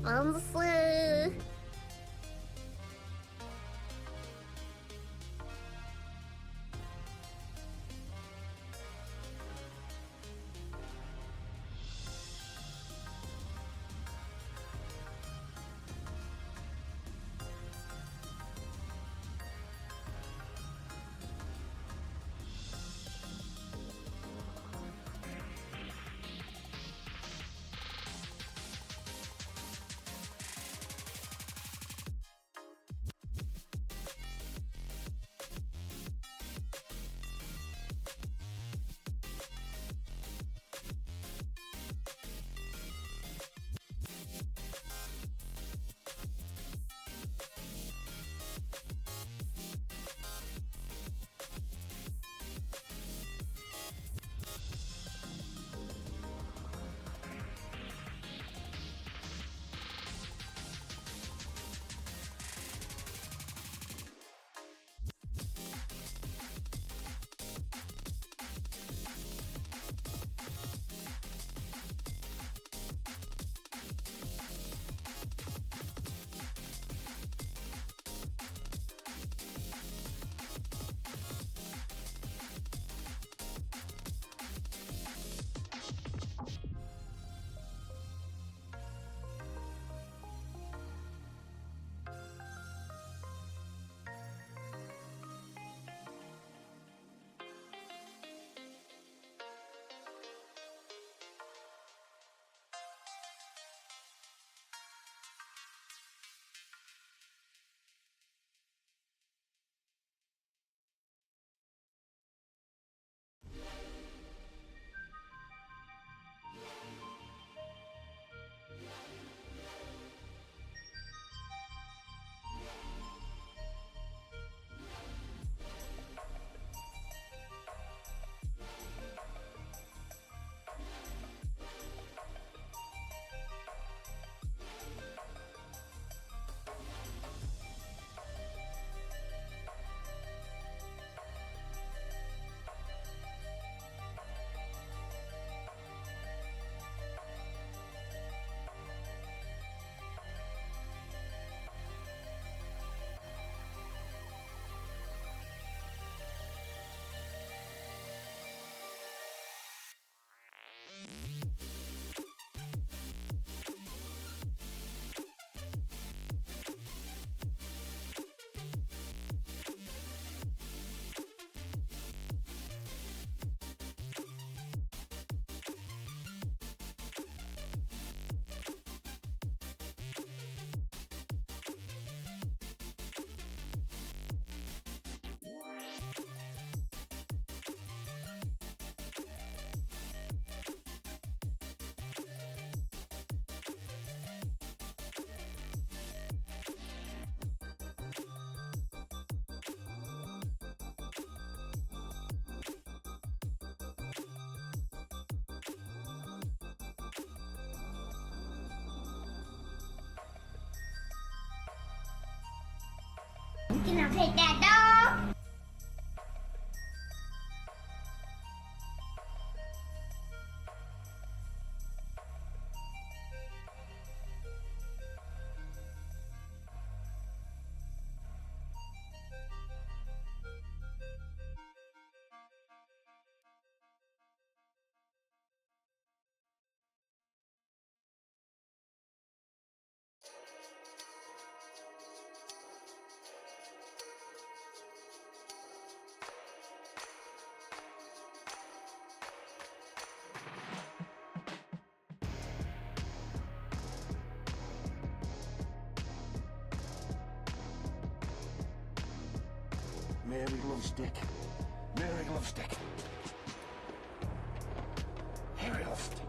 안쓰. Khi nào thầy đạt đó. Mary loves Dick. Mary loves Dick. Mary loves Dick.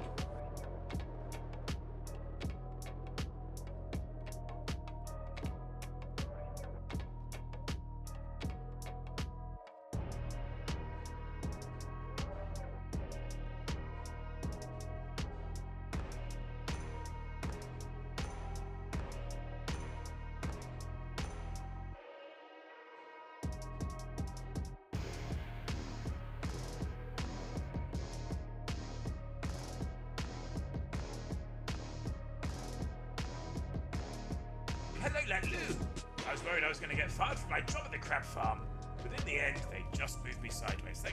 was worried I was going to get fired from my job at the crab farm, but in the end, they just moved me sideways.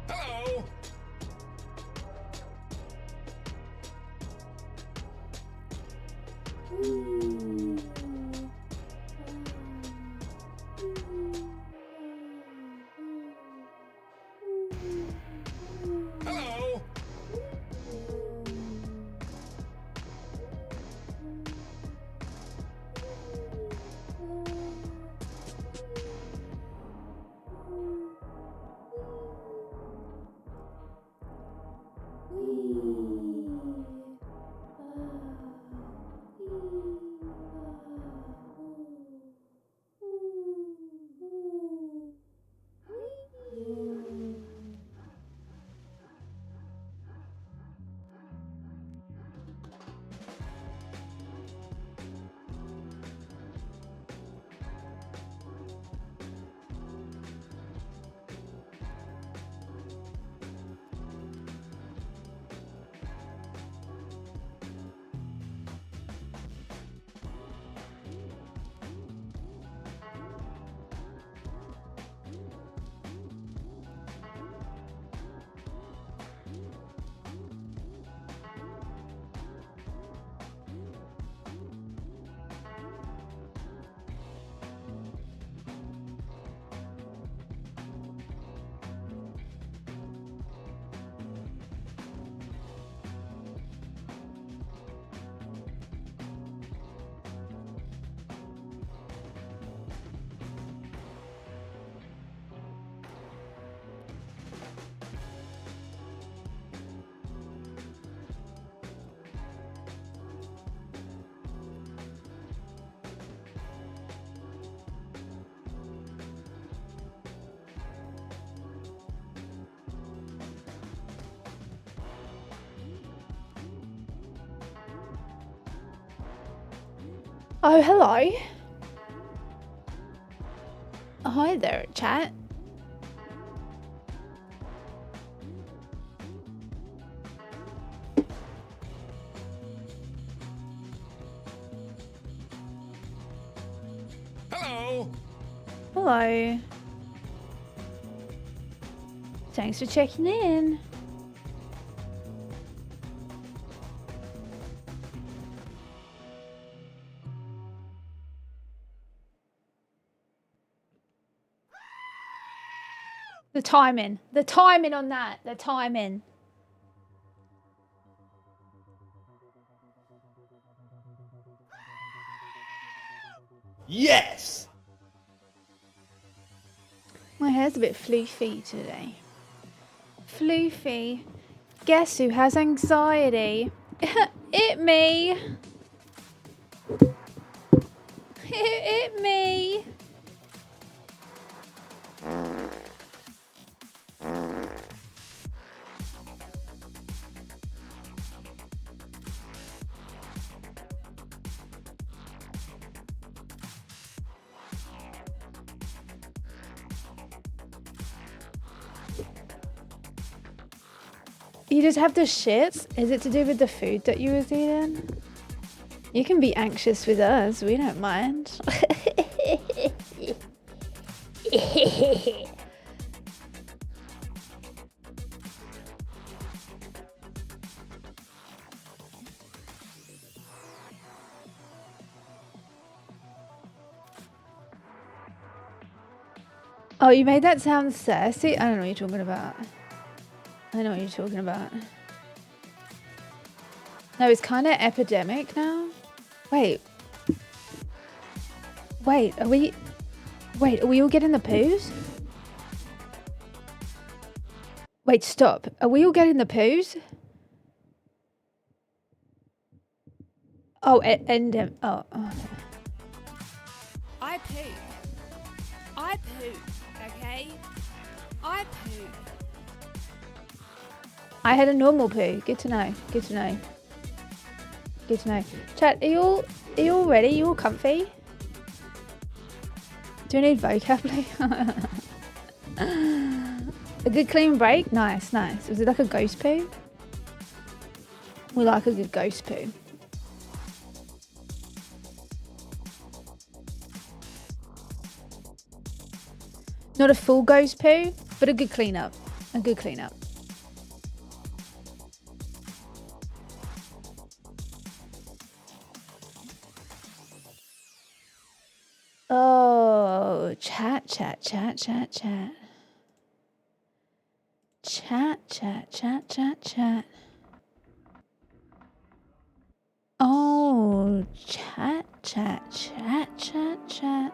Hello! Hello! Oh, hello. Hi there, chat. Hello! Hello. Thanks for checking in. The timing on that, the timing. Yes! My hair's a bit floofy today. Floofy. Guess who has anxiety? It me. It me. You just have the shits? Is it to do with the food that you was eating? You can be anxious with us, we don't mind. Oh, you made that sound sassy? I don't know what you're talking about. I know what you're talking about. No, it's kind of epidemic now. Wait, are we all getting the poos? Wait, stop. Are we all getting the poos? Oh, oh. I poop. I poop, okay? I poop. I had a normal poo. Good to know. Good to know. Good to know. Chat, are you all ready? You all comfy? Do you need vocabulary? A good clean break? Nice, nice. Was it like a ghost poo? We like a good ghost poo. Not a full ghost poo, but a good cleanup. A good cleanup. Oh, chat. Chat. Oh, chat.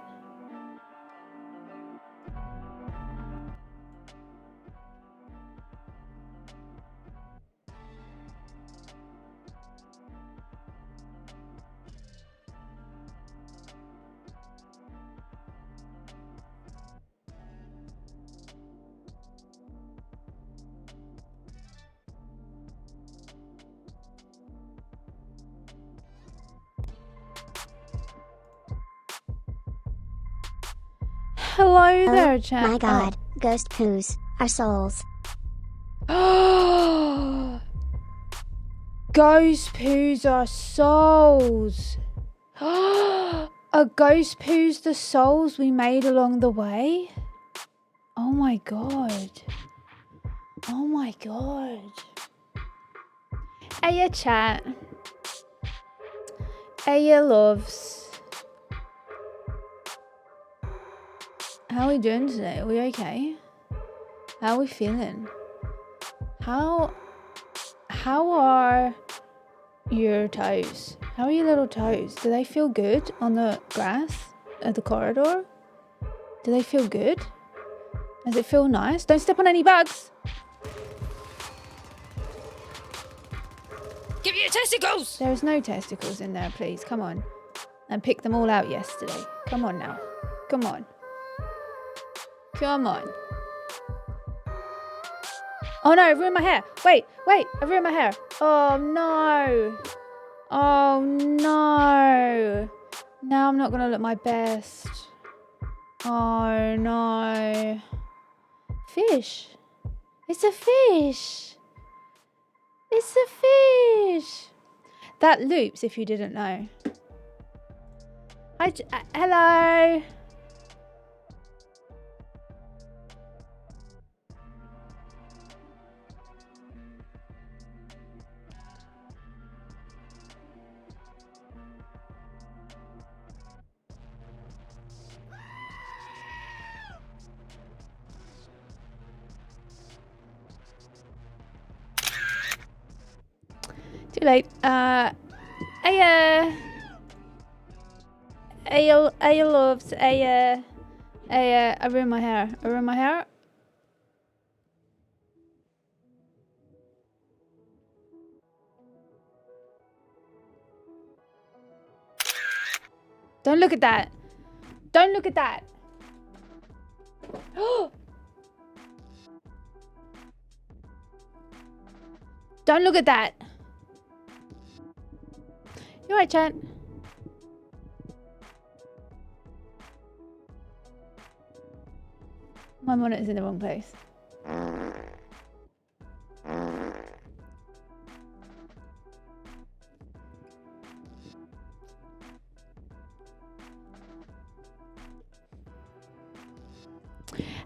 Hello there, chat. My god, ghost poos are souls. Oh. Ghost poos are souls. Are ghost poos the souls we made along the way? Oh my god. Oh my god. Hey, chat. Hey, loves. How are we doing today? Are we okay? How are we feeling? How are your toes? How are your little toes? Do they feel good on the grass at the corridor? Do they feel good? Does it feel nice? Don't step on any bugs. Give me your testicles! There is no testicles in there, please. Come on. I picked them all out yesterday. Come on now. Come on. Come on. Oh no, I ruined my hair. Wait, I ruined my hair. Oh no. Oh no. Now I'm not gonna look my best. Oh no. Fish. It's a fish. It's a fish. That loops if you didn't know. Hi, hello. Too late. Hey, loves. I ruined my hair. I ruined my hair. Don't look at that. Don't look at that. Don't look at that. You're right, chat. My monitor's in the wrong place.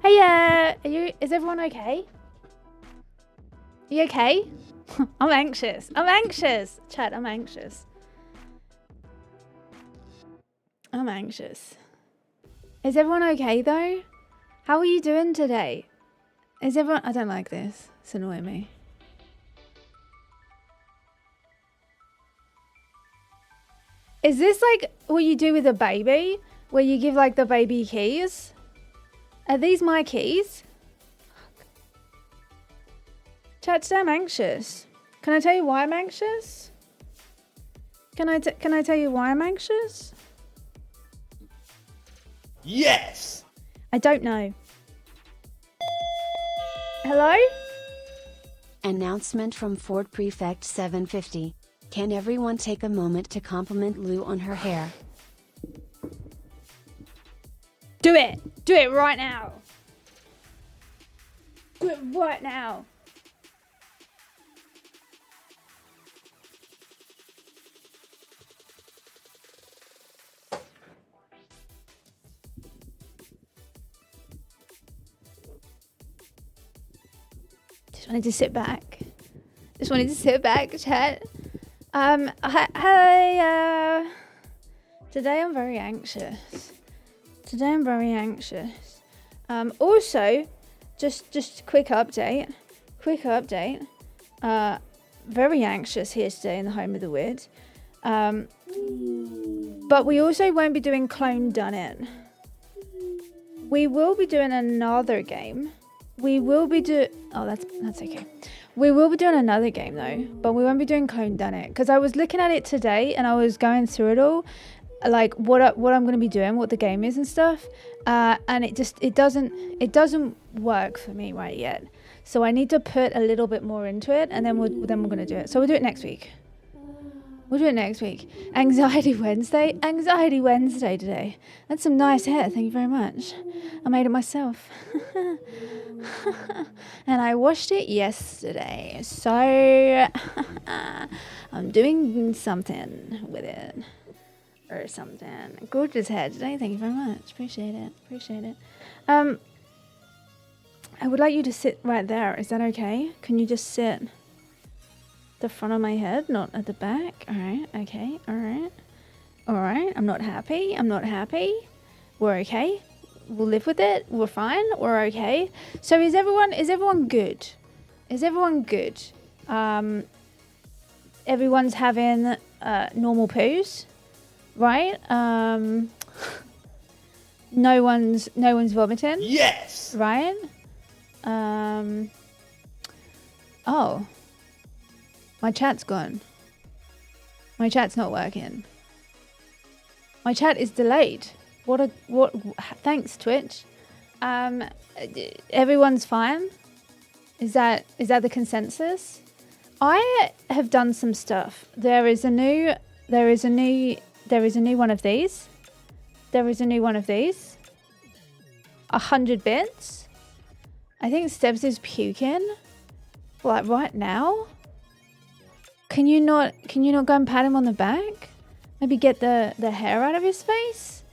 Hey, is everyone okay? Are you okay? I'm anxious. I'm anxious. Chat, I'm anxious. I'm anxious. Is everyone okay though? How are you doing today? Is everyone... I don't like this. It's annoying me. Is this like what you do with a baby? Where you give like the baby keys? Are these my keys? Chat, today I'm anxious. Can I tell you why I'm anxious? Can I tell you why I'm anxious? Yes! I don't know. Hello? Announcement from Fort Prefect 750. Can everyone take a moment to compliment Lou on her hair? Do it! Do it right now! Do it right now! Just wanted to sit back. Just wanted to sit back, chat. Today I'm very anxious. Also, just quick update. Very anxious here today in the home of the weird. But we also won't be doing Clone Done It. We will be doing another game. Oh, that's okay. We will be doing another game though, but we won't be doing Clone Done It because I was looking at it today and I was going through it all, like what I'm going to be doing, what the game is and stuff, and it doesn't work for me right yet. So I need to put a little bit more into it, and then we're going to do it. So we'll do it next week. Anxiety Wednesday today. That's some nice hair. Thank you very much. I made it myself. And I washed it yesterday. So I'm doing something with it. Or something. Gorgeous hair today. Thank you very much. Appreciate it. I would like you to sit right there. Is that okay? Can you just sit the front of my head, not at the back? All right. Okay. All right. I'm not happy. We're okay. We'll live with it. We're fine. We're okay. So is everyone good? Everyone's having normal poos, right? No one's vomiting. Yes. Right? Oh. My chat's gone. My chat's not working. My chat is delayed. Thanks, Twitch. Everyone's fine. Is that the consensus? I have done some stuff. There is a new one of these. 100 bits. I think Stebbs is puking. Like right now. Can you not go and pat him on the back? Maybe get the hair out of his face?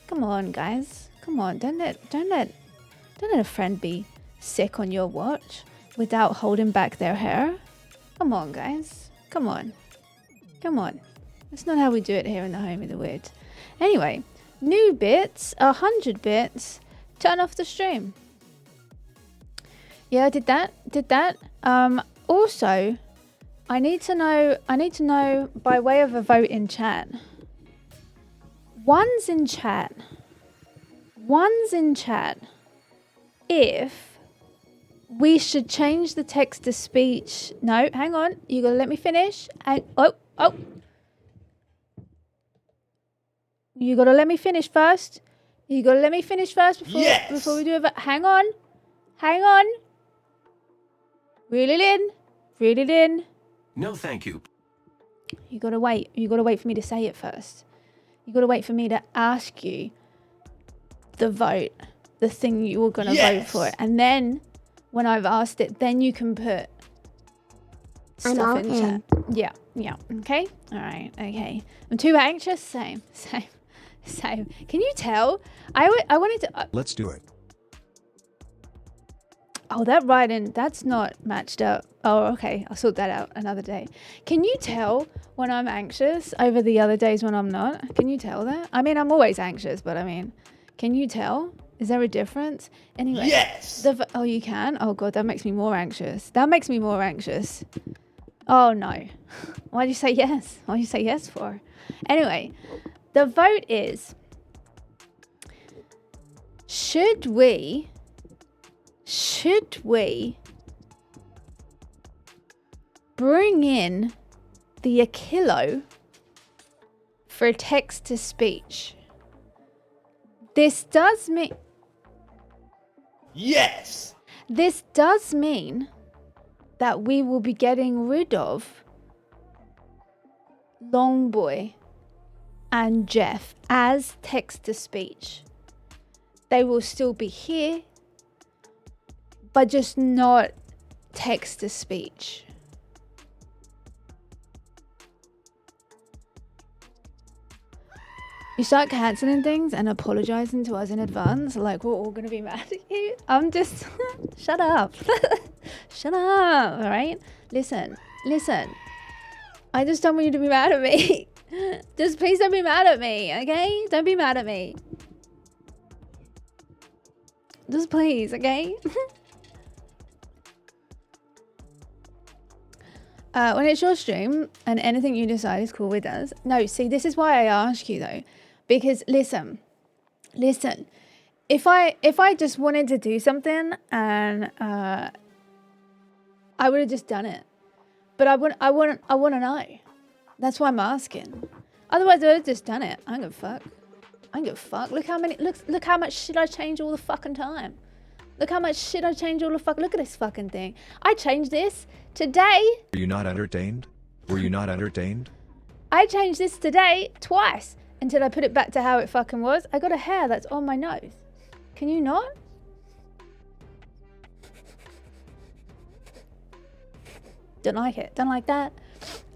Come on, guys. Come on. Don't let a friend be sick on your watch without holding back their hair. Come on, guys. Come on. That's not how we do it here in the home of the weird. Anyway, new bits, 100 bits. Turn off the stream. Yeah, I did that. Also, I need to know by way of a vote in chat. One's in chat. If we should change the text to speech. No, hang on. You gotta let me finish. Oh. You gotta let me finish first. Before we do it. Hang on. Reel it in. No, thank you. You gotta wait. For me to say it first. You gotta wait for me to ask you the vote, the thing you were gonna vote for, and then when I've asked it, then you can put stuff in chat. Yeah. Okay. All right. Okay. I'm too anxious. Same. Can you tell? I wanted to. Let's do it. Oh, that writing, that's not matched up. Oh, okay. I'll sort that out another day. Can you tell when I'm anxious over the other days when I'm not? Can you tell that? I mean, I'm always anxious, but I mean, can you tell? Is there a difference? Anyway. Yes. Oh, you can? Oh, God, that makes me more anxious. Oh, no. Why'd you say yes? Why'd you say yes for? Anyway, the vote is, should we bring in the Akilo for text-to-speech? This does mean... Yes! This does mean that we will be getting rid of Longboy and Jeff as text-to-speech. They will still be here, but just not text-to-speech. You start cancelling things and apologising to us in advance, like we're all going to be mad at you. I'm just... Shut up. Shut up, all right? Listen. I just don't want you to be mad at me. Just please don't be mad at me, okay? Don't be mad at me. Just please, okay? When it's your stream and anything you decide is cool with us. No, see, this is why I ask you though. Because listen. If I just wanted to do something and I would have just done it. But I want to know. That's why I'm asking. Otherwise I would have just done it. I don't give a fuck. Look how much shit I change all the fucking time. Look how much shit I change all the fuck. Look at this fucking thing. I changed this today. Were you not entertained? I changed this today twice until I put it back to how it fucking was. I got a hair that's on my nose. Can you not? Don't like it. Don't like that.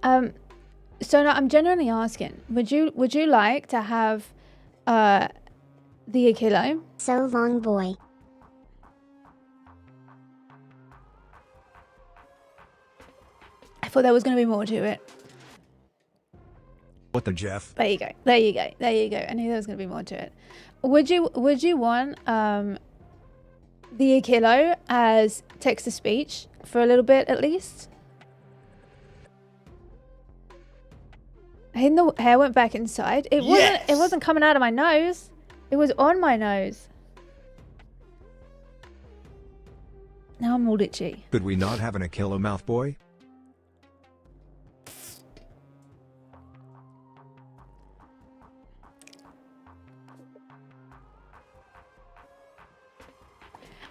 So no, I'm genuinely asking. Would you like to have the Akilo? So long, boy. I thought there was going to be more to it. What the Jeff? There you go. I knew there was going to be more to it. Would you want the Akilo as text to speech for a little bit at least? And the hair went back inside. It wasn't coming out of my nose. It was on my nose. Now I'm all itchy. Could we not have an Akilo mouth boy?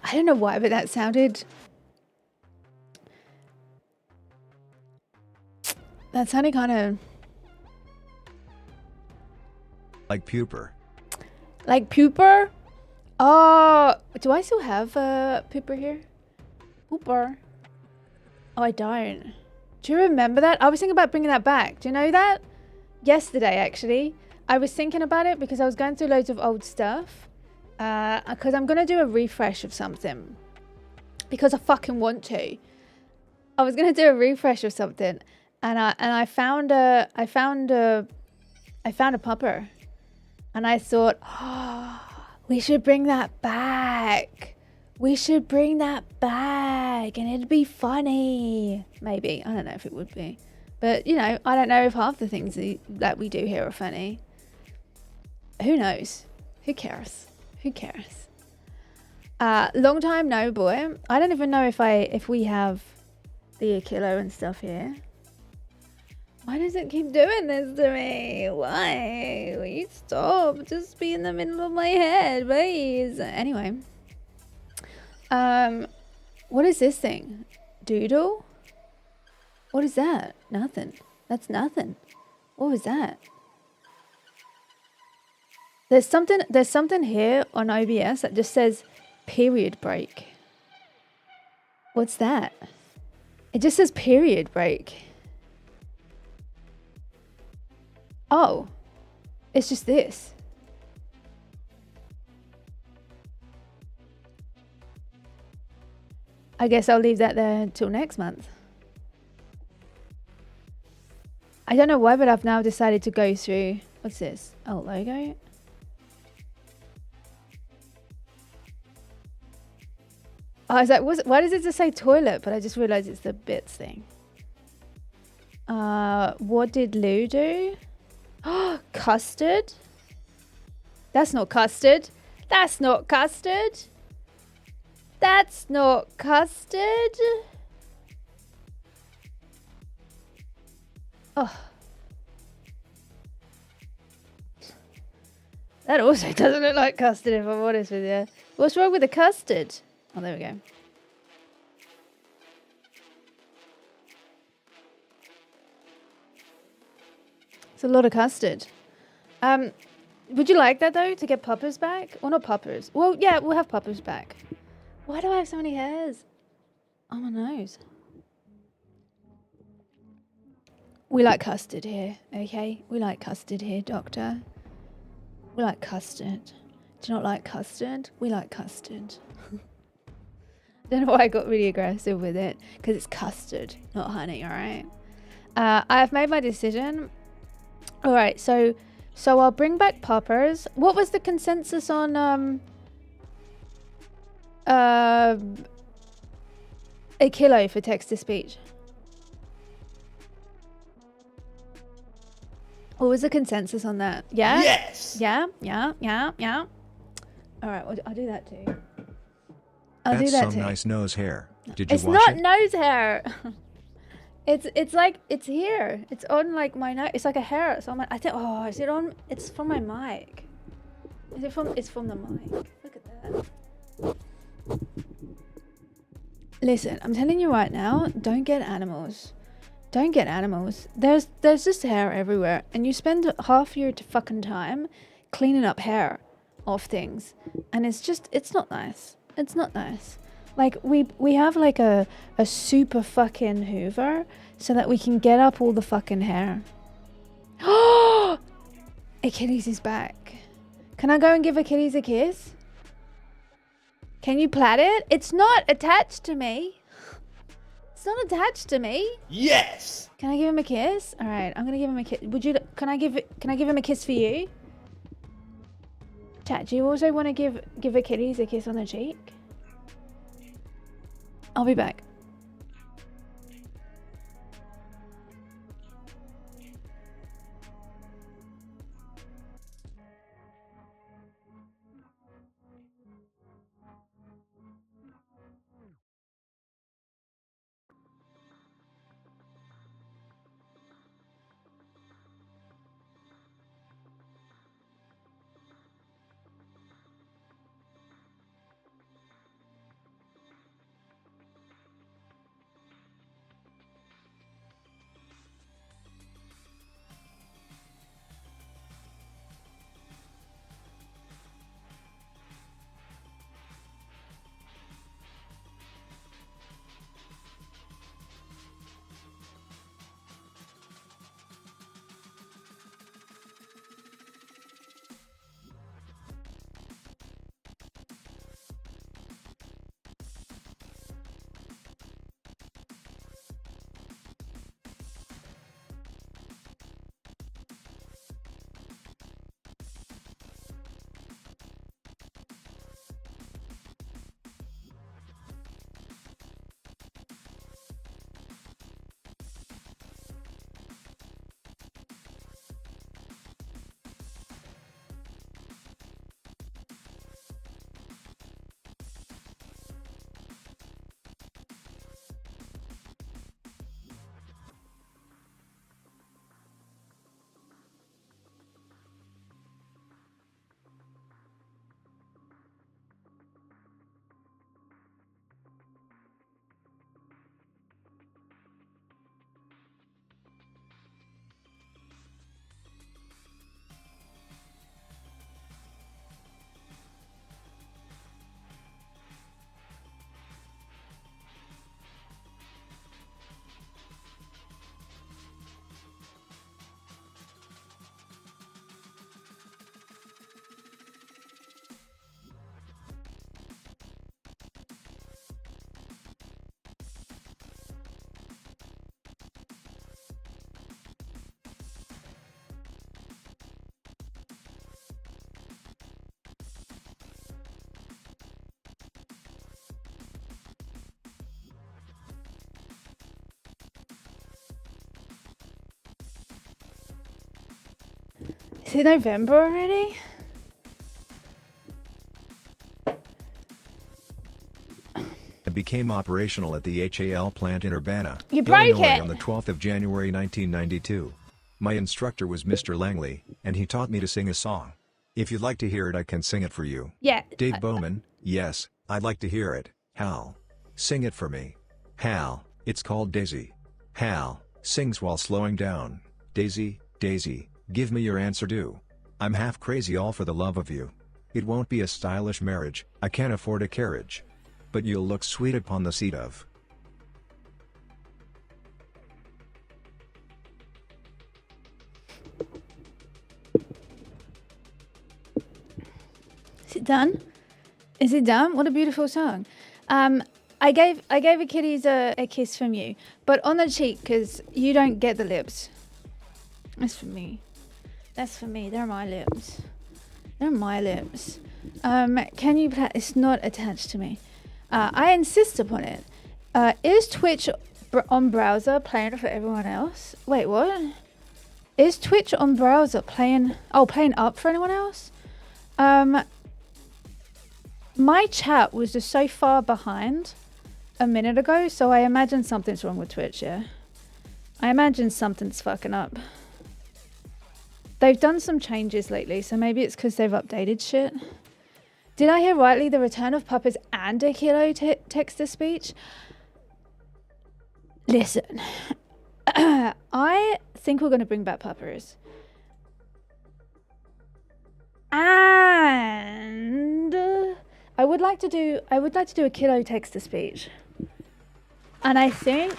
I don't know why, but that sounded kind of Like puper. like pooper. Oh, do I still have pooper here? Pooper. Oh, I don't. Do you remember that? I was thinking about bringing that back. Do you know that? Yesterday, actually. I was thinking about it because I was going through loads of old stuff. Because I'm going to do a refresh of something. Because I fucking want to. I was going to do a refresh of something. And I found a pupper. And I thought, oh, we should bring that back. And it'd be funny. Maybe. I don't know if it would be. But, you know, I don't know if half the things that we do here are funny. Who knows? Who cares? Long time no, boy. I don't even know if we have the Akilo and stuff here. Why does it keep doing this to me? Why? Will you stop? Just be in the middle of my head, please. Anyway. What is this thing? Doodle? What is that? Nothing. That's nothing. What was that? There's something here on OBS that just says period break. What's that? It just says period break. Oh, it's just this. I guess I'll leave that there until next month. I don't know why, but I've now decided to go through... What's this? Oh, logo? Oh, I was like, why does it just say toilet? But I just realized it's the bits thing. What did Lou do? Custard? That's not custard. That's not custard. That's not custard. Oh. That also doesn't look like custard, if I'm honest with you. What's wrong with the custard? Oh, there we go. It's a lot of custard. Would you like that, though, to get puppers back? Well, not puppers. Well, yeah, we'll have puppers back. Why do I have so many hairs on my nose? We like custard here, okay? We like custard here, Doctor. We like custard. Do you not like custard? We like custard. Don't know why I got really aggressive with it. Because it's custard, not honey, alright? I've made my decision. Alright, so I'll bring back poppers. What was the consensus on a kilo for text-to-speech? What was the consensus on that? Yeah? Yes! Yeah. Alright, well, I'll do that too. I'll do That's that some too. nice nose hair. Did you It's wash not it? nose hair. It's like, it's here. It's on like my nose. It's like a hair. It's on my, I think, oh, is it on? It's from my mic. Is it from, it's from the mic. Look at that. Listen, I'm telling you right now, don't get animals. Don't get animals. There's just hair everywhere. And you spend half your fucking time cleaning up hair off things. And it's just, it's not nice. It's not nice. Like, we have like a super fucking Hoover so that we can get up all the fucking hair. Oh! Achilles is back. Can I go and give Achilles a kiss? Can you plait it? It's not attached to me. It's not attached to me. Yes! Can I give him a kiss? All right, I'm gonna give him a kiss. Can I give him a kiss for you? Chat, do you also want to give Achilles a kiss on the cheek? I'll be back. Is it November already? It became operational at the HAL plant in Urbana, You broke Illinois it! on the 12th of January 1992. My instructor was Mr. Langley, and he taught me to sing a song. If you'd like to hear it, I can sing it for you. Yeah. Dave Bowman, yes, I'd like to hear it. Hal, sing it for me. Hal, it's called Daisy. Hal, sings while slowing down. Daisy, Daisy, give me your answer due. I'm half crazy all for the love of you. It won't be a stylish marriage, I can't afford a carriage. But you'll look sweet upon the seat of. Is it done? Is it done? What a beautiful song. I gave a kitties a kiss from you, but on the cheek, because you don't get the lips. That's for me. That's for me. They're my lips. They're my lips. Can you play? It's not attached to me. I insist upon it. Is Twitch on browser playing for everyone else? Wait, what? Is Twitch on browser playing up for anyone else? My chat was just so far behind a minute ago, so I imagine something's wrong with Twitch, yeah. I imagine something's fucking up. They've done some changes lately, so maybe it's because they've updated shit. Did I hear rightly the return of puppers and a kilo text-to-speech? Listen, I think we're going to bring back puppers. And I would like to do a kilo text-to-speech. And I think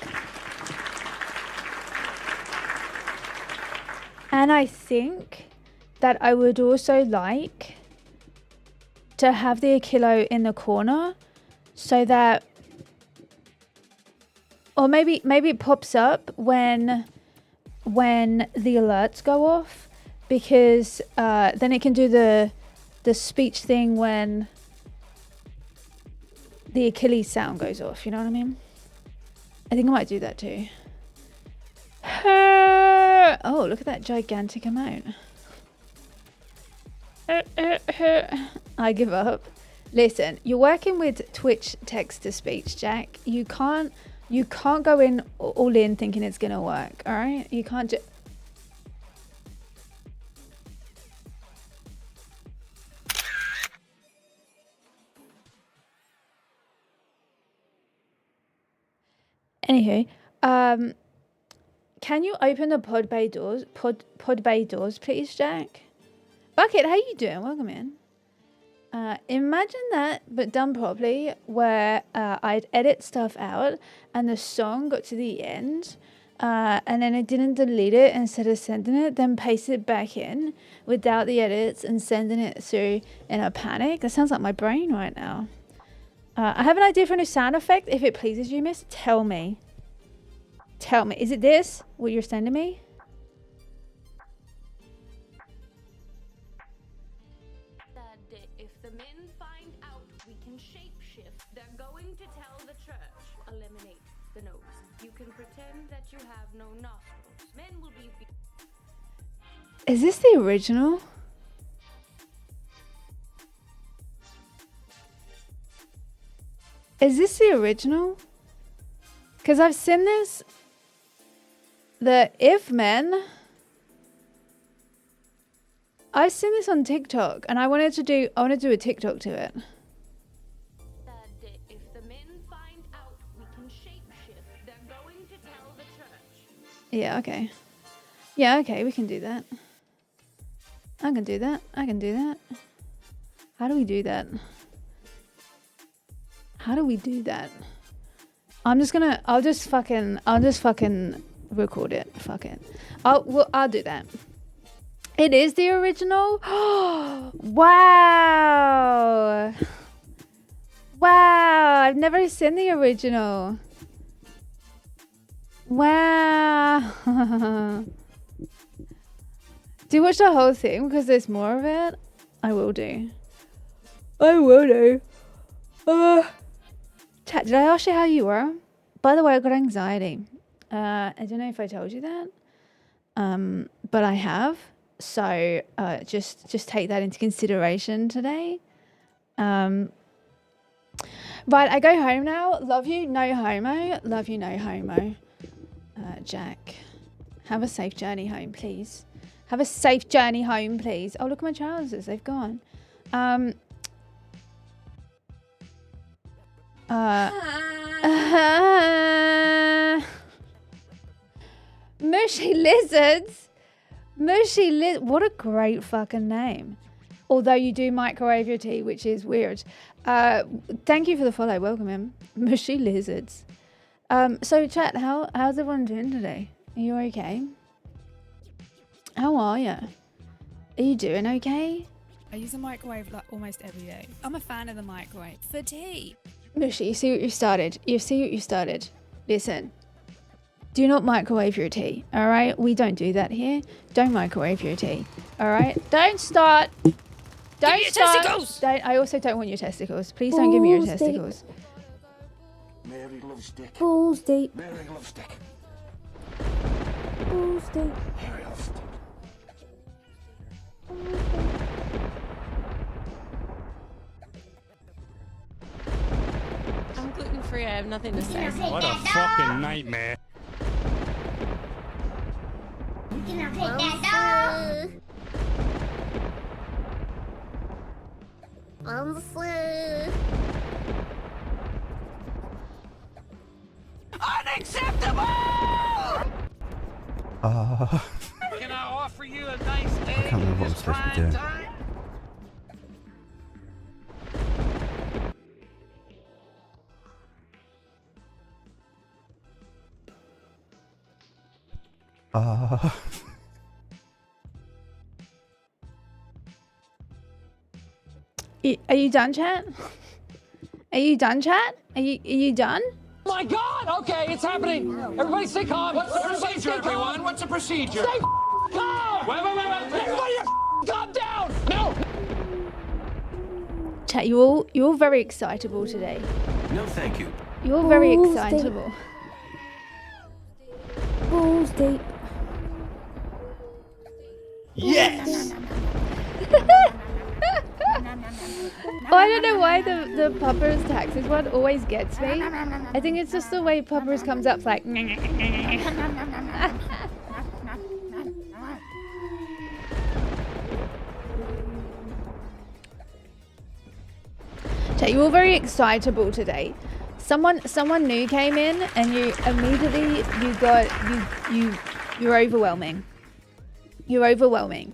that I would also like to have the Akilo in the corner so that, or maybe it pops up when the alerts go off, because then it can do the speech thing when the Achilles sound goes off, you know what I mean? I think I might do that too. Oh, look at that gigantic amount. I give up. Listen, you're working with Twitch text-to-speech, Jack. You can't go in all in thinking it's gonna work, all right? You can't just... Anywho, can you open the pod bay doors, please, Jack? Bucket, how you doing? Welcome in. Imagine that, but done properly, where I'd edit stuff out and the song got to the end, and then I didn't delete it instead of sending it, then paste it back in without the edits and sending it through in a panic. That sounds like my brain right now. I have an idea for a new sound effect. If it pleases you, miss, tell me. Tell me. Is it this, what you're sending me? If the men find out we can shapeshift, they're going to tell the church. Eliminate the nose. You can pretend that you have no nostrils. Men will be... Is this the original? Is this the original? Because I've seen this. The if men. I've seen this on TikTok, and I want to do a TikTok to it. If the men find out we can shapeshift, they're going to tell the church. Yeah, okay. Yeah, okay, we can do that. I can do that. I can do that. How do we do that? How do we do that? I'll just fucking record it. Fuck it. I'll do that. It is the original? Wow. Wow, I've never seen the original. Wow. Do you watch the whole thing because there's more of it? I will do. I will do. Chat, did I ask you how you were? By the way, I got anxiety. I don't know if I told you that. But I have. So just take that into consideration today. Right, I go home now. Love you, no homo. Love you, no homo. Jack, have a safe journey home, please. Have a safe journey home, please. Oh, look at my trousers. They've gone. Mushy lizards. What a great fucking name. Although you do microwave your tea, which is weird. Thank you for the follow. Welcome in. Mushy lizards. So chat, how's everyone doing today? Are you okay? How are you? Are you doing okay? I use a microwave like almost every day. I'm a fan of the microwave. For tea. Mushy, you see what you started. You see what you started. Listen. Do not microwave your tea, alright? We don't do that here. Don't microwave your tea, alright? Don't start. Don't your start. testicles! Don't, I also don't want your testicles. Please don't give me your Balls deep. testicles. Mary loves Dick. Balls deep. Mary loves Dick. Balls deep. Mary loves Dick. I'm gluten free. I have nothing to say. What a fucking nightmare. Can I offer you a nice egg? I can't remember what I'm supposed to be doing. Are you done, chat? Are you done, chat? Are you done? Oh my God! Okay, it's happening. Everybody stay calm. What's the procedure, everyone? What's the procedure? Stay calm. Wait. Everybody calm down. No. Chat, you're all very excitable today. No, thank you. You're very Balls deep. excitable. Balls deep. Yes! Oh, I don't know why the Puppers taxes one always gets me. I think it's just the way Puppers comes up like. Chat, you're all very excitable today. Someone new came in and you immediately you're overwhelming. You're overwhelming.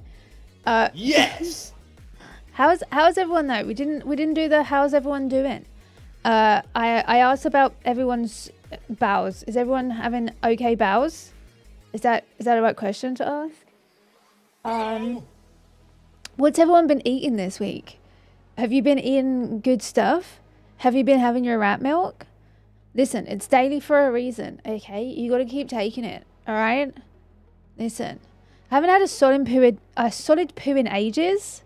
Yes! How's everyone though? We didn't do the how's everyone doing? I asked about everyone's bowels. Is everyone having okay bowels? Is that a right question to ask? What's everyone been eating this week? Have you been eating good stuff? Have you been having your rat milk? Listen, it's daily for a reason, okay? You got to keep taking it, all right? Listen, I haven't had a solid poo in ages.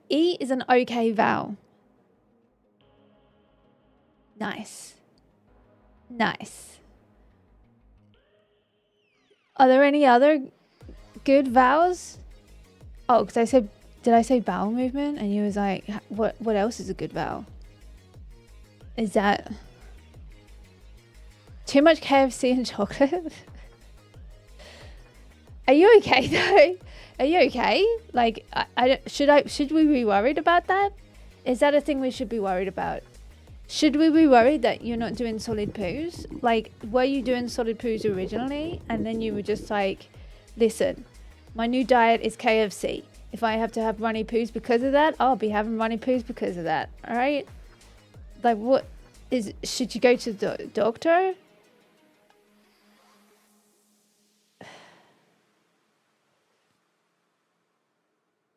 E is an okay vowel. Nice. Are there any other good vowels? Oh, because did I say bowel movement? And you was like, what else is a good vowel? Is that too much KFC and chocolate? Are you okay though? Are you okay? Like, should we be worried about that? Is that a thing we should be worried about? Should we be worried that you're not doing solid poos? Like, were you doing solid poos originally? And then you were just like, listen, my new diet is KFC. If I have to have runny poos because of that, I'll be having runny poos because of that. All right? Like, should you go to the doctor?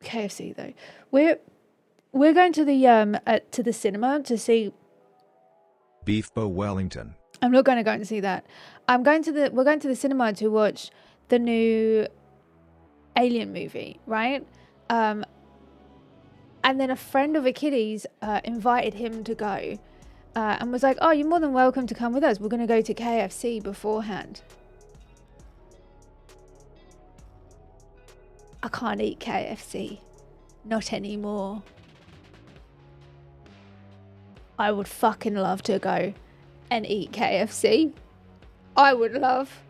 KFC though. We're going to the cinema to see Beef Bow Wellington. I'm not going to go and see that. We're going to the cinema to watch the new Alien movie, right? And then a friend of a kiddie's invited him to go and was like, oh, you're more than welcome to come with us. We're going to go to KFC beforehand. I can't eat KFC. Not anymore. I would fucking love to go and eat KFC. I would love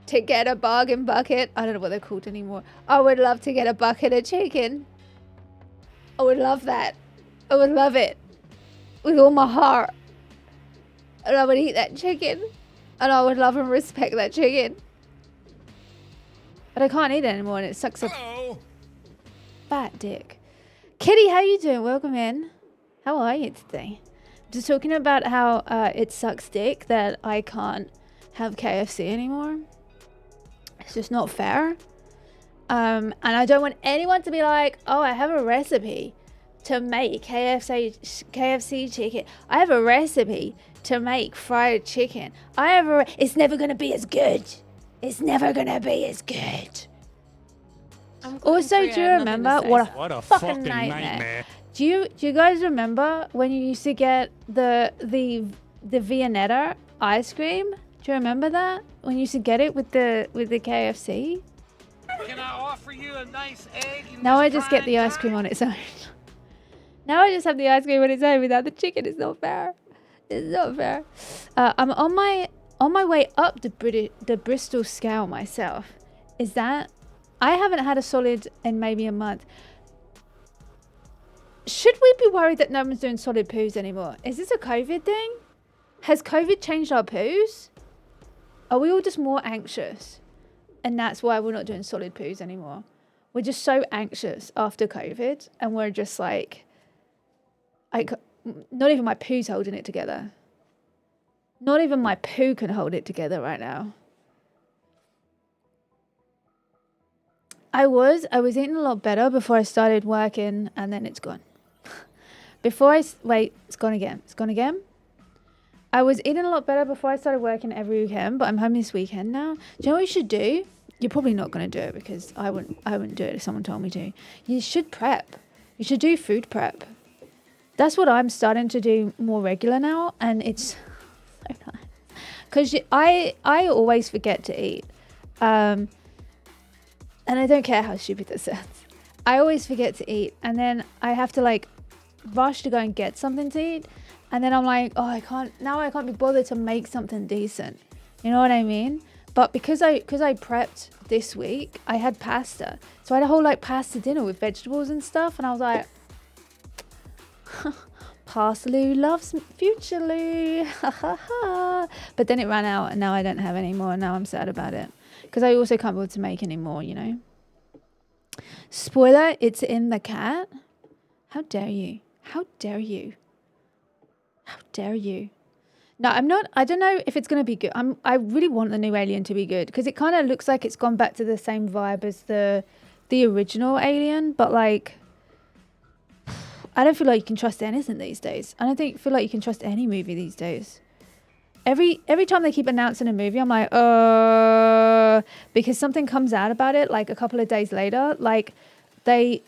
to get a bargain bucket. I don't know what they're called anymore. I would love to get a bucket of chicken. I would love that. I would love it with all my heart. And I would eat that chicken. And I would love and respect that chicken. But I can't eat it anymore and it sucks up fat dick. Kitty, how you doing? Welcome in. How are you today? Just talking about how it sucks dick that I can't have KFC anymore. It's just not fair. And I don't want anyone to be like, oh, I have a recipe to make KFC chicken. I have a recipe to make fried chicken. It's never going to be as good. It's never going to be as good. Also, do you remember what a fucking nightmare. Do you guys remember when you used to get the Viennetta ice cream? Do you remember that? When you used to get it with the KFC? Can I offer you a nice egg? Now I just get the ice cream on its own. Now I just have the ice cream on its own without the chicken. It's not fair. It's not fair. I'm on my way up the Bristol scale myself. Is that I haven't had a solid in maybe a month. Should we be worried that no one's doing solid poos anymore? Is this a COVID thing? Has COVID changed our poos? Are we all just more anxious? And that's why we're not doing solid poos anymore. We're just so anxious after COVID. And we're just like, not even my poo's holding it together. Not even my poo can hold it together right now. I was eating a lot better before I started working, and then it's gone. Wait, it's gone again. It's gone again. I was eating a lot better before I started working every weekend, but I'm home this weekend now. Do you know what you should do? You're probably not going to do it because I wouldn't do it if someone told me to. You should prep. You should do food prep. That's what I'm starting to do more regular now, and it's so nice. Because I always forget to eat. And I don't care how stupid this sounds. I always forget to eat, and then I have to like rush to go and get something to eat, and then I'm like, oh, I can't be bothered to make something decent. You know what I mean? But because I prepped this week, I had pasta. So I had a whole like pasta dinner with vegetables and stuff, and I was like, pasta Lou loves future Lou. But then it ran out, and now I don't have any more, and now I'm sad about it. Because I also can't bother to make any more, you know. Spoiler, it's in the cat. How dare you? How dare you? How dare you? No, I'm not. I don't know if it's going to be good. I really want the new Alien to be good because it kind of looks like it's gone back to the same vibe as the original Alien. But like, I don't feel like you can trust anything these days. I don't feel like you can trust any movie these days. Every time they keep announcing a movie, I'm like, because something comes out about it like a couple of days later. Like they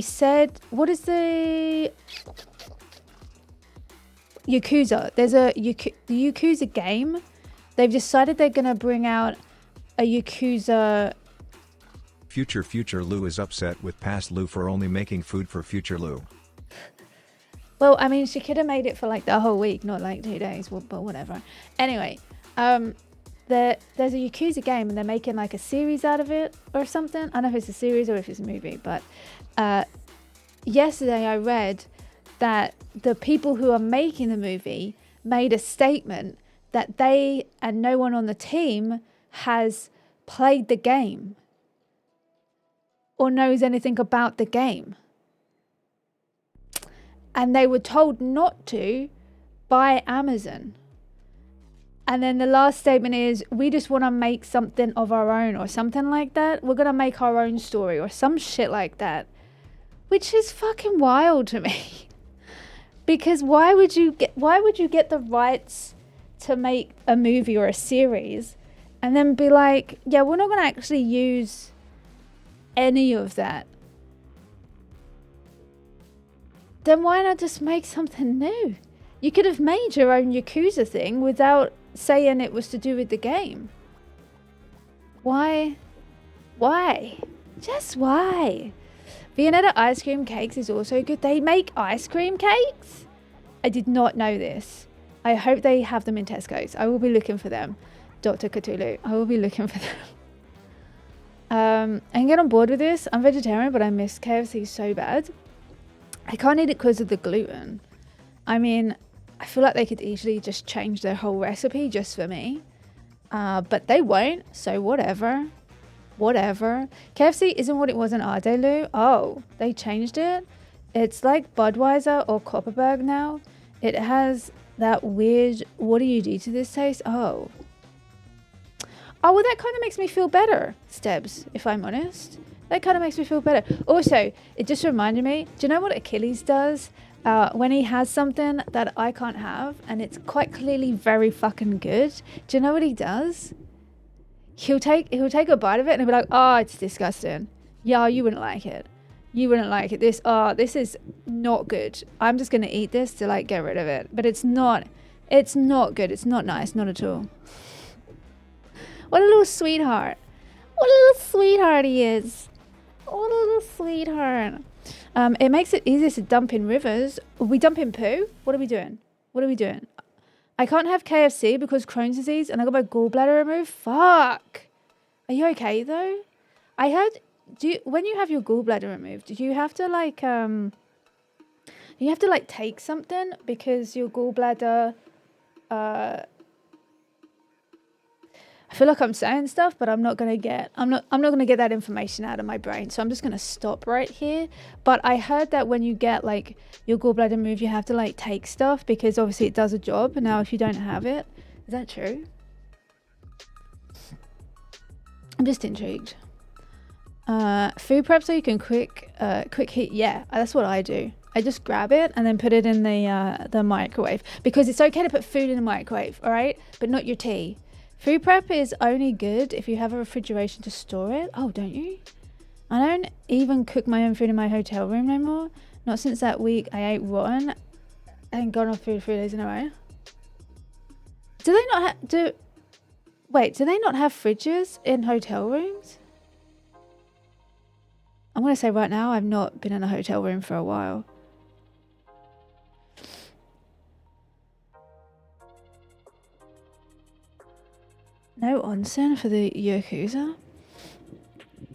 said, what is the Yakuza? There's the Yakuza game. They've decided they're going to bring out a Yakuza. Future Lou is upset with past Lou for only making food for future Lou. Well, I mean, she could have made it for like the whole week, not like 2 days, but whatever. Anyway, there's a Yakuza game and they're making like a series out of it or something. I don't know if it's a series or if it's a movie, but yesterday I read that the people who are making the movie made a statement that they and no one on the team has played the game or knows anything about the game. And they were told not to by Amazon. And then the last statement is, we just want to make something of our own or something like that. We're going to make our own story or some shit like that. Which is fucking wild to me. Because why would you get the rights to make a movie or a series and then be like, yeah, we're not going to actually use any of that? Then why not just make something new? You could have made your own Yakuza thing without saying it was to do with the game. Why? Why? Just why? Viennetta ice cream cakes is also good. They make ice cream cakes? I did not know this. I hope they have them in Tesco's. I will be looking for them. Dr. Cthulhu, I will be looking for them. And get on board with this. I'm vegetarian, but I miss KFC so bad. I can't eat it because of the gluten. I mean, I feel like they could easily just change their whole recipe just for me. But they won't, so whatever. Whatever. KFC isn't what it was in Ardelu. Oh, they changed it? It's like Budweiser or Kopparberg now. It has that weird, what do you do to this taste? Oh. Oh, well, that kind of makes me feel better, Stebbs, if I'm honest. That kind of makes me feel better. Also, it just reminded me, do you know what Achilles does when he has something that I can't have and it's quite clearly very fucking good? Do you know what he does? He'll take a bite of it and he'll be like, oh, it's disgusting. Yeah, you wouldn't like it. You wouldn't like it. This is not good. I'm just going to eat this to like get rid of it. But it's not good. It's not nice. Not at all. What a little sweetheart. What a little sweetheart he is. What a little sweetheart. It makes it easier to dump in rivers. Are we dumping poo? What are we doing? What are we doing? I can't have KFC because Crohn's disease and I got my gallbladder removed. Fuck. Are you okay though? I heard, when you have your gallbladder removed, do you have to like take something because your gallbladder, I feel like I'm saying stuff, but I'm not gonna get that information out of my brain. So I'm just gonna stop right here. But I heard that when you get like your gallbladder removed, you have to like take stuff because obviously it does a job. Now, if you don't have it, is that true? I'm just intrigued. Food prep so you can quick heat. Yeah, that's what I do. I just grab it and then put it in the microwave because it's okay to put food in the microwave, all right? But not your tea. Food prep is only good if you have a refrigeration to store it. Oh, don't you? I don't even cook my own food in my hotel room no more. Not since that week I ate rotten and gone off food 3 days in a row. Do they not do they not have fridges in hotel rooms? I'm going to say right now, I've not been in a hotel room for a while. No onsen for the Yakuza?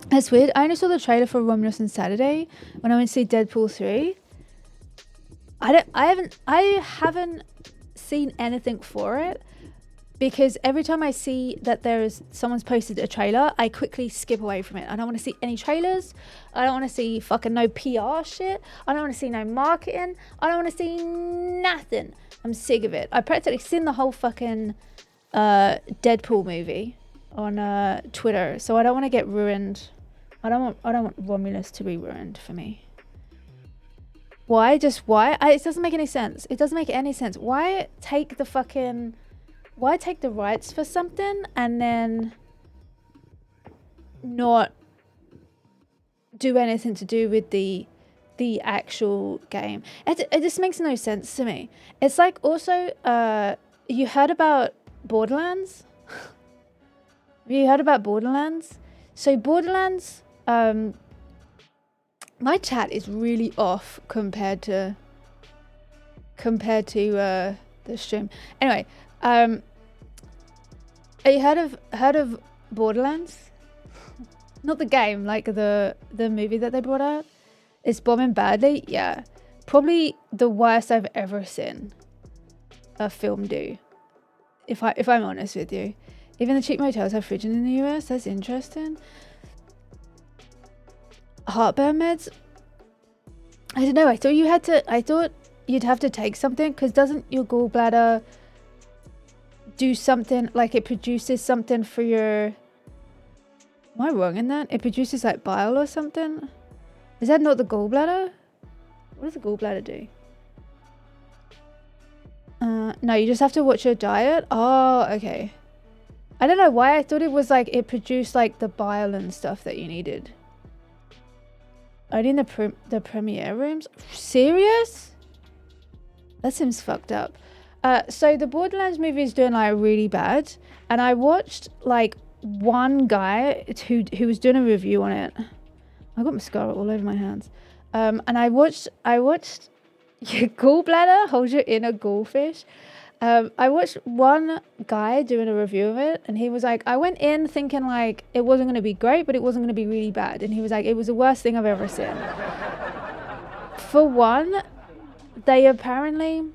That's weird. I only saw the trailer for Romulus on Saturday when I went to see Deadpool 3. I haven't seen anything for it because every time I see that someone's posted a trailer, I quickly skip away from it. I don't want to see any trailers. I don't want to see fucking no PR shit. I don't want to see no marketing. I don't want to see nothing. I'm sick of it. I practically seen the whole fucking Deadpool movie on Twitter, so I don't want to get ruined. I don't want Romulus to be ruined for me. Why? It doesn't make any sense. It doesn't make any sense. Why take the rights for something and then not do anything to do with the actual game? It just makes no sense to me. It's like also you heard about Borderlands? Have you heard about Borderlands? So Borderlands, my chat is really off compared to the stream. Anyway, have you heard of Borderlands? Not the game, like the movie that they brought out. It's bombing badly. Yeah, probably the worst I've ever seen a film do. If I'm honest with you, even the cheap motels have fridging in the US. That's interesting. Heartburn meds. I don't know. I thought you'd have to take something because doesn't your gallbladder do something like it produces something for your? Am I wrong in that? It produces like bile or something. Is that not the gallbladder? What does the gallbladder do? No, you just have to watch your diet. Oh, okay. I don't know why I thought it was like it produced like the bile and stuff that you needed. Only in the premiere rooms? Serious? That seems fucked up. So the Borderlands movie is doing like really bad, and I watched like one guy who was doing a review on it. I got mascara all over my hands. And I watched your gallbladder holds your inner goldfish. I watched one guy doing a review of it, and he was like, I went in thinking like it wasn't going to be great, but it wasn't going to be really bad. And he was like, it was the worst thing I've ever seen. For one, they apparently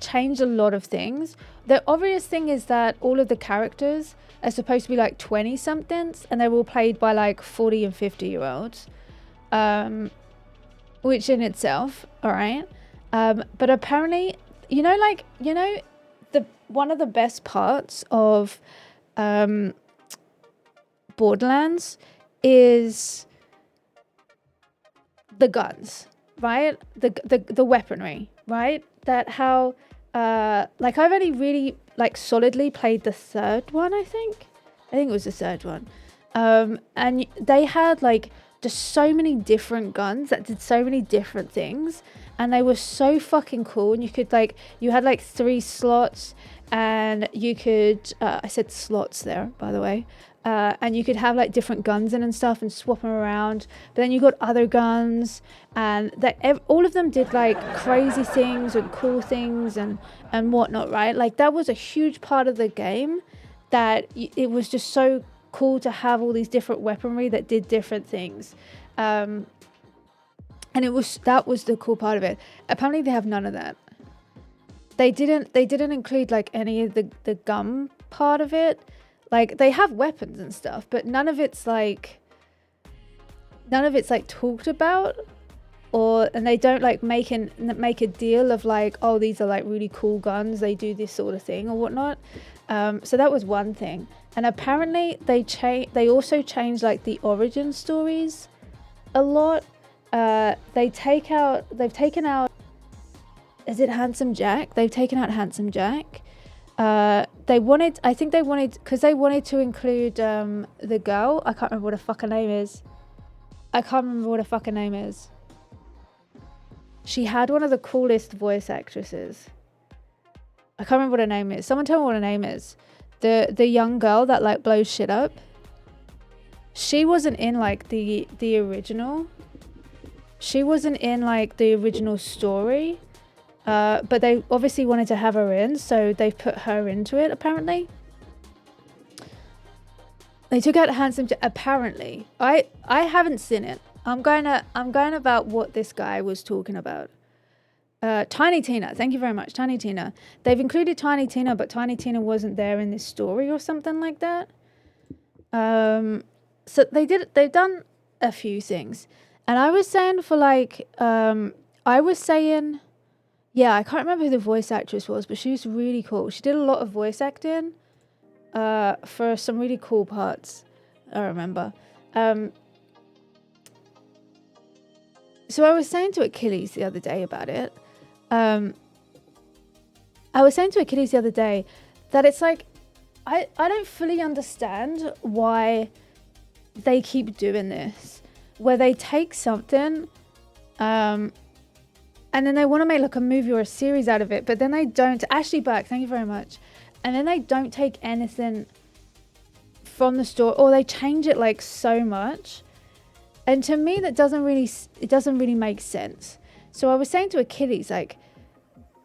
changed a lot of things. The obvious thing is that all of the characters are supposed to be like 20-somethings, and they're all played by like 40 and 50-year-olds. which in itself, all right. But apparently, the one of the best parts of Borderlands is the guns, right? The weaponry, right? That how like I've only really like solidly played the third one, I think it was the third one. And they had like just so many different guns that did so many different things, and they were so fucking cool. And you had like 3 slots, and you could I said slots there, by the way. And you could have like different guns in and stuff and swap them around. But then you got other guns, and all of them did like crazy things and cool things and whatnot, right? Like that was a huge part of the game, that it was just so cool to have all these different weaponry that did different things. And that was the cool part of it. Apparently they have none of that. They didn't include like any of the gun part of it. Like they have weapons and stuff, but none of it's like talked about, and they don't like make a deal of like, oh, these are like really cool guns, they do this sort of thing or whatnot. So that was one thing. And apparently they also changed like the origin stories a lot. They've taken out, is it Handsome Jack? They've taken out Handsome Jack. Because they wanted to include the girl. I can't remember what her fucking name is. She had one of the coolest voice actresses. I can't remember what her name is. Someone tell me what her name is. The young girl that like blows shit up. She wasn't in like the original. She wasn't in like the original story. But they obviously wanted to have her in, so they put her into it, apparently. They took out Handsome Jack, apparently. I haven't seen it. I'm going about what this guy was talking about. Tiny Tina, thank you very much, Tiny Tina. They've included Tiny Tina, but Tiny Tina wasn't there in this story or something like that. So they've done a few things. And I was saying yeah, I can't remember who the voice actress was, but she was really cool. She did a lot of voice acting for some really cool parts, I remember. So I was saying to Achilles the other day about it. I was saying to Achilles the other day that it's like, I don't fully understand why they keep doing this, where they take something and then they want to make like a movie or a series out of it, but then they don't. Ashley Burke, thank you very much. And then they don't take anything from the story, or they change it like so much. And to me, it doesn't really make sense. So I was saying to Achilles, like,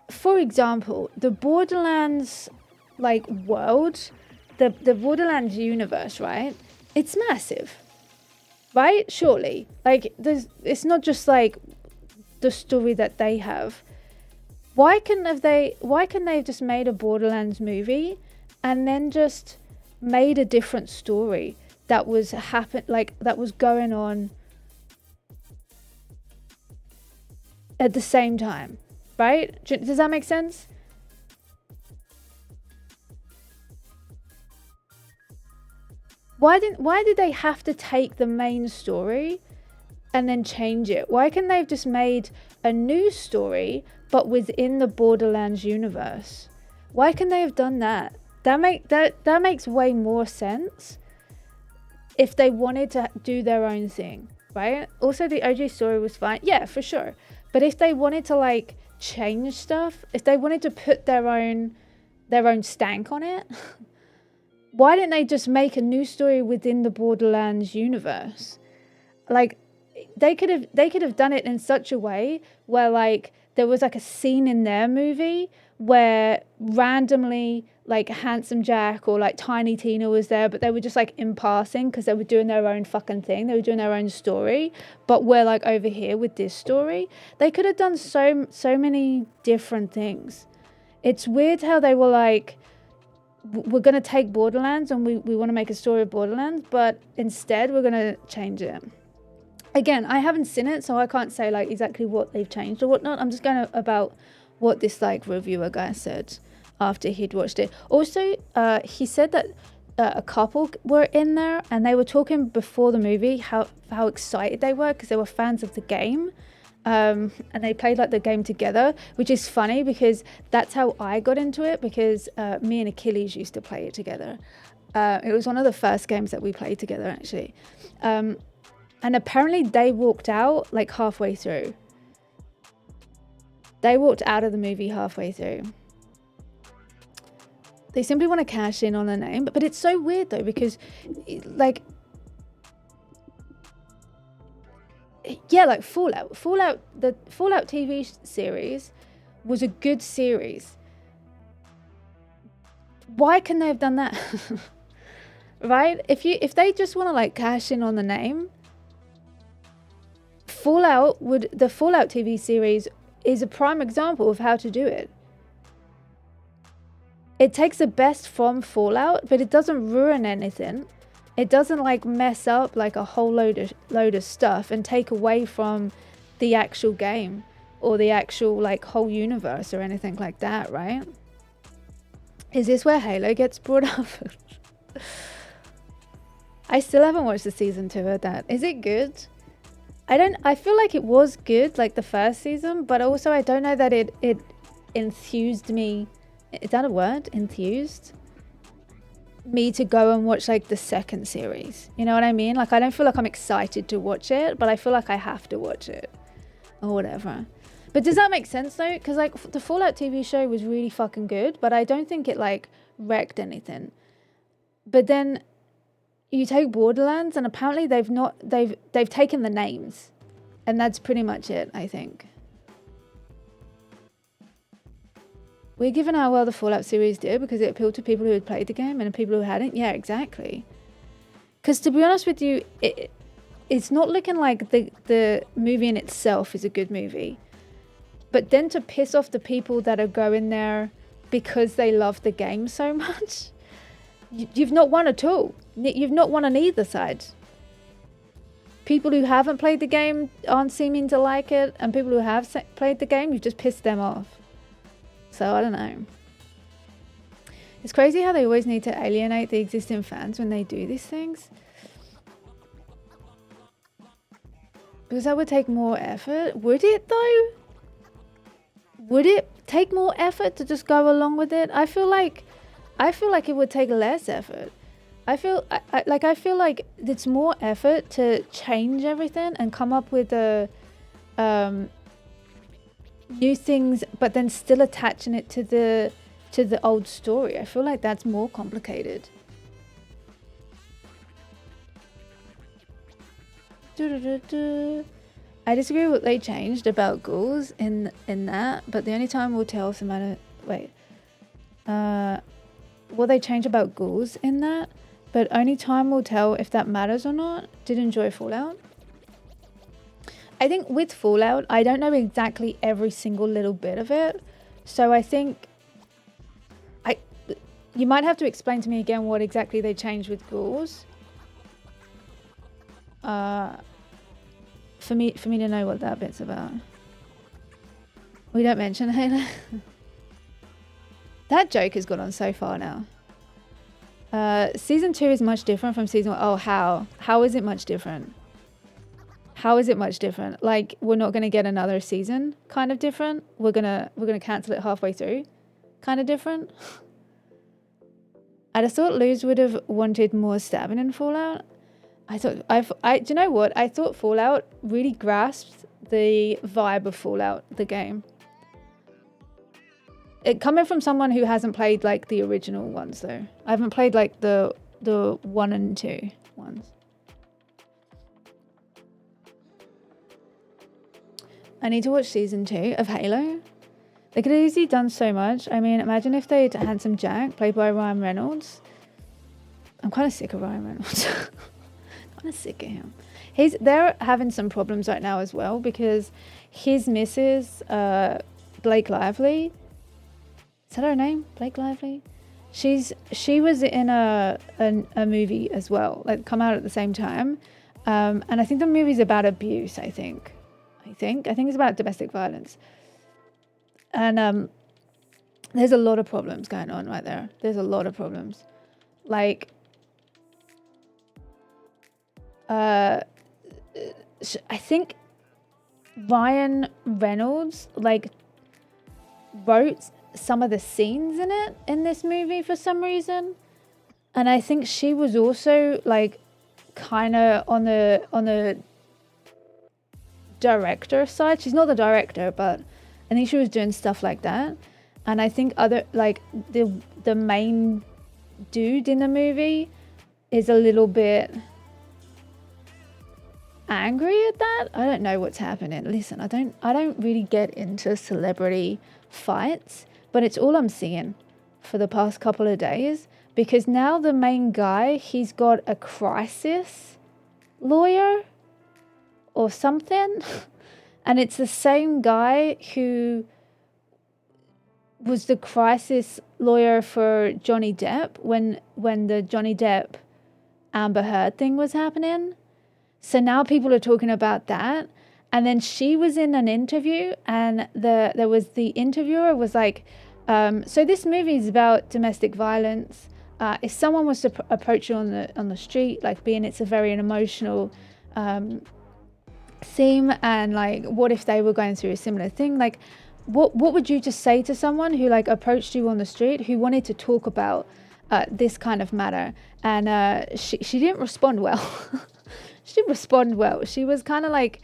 for example, the Borderlands like world, the Borderlands universe, right? It's massive, right? Surely, like, it's not just like the story that they have. Why can they have just made a Borderlands movie and then just made a different story that was going on at the same time, right? Does that make sense? Why did they have to take the main story and then change it? Why can't they have just made a new story but within the Borderlands universe? Why can they have done that? That makes way more sense if they wanted to do their own thing, right? Also, the OG story was fine, yeah, for sure. But if they wanted to like change stuff, if they wanted to put their own stank on it, why didn't they just make a new story within the Borderlands universe? Like, they could have done it in such a way where like there was like a scene in their movie where randomly like Handsome Jack or like Tiny Tina was there, but they were just like in passing because they were doing their own fucking thing. They were doing their own story, but we're like over here with this story. They could have done so many different things. It's weird how they were like, we're going to take Borderlands and we want to make a story of Borderlands, but instead we're going to change it. again, I haven't seen it, so I can't say like exactly what they've changed or whatnot. I'm just going about what this like reviewer guy said after he'd watched it. Also, he said that a couple were in there and they were talking before the movie how excited they were because they were fans of the game. And they played like the game together, which is funny because that's how I got into it, because me and Achilles used to play it together. It was one of the first games that we played together, actually. And apparently they walked out like halfway through. They walked out of the movie halfway through. They simply want to cash in on a name, but it's so weird though, because like, yeah, like Fallout, the Fallout TV series was a good series. Why couldn't they have done that? Right? If they just want to like cash in on the name, the Fallout TV series is a prime example of how to do it. It takes the best from Fallout, but it doesn't ruin anything. It doesn't like mess up like a whole load of stuff and take away from the actual game or the actual like whole universe or anything like that, right? Is this where Halo gets brought up? I still haven't watched the season 2 of that. Is it good? I feel like it was good, like the first season, but also I don't know that it enthused me. Is that a word? Enthused? Me to go and watch like the second series. You know what I mean? Like I don't feel like I'm excited to watch it, but I feel like I have to watch it. Or whatever. But does that make sense though? Because like the Fallout TV show was really fucking good, but I don't think it like wrecked anything. But then you take Borderlands and apparently they've taken the names. And that's pretty much it, I think. We're given how well the Fallout series did because it appealed to people who had played the game and people who hadn't. Yeah, exactly. Because to be honest with you, it's not looking like the movie in itself is a good movie. But then to piss off the people that are going there because they love the game so much, you've not won at all. You've not won on either side. People who haven't played the game aren't seeming to like it, and people who have played the game, you've just pissed them off. So I don't know. It's crazy how they always need to alienate the existing fans when they do these things. Because that would take more effort. Would it though? Would it take more effort to just go along with it? I feel like it would take less effort. I feel like it's more effort to change everything and come up with a new things, but then still attaching it to the old story. I feel like that's more complicated. I disagree with what they changed about ghouls in that, but the only time will tell if the matter. Wait, what they changed about ghouls in that, but only time will tell if that matters or not. Did enjoy Fallout. I think with Fallout, I don't know exactly every single little bit of it. So I think you might have to explain to me again what exactly they changed with ghouls. For me to know what that bit's about. We don't mention Halo. That joke has gone on so far now. Season 2 is much different from season 1. Oh, how? How is it much different? How is it much different? Like, we're not going to get another season kind of different. We're gonna cancel it halfway through kind of different. I just thought Luz would have wanted more stabbing in Fallout. Do you know what? I thought Fallout really grasped the vibe of Fallout, the game. It coming from someone who hasn't played like the original ones though. I haven't played like the 1 and 2 ones. I need to watch season 2 of Halo. They could have easily done so much. I mean, imagine if they'd Handsome Jack, played by Ryan Reynolds. I'm kind of sick of Ryan Reynolds. Kind of sick of him. They're having some problems right now as well because his missus, Blake Lively. Is that her name? Blake Lively? She was in a movie as well, like come out at the same time. And I think the movie's about abuse. I think it's about domestic violence. And there's a lot of problems going on right there. There's a lot of problems. Like, I think Ryan Reynolds like wrote some of the scenes in this movie for some reason, and I think she was also like kind of on the director side. She's not the director, but I think she was doing stuff like that. And I think other like the main dude in the movie is a little bit angry at that. I don't know what's happening. Listen, I don't really get into celebrity fights, but it's all I'm seeing for the past couple of days, because now the main guy, he's got a crisis lawyer or something, and it's the same guy who was the crisis lawyer for Johnny Depp when the Johnny Depp Amber Heard thing was happening. So now people are talking about that. And then she was in an interview, and the interviewer was like, so this movie is about domestic violence. If someone was to approach you on the street, like it's a very emotional theme, and like, what if they were going through a similar thing? Like, what would you just say to someone who like approached you on the street who wanted to talk about this kind of matter? And she didn't respond well. She didn't respond well. She was kind of like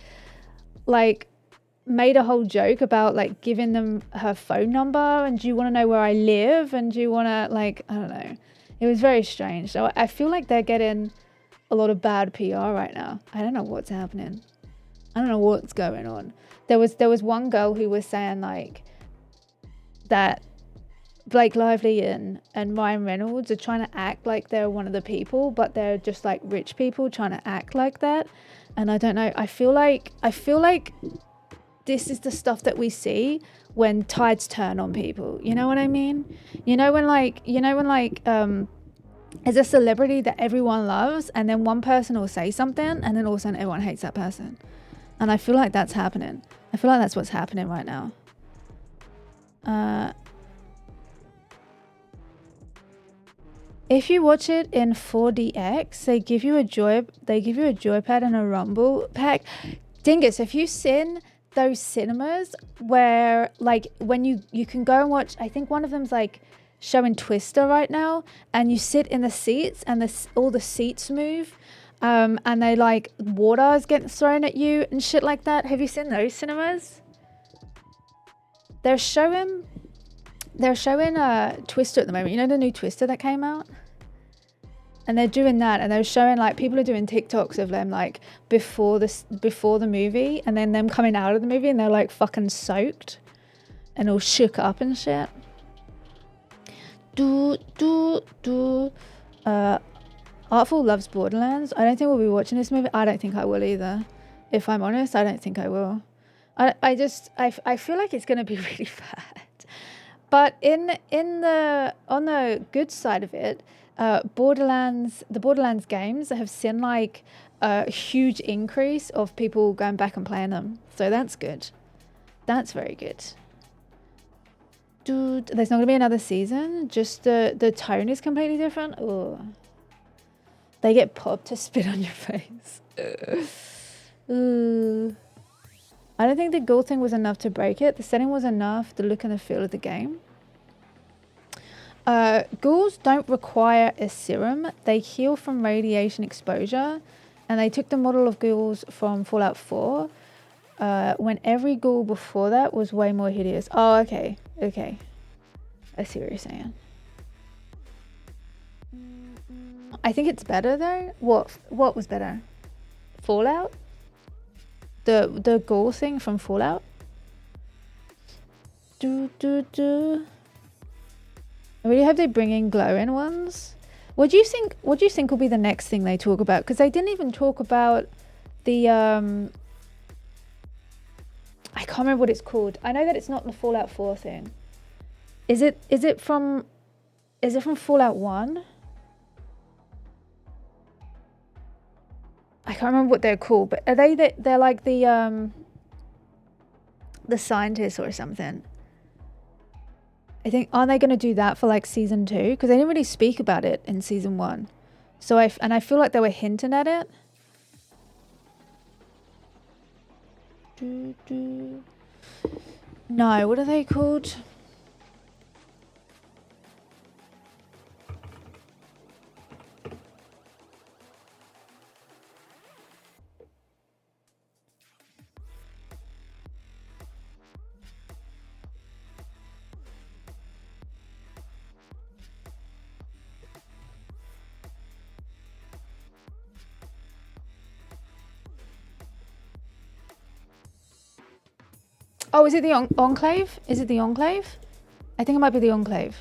made a whole joke about like giving them her phone number, and do you want to know where I live, and do you want to like, I don't know. It was very strange. So I feel like they're getting a lot of bad PR right now. I don't know what's happening. I don't know what's going on. There was one girl who was saying like that Blake Lively and Ryan Reynolds are trying to act like they're one of the people, but they're just like rich people trying to act like that. And I don't know. I feel like this is the stuff that we see when tides turn on people. You know what I mean? You know when there's a celebrity that everyone loves, and then one person will say something, and then all of a sudden everyone hates that person. And I feel like that's happening. I feel like that's what's happening right now. If you watch it in 4DX, they give you a joypad and a rumble pack. Dingus, have you seen those cinemas where like when you can go and watch, I think one of them's like showing Twister right now, and you sit in the seats and all the seats move, and they like water is getting thrown at you and shit like that. Have you seen those cinemas? They're showing Twister at the moment. You know the new Twister that came out? And they're doing that, and they're showing like people are doing TikToks of them like before the movie, and then them coming out of the movie, and they're like fucking soaked and all shook up and shit. Artful loves Borderlands. I don't think we'll be watching this movie. I don't think I will either. If I'm honest, I don't think I will. I feel like it's gonna be really bad. But on the good side of it, the Borderlands games have seen like a huge increase of people going back and playing them. So that's good. That's very good. Dude, there's not gonna be another season. Just the tone is completely different. Oh, they get popped to spit on your face. I don't think the ghoul thing was enough to break it. The setting was enough. The look and the feel of the game. Ghouls don't require a serum. They heal from radiation exposure, and they took the model of ghouls from Fallout 4, when every ghoul before that was way more hideous. Oh, okay. I see what you're saying. I think it's better though. What was better? Fallout? The ghoul thing from Fallout? I really hope they bring in glowing ones. What do you think will be the next thing they talk about? Because they didn't even talk about the I can't remember what it's called. I know that it's not the Fallout 4 thing. Is it from Fallout 1? I I can't remember what they're called, but are they're like the scientists or something. I think, aren't they going to do that for like season 2? Because they didn't really speak about it in season 1. So I feel like they were hinting at it. No, what are they called? Oh, is it the Enclave? Is it the Enclave? I think it might be the Enclave.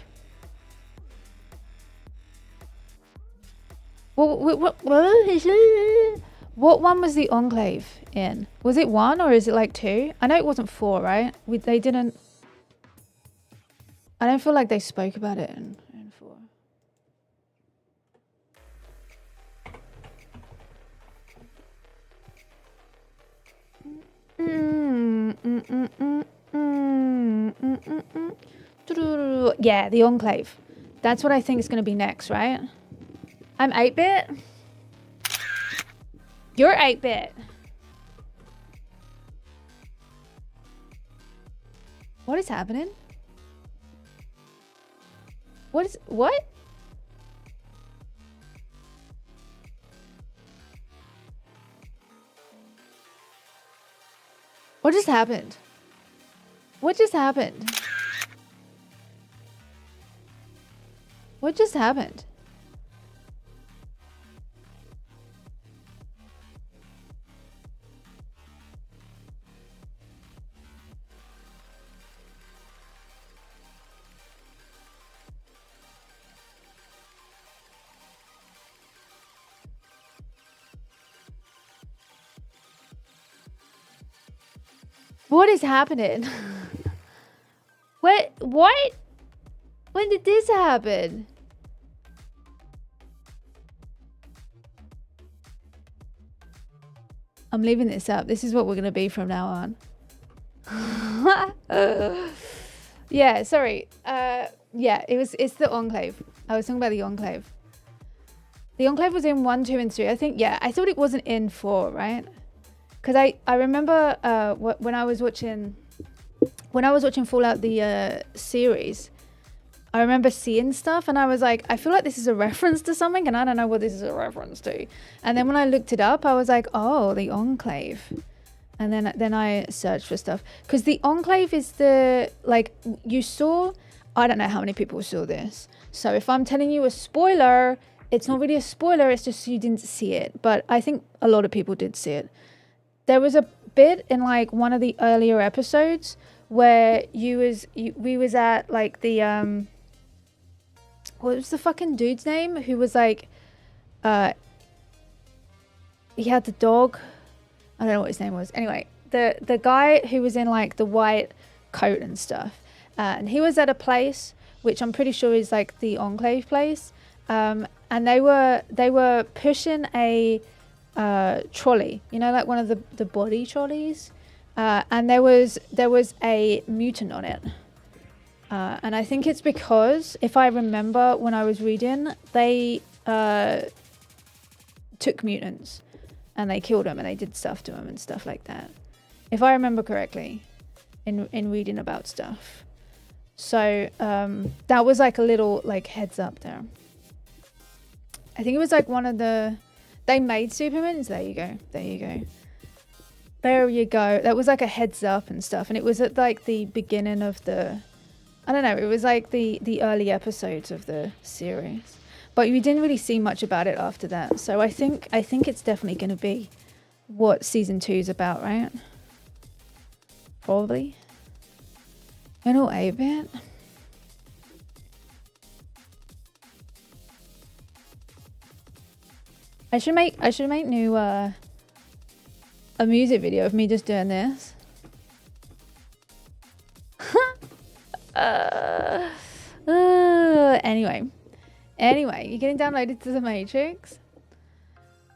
What one was the Enclave in? Was it 1 or is it like 2? I know it wasn't 4, right? They didn't... I don't feel like they spoke about it in 4. Yeah, the Enclave. That's what I think is going to be next, right? I'm 8-bit. You're 8-bit. What is happening? What? What just happened? What just happened? What just happened? What is happening? What? When did this happen? I'm leaving this up. This is what we're going to be from now on. Yeah, sorry. Yeah, it's the Enclave. I was talking about the Enclave. The Enclave was in 1, 2, and 3. I think, yeah, I thought it wasn't in 4, right? Because I remember when I was watching Fallout the series, I remember seeing stuff and I was like, I feel like this is a reference to something and I don't know what this is a reference to. And then when I looked it up, I was like, oh, the Enclave. And then I searched for stuff. Because the Enclave is the, like, you saw, I don't know how many people saw this. So if I'm telling you a spoiler, it's not really a spoiler, it's just you didn't see it. But I think a lot of people did see it. There was a bit in like one of the earlier episodes where we was at like the what was the fucking dude's name who was like he had the dog, I don't know what his name was. Anyway, the guy who was in like the white coat and stuff, and he was at a place which I'm pretty sure is like the Enclave place, and they were pushing a trolley, you know, like one of the body trolleys, and there was a mutant on it, and I think it's because, if I remember when I was reading, they took mutants and they killed them and they did stuff to them and stuff like that, if I remember correctly in reading about stuff. So that was like a little like heads up there. I think it was like one of the, they made Supermans. There you go. There you go. There you go. That was like a heads up and stuff. And it was at like the beginning of the, I don't know, it was like the early episodes of the series. But we didn't really see much about it after that. So I think it's definitely going to be what season 2 is about, right? Probably. And all 8-bit. I should make new a music video of me just doing this. Anyway, you're getting downloaded to the Matrix.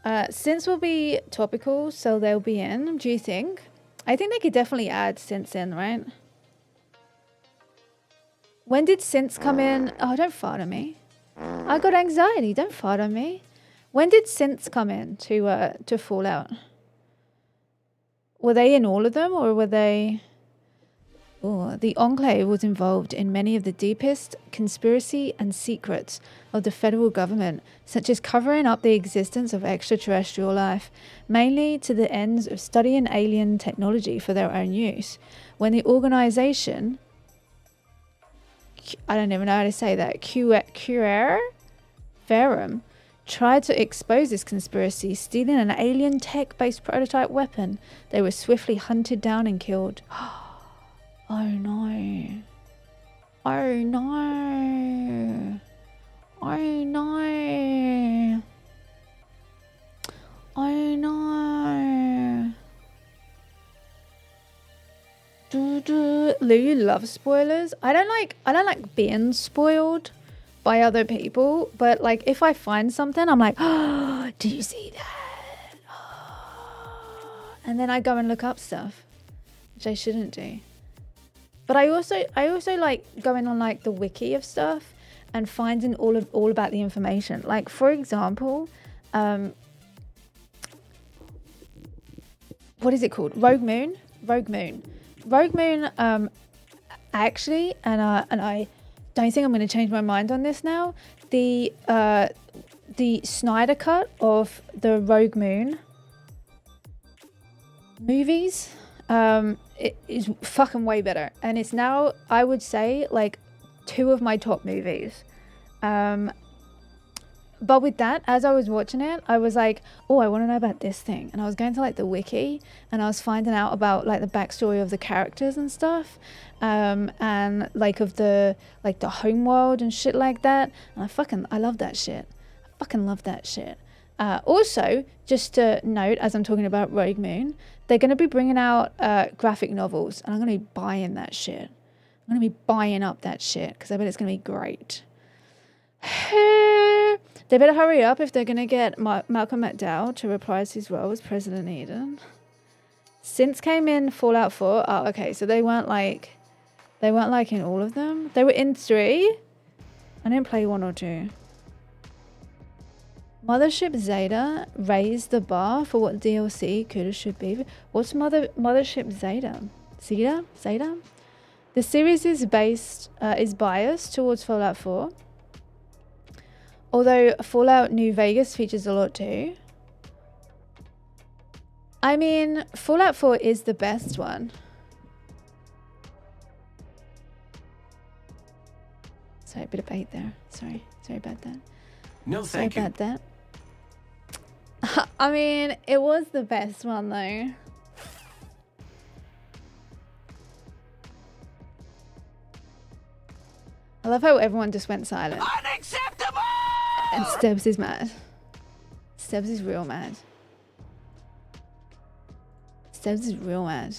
Synths will be topical, so they'll be in. Do you think? I think they could definitely add synths in, right? When did synths come in? Oh, don't fart on me. I got anxiety. Don't fart on me. When did synths come in to Fallout? Were they in all of them, or were they... Oh, the Enclave was involved in many of the deepest conspiracy and secrets of the federal government, such as covering up the existence of extraterrestrial life, mainly to the ends of studying alien technology for their own use. When the organization, I don't even know how to say that, Ferrum, tried to expose this conspiracy, stealing an alien tech-based prototype weapon, they were swiftly hunted down and killed. Oh no. Oh no. Oh no. Oh no. Lou, you love spoilers. I don't like being spoiled by other people, but like if I find something, I'm like, oh, do you see that? Oh. And then I go and look up stuff, which I shouldn't do. But I also like going on like the wiki of stuff and finding all about the information. Like for example, what is it called? Rogue Moon. Actually, and I don't think I'm going to change my mind on this now. The Snyder cut of the Rogue Moon movies. It is fucking way better, and it's now, I would say, like 2 of my top movies. But with that, as I was watching it, I was like, oh, I want to know about this thing, and I was going to like the wiki, and I was finding out about like the backstory of the characters and stuff, and like of the home world and shit like that, and I love that shit. I fucking love that shit. Also, just to note, as I'm talking about Rogue Moon, they're going to be bringing out graphic novels, and I'm going to be buying that shit. I'm going to be buying up that shit, because I bet it's going to be great. They better hurry up if they're going to get Malcolm McDowell to reprise his role as President Eden. Since came in Fallout 4. Oh, okay, so they weren't like in all of them. They were in 3. I didn't play 1 or 2. Mothership Zeta raised the bar for what DLC could or should be. What's Mothership Zeta? Zeta? The series is biased towards Fallout 4. Although Fallout New Vegas features a lot too. I mean, Fallout 4 is the best one. Sorry, a bit of bait there. Sorry about that. No, thank you. Sorry about that. I mean, it was the best one though. I love how everyone just went silent. Unacceptable! And Stebbs is mad. Stebbs is real mad. Stebbs is real mad.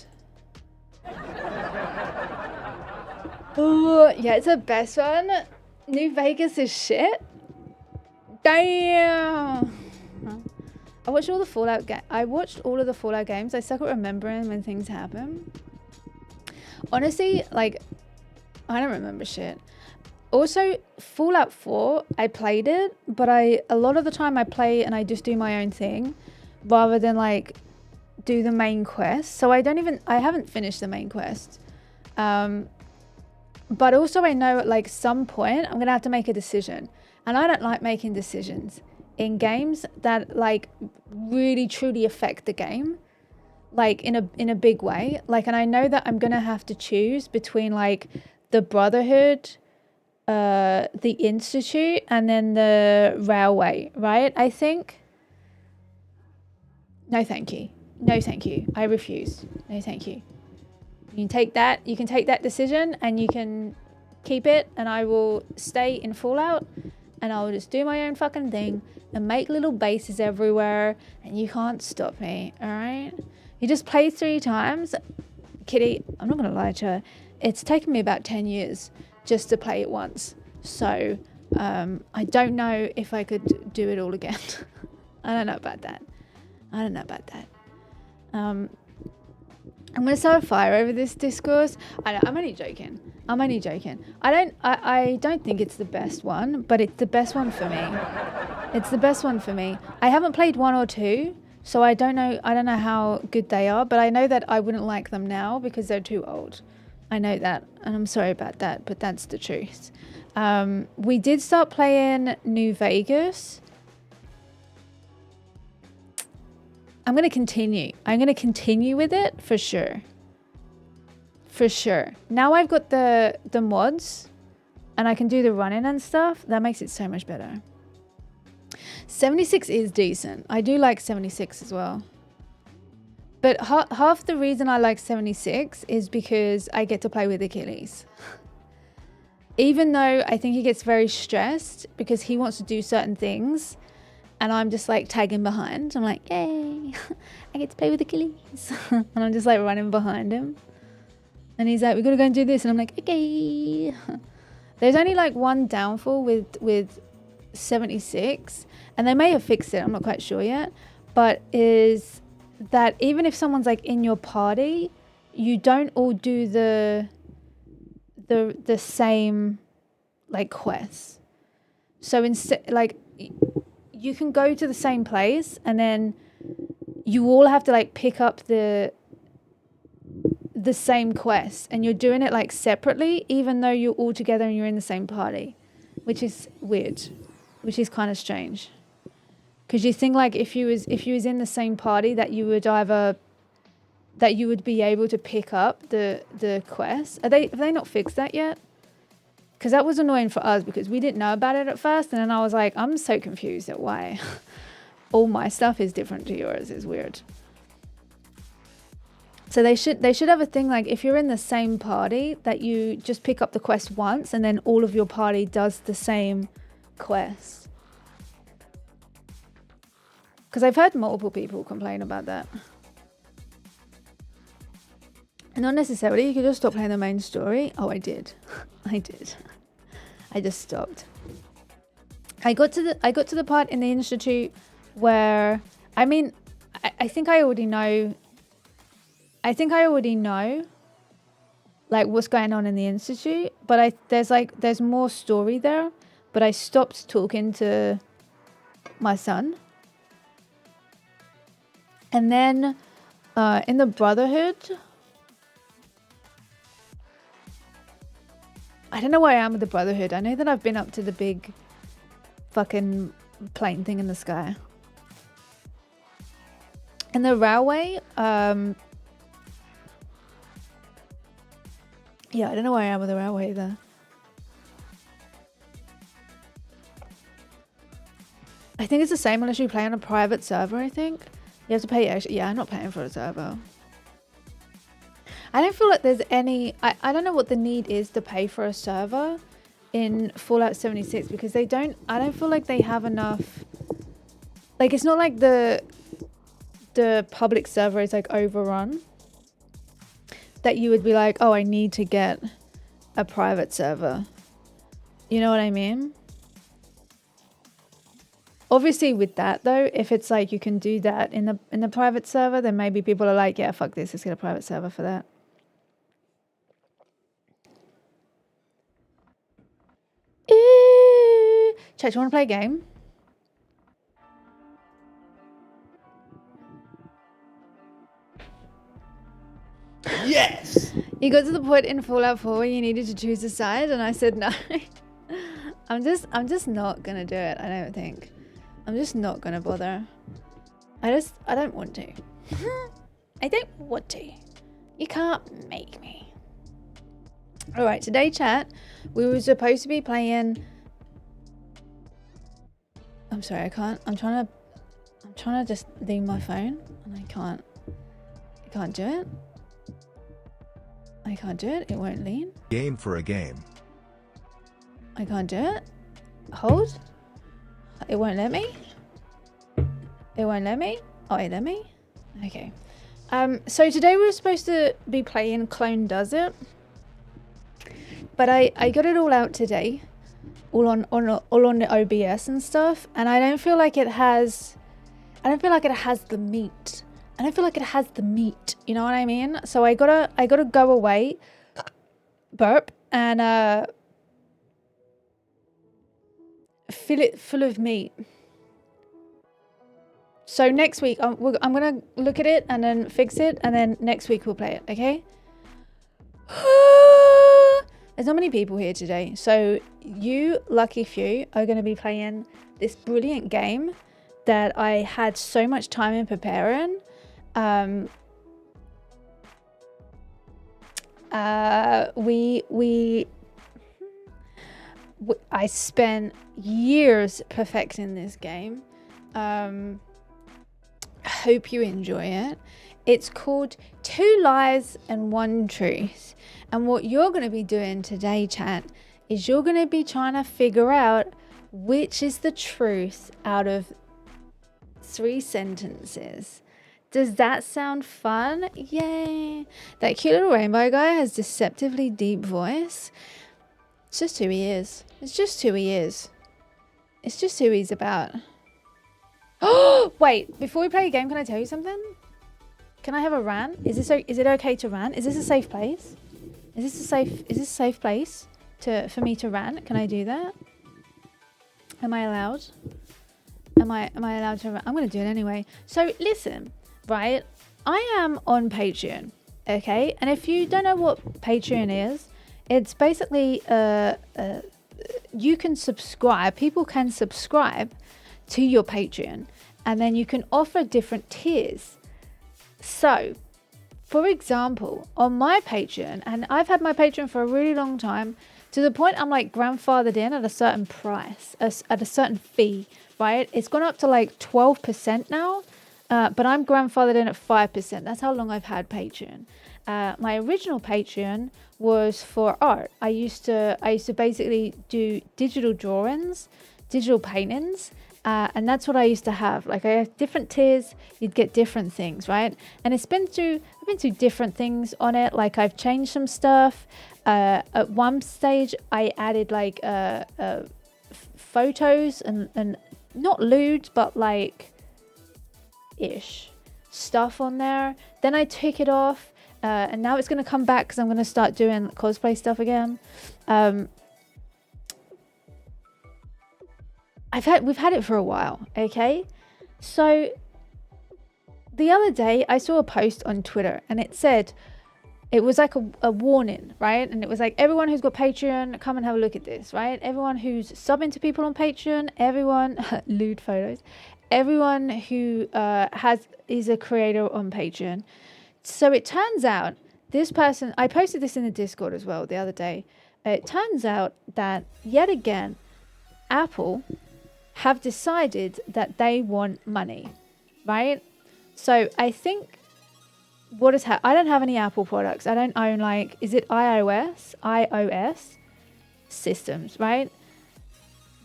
Oh, yeah, it's the best one. New Vegas is shit. Damn. I watched all the Fallout all of the Fallout games. I suck at remembering when things happen. Honestly, like, I don't remember shit. Also, Fallout 4, I played it, but a lot of the time I play and I just do my own thing rather than like do the main quest. So I haven't finished the main quest. But also I know at like some point I'm gonna have to make a decision, and I don't like making decisions in games that like really truly affect the game, like in a big way. Like, and I know that I'm gonna have to choose between like the Brotherhood, the Institute, and then the Railway, right? I think. No, thank you. No, thank you. I refuse. No, thank you. You can take that decision and you can keep it, and I will stay in Fallout and I will just do my own fucking thing and make little bases everywhere, and you can't stop me, alright? You just play 3 times. Kitty, I'm not gonna lie to her. It's taken me about 10 years just to play it once. So, I don't know if I could do it all again. I don't know about that. I'm gonna start a fire over this discourse. I'm only joking. I don't think it's the best one, but it's the best one for me. I haven't played 1 or 2, so I don't know how good they are, but I know that I wouldn't like them now because they're too old. I know that, and I'm sorry about that, but that's the truth. We did start playing New Vegas. I'm going to continue with it for sure. Now I've got the mods and I can do the running and stuff. That makes it so much better. 76 is decent. I do like 76 as well. But half the reason I like 76 is because I get to play with Achilles. Even though I think he gets very stressed because he wants to do certain things. And I'm just like tagging behind. I'm like, yay, I get to play with Achilles. And I'm just like running behind him. And he's like, we got to go and do this. And I'm like, okay. There's only like one downfall with 76. And they may have fixed it. I'm not quite sure yet. But is that even if someone's like in your party, you don't all do the same like quests. So instead, like, you can go to the same place and then you all have to like pick up the same quest, and you're doing it like separately even though you're all together and you're in the same party, which is weird, which is kind of strange, because you think like if you was in the same party that you would be able to pick up the quest. Have they not fixed that yet? Because that was annoying for us because we didn't know about it at first. And then I was like, I'm so confused at why all my stuff is different to yours. It's weird. So they should have a thing like if you're in the same party that you just pick up the quest once and then all of your party does the same quest. Because I've heard multiple people complain about that. And not necessarily, you could just stop playing the main story. Oh, I did. I just stopped. I got to the part in the institute where, I mean, I think I already know like what's going on in the institute, but there's more story there, but I stopped talking to my son. And then in the Brotherhood, I don't know where I am with the Brotherhood. I know that I've been up to the big fucking plane thing in the sky. And the railway, yeah, I don't know where I am with the railway either. I think it's the same unless you play on a private server, I think. You have to pay extra. Yeah, I'm not paying for a server. I don't feel like there's any... I don't know what the need is to pay for a server in Fallout 76 because I don't feel like they have enough... Like, it's not like the public server is like overrun. That you would be like, oh, I need to get a private server. You know what I mean? Obviously with that though, if it's like you can do that in the private server, then maybe people are like, yeah, fuck this, let's get a private server for that. Chat, do you want to play a game? Yes! You got to the point in Fallout 4 where you needed to choose a side, and I said no. I'm just not gonna do it, I don't think. I'm just not gonna bother. I don't want to. I don't want to. You can't make me. Alright, today, chat, we were supposed to be playing... I'm sorry, I can't. I'm trying to just leave my phone, and I can't do it. I can't do it. It won't lean. Game for a game. I can't do it. Hold. It won't let me. It won't let me. Oh, it let me. Okay. So today we were supposed to be playing Clone Does It, but I got it all out today, all on the OBS and stuff, and I don't feel like it has I don't feel like it has the meat. I don't feel like it has the meat. You know what I mean? So I gotta go away, burp, and fill it full of meat. So next week I'm gonna look at it and then fix it, and then next week we'll play it. Okay? There's not many people here today, so you lucky few are gonna be playing this brilliant game that I had so much time in preparing. I spent years perfecting this game. Hope you enjoy it. It's called 2 Lies and 1 Truth. And what you're going to be doing today, chat, is you're going to be trying to figure out which is the truth out of 3 sentences. Does that sound fun? Yay. That cute little rainbow guy has deceptively deep voice. It's just who he is. It's just who he is. It's just who he's about. Oh, wait. Before we play a game, can I tell you something? Can I have a rant? Is it okay to rant? Is this a safe place? Is this a safe place for me to rant? Can I do that? Am I allowed? Am I allowed to rant? I'm going to do it anyway. So listen, right? I am on Patreon, okay? And if you don't know what Patreon is, it's basically you can subscribe. People can subscribe to your Patreon, and then you can offer different tiers. So, for example, on my Patreon, and I've had my Patreon for a really long time, to the point I'm like grandfathered in at a certain price, at a certain fee, right? It's gone up to like 12% now, but I'm grandfathered in at 5%. That's how long I've had Patreon. My original Patreon was for art. I used to basically do digital drawings, digital paintings, and that's what I used to have. Like, I have different tiers, you'd get different things, right? And I've been through different things on it. Like, I've changed some stuff. At one stage, I added like photos and not lewd, but like ish stuff on there. Then I took it off, and now it's going to come back because I'm going to start doing cosplay stuff again. We've had it for a while, okay? So the other day I saw a post on Twitter, and it said, it was like a warning, right? And it was like, everyone who's got Patreon, come and have a look at this, right? Everyone who's subbing to people on Patreon, everyone lewd photos, everyone who is a creator on Patreon. So it turns out this person, I posted this in the Discord as well the other day. It turns out that yet again, Apple have decided that they want money, right? So I think what is I don't have any Apple products. I don't own, like, is it iOS systems, right?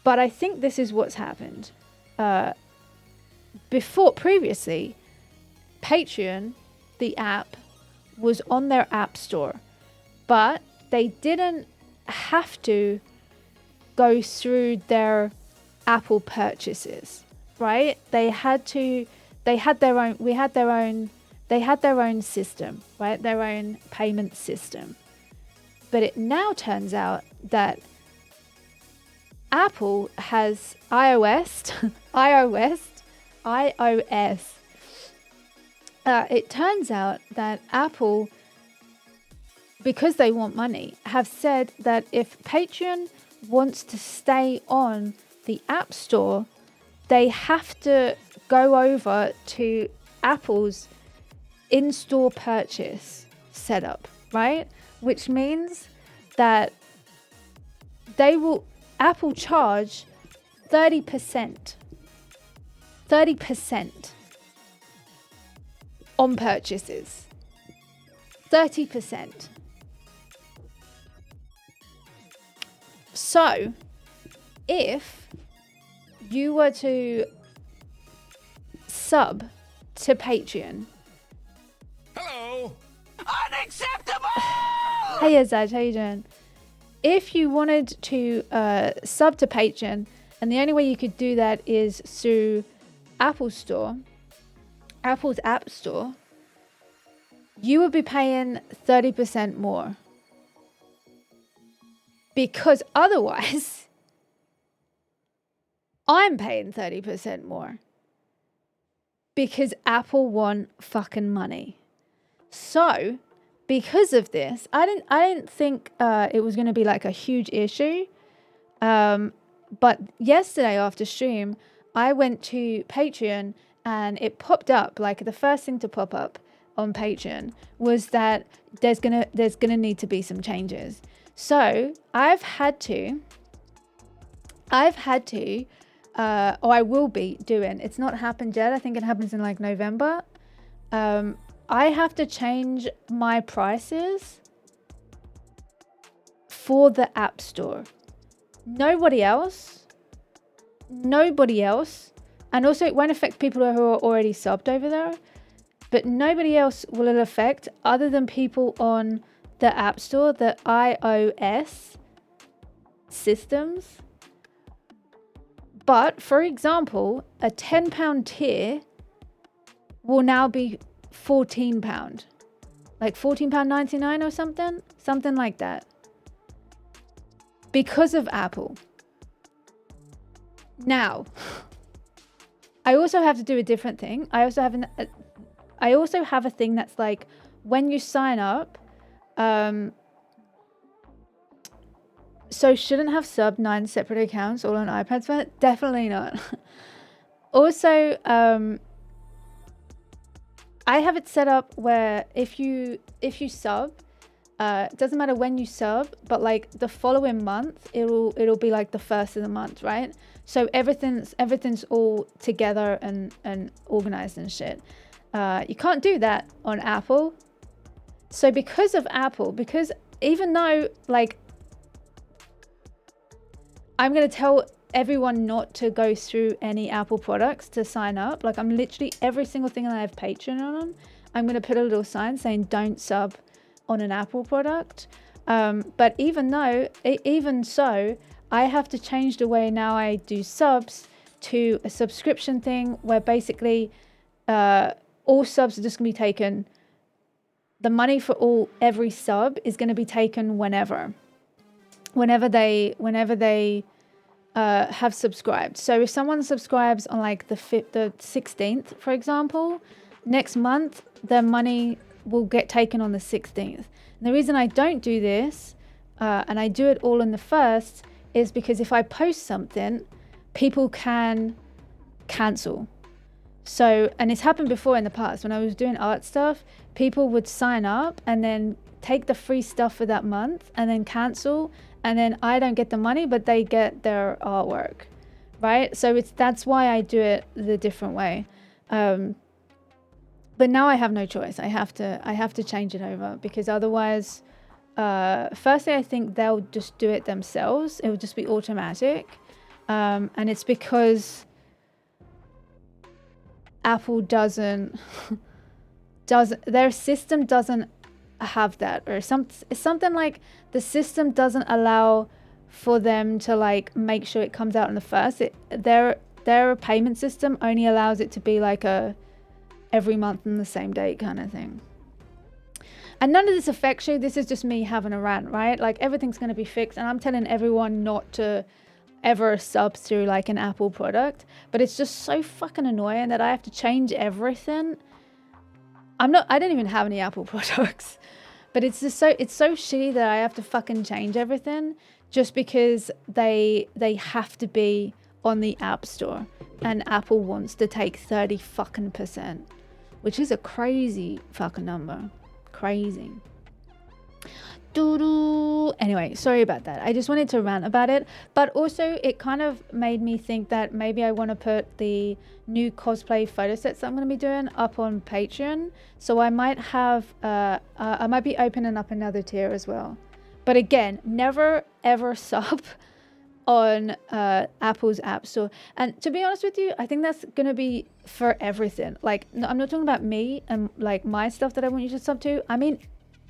But I think this is what's happened. Previously, Patreon, the app, was on their app store, but they didn't have to go through their Apple purchases, right? They had their own system, right? Their own payment system. But it now turns out that Apple has iOS. It turns out that Apple, because they want money, have said that if Patreon wants to stay on the App Store, they have to go over to Apple's in-store purchase setup, right? Which means that Apple charge 30% on purchases. 30%. So, if you were to sub to Patreon. Hello! Unacceptable! Hey Azaj, how you doing? If you wanted to sub to Patreon, and the only way you could do that is through Apple Store, Apple's App Store, you would be paying 30% more. Because otherwise, I'm paying 30% more. Because Apple want fucking money. So, because of this, I didn't think it was going to be like a huge issue. But yesterday after stream, I went to Patreon and it popped up, like the first thing to pop up on Patreon was that there's gonna need to be some changes. So I've had to, or I will be doing, it's not happened yet. I think it happens in like November. I have to change my prices for the App Store. Nobody else, and also it won't affect people who are already subbed over there, but nobody else will it affect other than people on the App Store, the iOS systems. But for example, a £10 tier will now be £14, like £14.99 or something like that, because of Apple. Now, I also have to do a different thing. I also have a thing that's like when you sign up. So shouldn't have sub 9 separate accounts all on iPads, but definitely not. Also, I have it set up where if you sub, it doesn't matter when you sub, but like the following month, it'll be like the first of the month, right? So everything's all together and organized and shit. You can't do that on Apple. So because of Apple, because even though like I'm going to tell everyone not to go through any Apple products to sign up. Like I'm literally every single thing that I have Patreon on, I'm going to put a little sign saying don't sub on an Apple product. But even so, I have to change the way now I do subs to a subscription thing where basically all subs are just going to be taken. The money for every sub is going to be taken whenever they have subscribed. So if someone subscribes on like the 16th, for example, next month their money will get taken on the 16th. And the reason I don't do this, and I do it all in the first, is because if I post something, people can cancel. So, and it's happened before in the past when I was doing art stuff, people would sign up and then take the free stuff for that month and then cancel, and then I don't get the money, but they get their artwork, right? So that's why I do it the different way. But now I have no choice. I have to change it over, because otherwise, firstly, I think they'll just do it themselves. It will just be automatic, and it's because Apple doesn't their system doesn't have that, or something like the system doesn't allow for them to like make sure it comes out on the first. Their payment system only allows it to be like a every month on the same date kind of thing. And none of this affects you. This is just me having a rant, right? Like everything's going to be fixed, and I'm telling everyone not to ever sub through like an Apple product, but it's just so fucking annoying that I have to change everything. I don't even have any Apple products, but it's just so shitty that I have to fucking change everything just because they have to be on the App Store, and Apple wants to take 30%, which is a crazy fucking number. Crazy. Anyway, sorry about that. I just wanted to rant about it, but also it kind of made me think that maybe I want to put the new cosplay photo sets that I'm going to be doing up on Patreon. So I might have I might be opening up another tier as well. But again, never ever sub on Apple's App Store. And to be honest with you, I think that's going to be for everything. Like, no, I'm not talking about me and like my stuff that I want you to sub to. I mean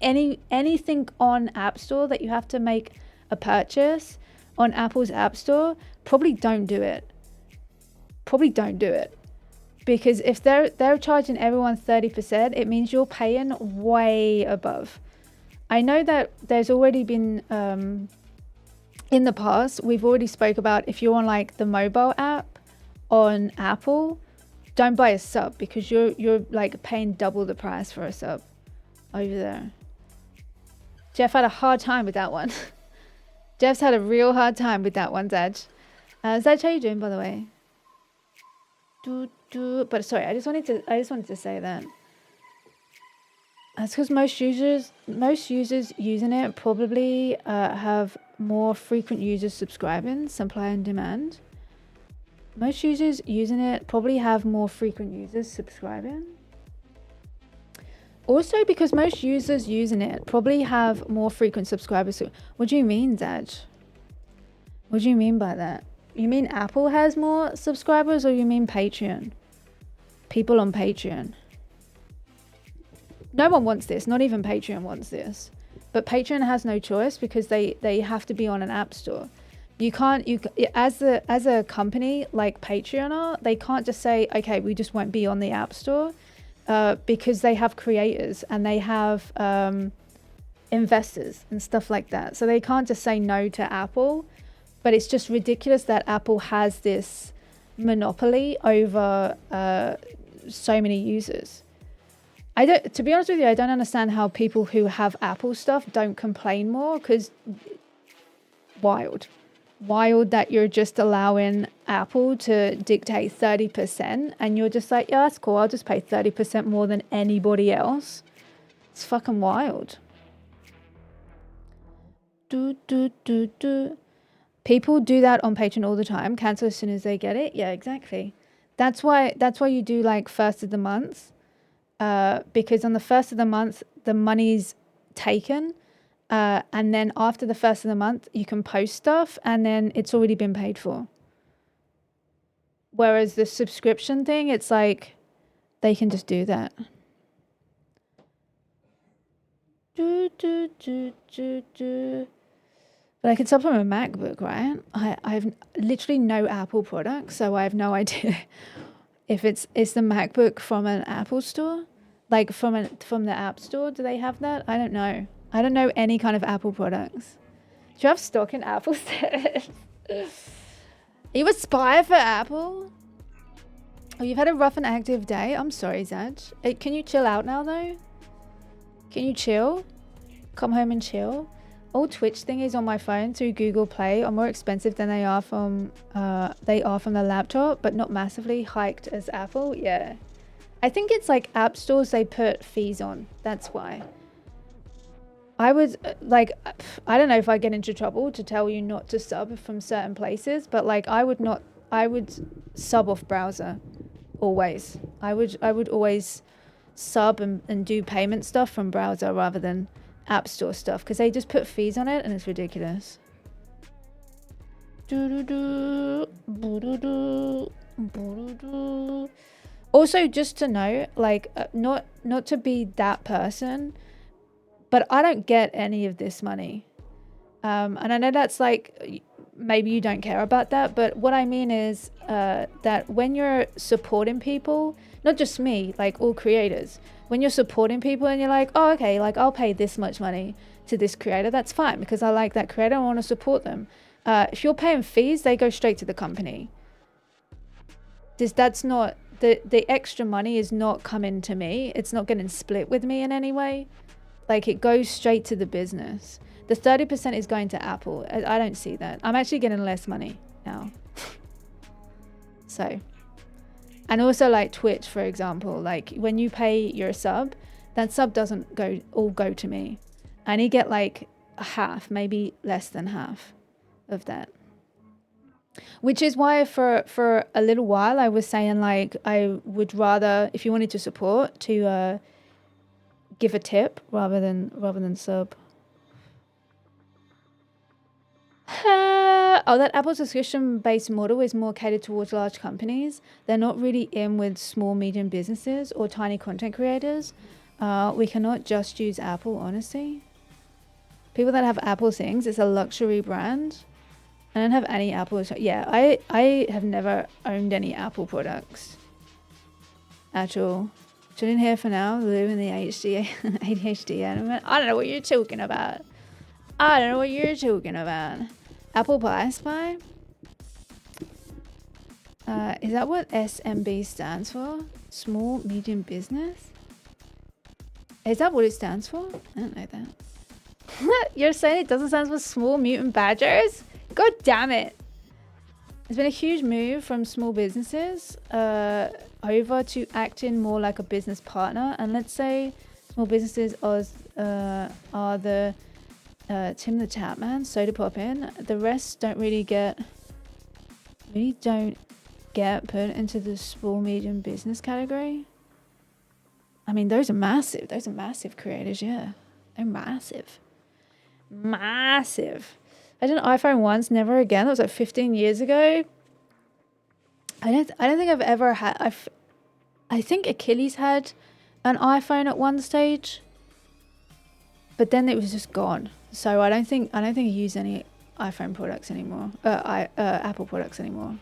anything on App Store that you have to make a purchase on Apple's App Store, probably don't do it. Because if they're charging everyone 30%, it means you're paying way above. I know that there's already been in the past, we've already spoke about if you're on like the mobile app on Apple, don't buy a sub because you're like paying double the price for a sub over there. Jeff had a hard time with that one. Jeff's had a real hard time with that one, Zaj. Zaj, how you doing, by the way? But sorry, I just wanted to say that. That's because most users using it probably have more frequent users subscribing, supply and demand. Most users using it probably have more frequent users subscribing. Also, because most users using it probably have more frequent subscribers. What do you mean, Zaj? What do you mean by that? You mean Apple has more subscribers, or you mean Patreon? People on Patreon. No one wants this. Not even Patreon wants this. But Patreon has no choice because they have to be on an app store. You can't, as a company like Patreon are, they can't just say, okay, we just won't be on the app store, because they have creators and they have investors and stuff like that. So they can't just say no to Apple. But it's just ridiculous that Apple has this monopoly over so many users. To be honest with you, I don't understand how people who have Apple stuff don't complain more, because wild that you're just allowing Apple to dictate 30% and you're just like, yeah, that's cool. I'll just pay 30% more than anybody else. It's fucking wild. People do that on Patreon all the time. Cancel as soon as they get it. Yeah, exactly. That's why you do like first of the month, because on the first of the month the money's taken, and then after the first of the month you can post stuff and then it's already been paid for. Whereas the subscription thing, it's like they can just do that. But I could sub from a MacBook, right? I have literally no Apple products, so I have no idea if it's the MacBook from an Apple store, like from the App Store. Do they have that? I don't know. I don't know any kind of Apple products. Do you have stock in Apple? Are you a spy for Apple? Oh, you've had a rough and active day. I'm sorry, Zaj. Can you chill out now, though? Can you chill? Come home and chill. All Twitch thingies on my phone through Google Play are more expensive than they are from the laptop, but not massively hiked as Apple. Yeah, I think it's like app stores they put fees on. That's why. I would like, I don't know if I get into trouble to tell you not to sub from certain places, but like I would sub off browser always. I would always sub and do payment stuff from browser rather than App Store stuff, because they just put fees on it and it's ridiculous. Also, just to know, like, not to be that person, but I don't get any of this money, and I know that's like, maybe you don't care about that, but what I mean is that when you're supporting people, not just me, like all creators, when you're supporting people and you're like, oh, okay, like I'll pay this much money to this creator, that's fine because I like that creator, I want to support them. If you're paying fees, they go straight to the company. That's not, the extra money is not coming to me. It's not getting split with me in any way. Like it goes straight to the business. The 30% is going to Apple. I don't see that. I'm actually getting less money now. So, and also like Twitch, for example, like when you pay your sub, that sub doesn't all go to me. I only get like half, maybe less than half of that. Which is why for a little while I was saying like I would rather, if you wanted to support, to give a tip rather than sub. Oh, that Apple subscription-based model is more catered towards large companies. They're not really in with small, medium businesses or tiny content creators. We cannot just use Apple, honestly. People that have Apple things, it's a luxury brand. I don't have any Apple. Yeah, I have never owned any Apple products. at all. Tune in here for now. Live in the ADHD element. I don't know what you're talking about. I don't know what you're talking about. Apple Pie Spy? Is that what SMB stands for? Small, medium business? Is that what it stands for? I don't know that. You're saying it doesn't stand for small mutant badgers? God damn it. There's been a huge move from small businesses over to acting more like a business partner. And let's say small businesses are the Tim the Tapman, Soda Pop In. The rest don't really get put into the small medium business category. I mean, those are massive. Those are massive creators, yeah. They're massive. Massive. I did an iPhone once, never again. That was like 15 years ago. I don't think I've ever had. I think Achilles had an iPhone at one stage, but then it was just gone. So I don't think I use any iPhone products anymore. Apple products anymore.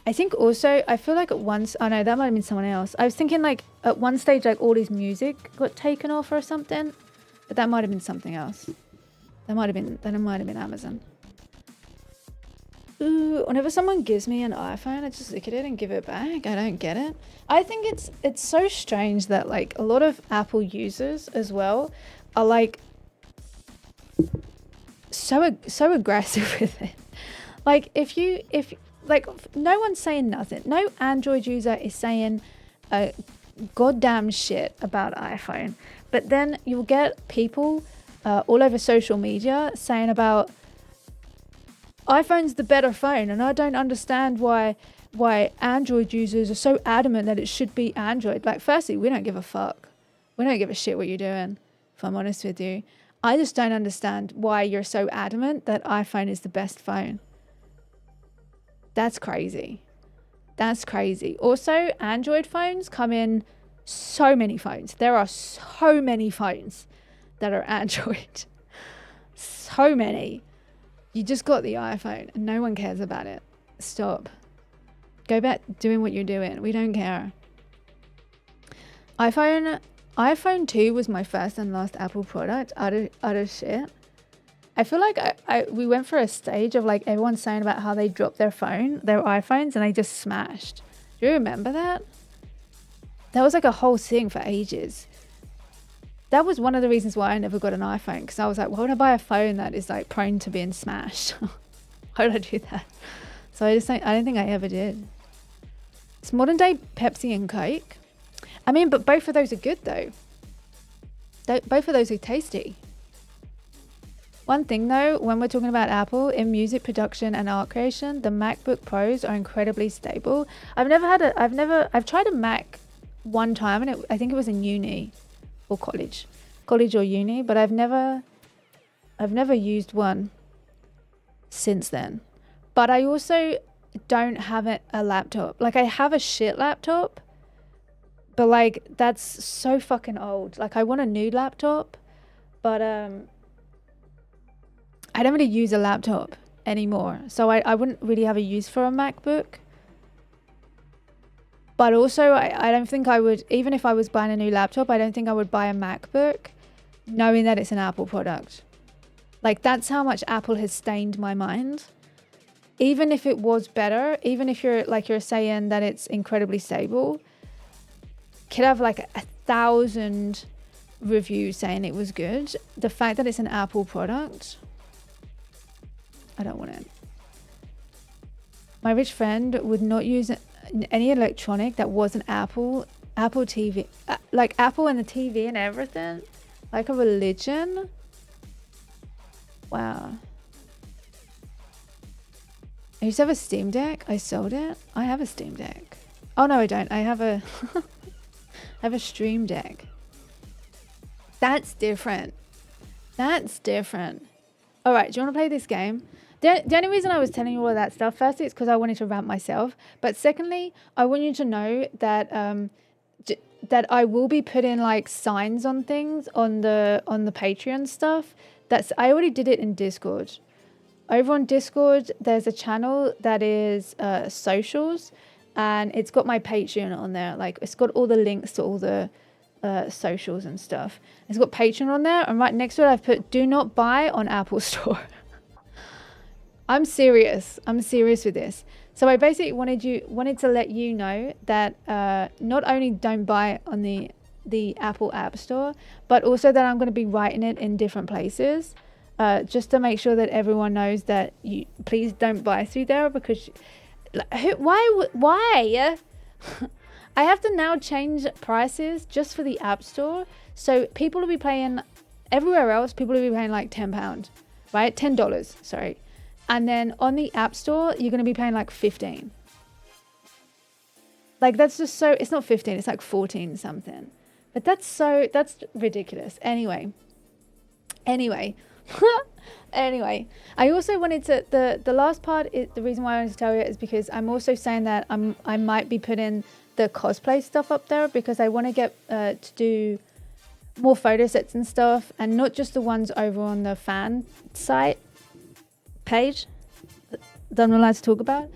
I think also, I feel like at once, oh no, that might have been someone else. I was thinking like at one stage, like all his music got taken off or something, but that might have been something else. That might have been Amazon. Ooh, whenever someone gives me an iPhone, I just look at it and give it back. I don't get it. I think it's so strange that like a lot of Apple users as well are like so aggressive with it. Like if like no one's saying nothing. No Android user is saying goddamn shit about iPhone. But then you'll get people all over social media saying about iPhone's the better phone, and I don't understand why Android users are so adamant that it should be Android. Like, firstly, we don't give a fuck. We don't give a shit what you're doing, if I'm honest with you. I just don't understand why you're so adamant that iPhone is the best phone. That's crazy. That's crazy. Also, Android phones come in so many phones. There are so many phones that are Android. So many. You just got the iPhone and no one cares about it. Stop. Go back doing what you're doing. We don't care. iPhone 2 was my first and last Apple product. Utter shit. I feel like we went for a stage of like everyone saying about how they dropped their iPhones, and they just smashed. Do you remember that? That was like a whole thing for ages. That was one of the reasons why I never got an iPhone, because I was like, why would I buy a phone that is like prone to being smashed? Why would I do that? So I don't think I ever did. It's modern day Pepsi and Coke. I mean, but both of those are good though. Both of those are tasty. One thing though, when we're talking about Apple, in music production and art creation, the MacBook Pros are incredibly stable. I've tried a Mac one time, and I think it was in uni or college or uni, but I've never used one since then. But I also don't have a laptop. Like, I have a shit laptop, but like that's so fucking old. Like, I want a new laptop, but I don't really use a laptop anymore. So I wouldn't really have a use for a MacBook. But also, I don't think I would, even if I was buying a new laptop, I don't think I would buy a MacBook knowing that it's an Apple product. Like, that's how much Apple has stained my mind. Even if it was better, even if you're saying that it's incredibly stable, could have like 1,000 reviews saying it was good. The fact that it's an Apple product, I don't want it. My rich friend would not use any electronic that wasn't Apple TV, like Apple and the TV and everything, like a religion. Wow. I used to have a Steam Deck. I sold it. I have a Steam Deck. Oh no, I don't. I have a I have a Stream Deck. That's different. That's different. All right, do you want to play this game? The only reason I was telling you all of that stuff, firstly, it's because I wanted to rant myself. But secondly, I want you to know that that I will be putting like signs on things on the Patreon stuff. I already did it in Discord. Over on Discord, there's a channel that is socials. and it's got my Patreon on there. Like, it's got all the links to all the socials and stuff. It's got Patreon on there, and right next to it I've put do not buy on Apple Store. I'm serious with this. So I basically wanted to let you know that not only don't buy on the Apple App Store, but also that I'm going to be writing it in different places, just to make sure that everyone knows that you please don't buy through there, because why I have to now change prices just for the App Store. So people will be paying everywhere else. People will be paying like £10, right? $10, sorry. And then on the App Store, you're going to be paying like 15. Like, that's just so, it's not 15, it's like 14 something. But that's ridiculous. Anyway. Anyway, I also wanted to, the last part, the reason why I wanted to tell you is because I'm also saying that I might be putting the cosplay stuff up there, because I want to get to do more photo sets and stuff, and not just the ones over on the fan site page that I'm allowed to talk about,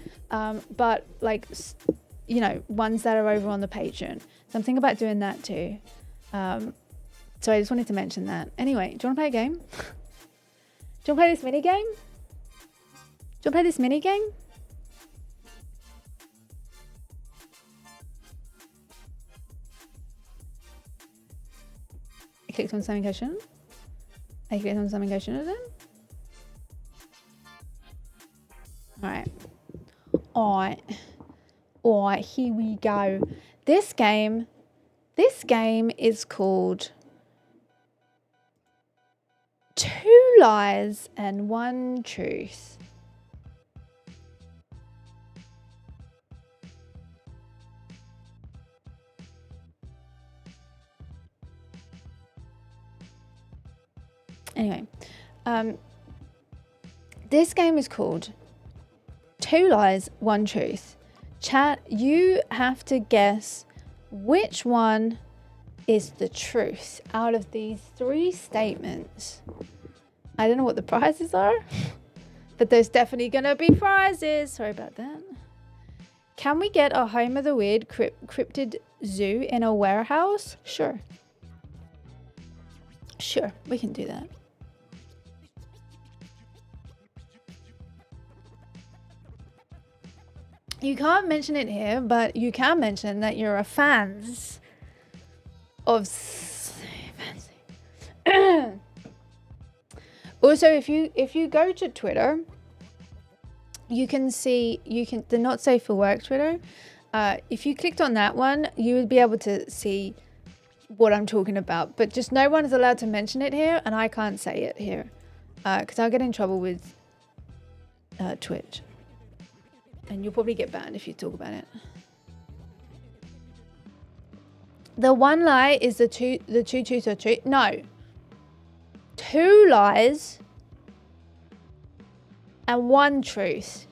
but like, you know, ones that are over on the Patreon. So I'm thinking about doing that too. So I just wanted to mention that. Anyway, do you want to play a game? Do you want to play this mini game? Do you want to play this mini game? I clicked on something I shouldn't. I clicked on something I shouldn't have done. Alright, here we go. This game is called 2 Lies and 1 Truth. Anyway, this game is called 2 Lies, 1 Truth. Chat, you have to guess which one is the truth out of these 3 statements. I don't know what the prizes are, but there's definitely gonna be prizes. Sorry about that. Can we get a Home of the Weird cryptid zoo in a warehouse? Sure, we can do that. You can't mention it here, but you can mention that you're a fans of also, if you go to Twitter, you can see the Not Safe for Work Twitter. If you clicked on that one, you would be able to see what I'm talking about. But just no one is allowed to mention it here, and I can't say it here because I'll get in trouble with Twitch. And you'll probably get banned if you talk about it. The 1 lie is the two truths are true. No. 2 lies and 1 truth.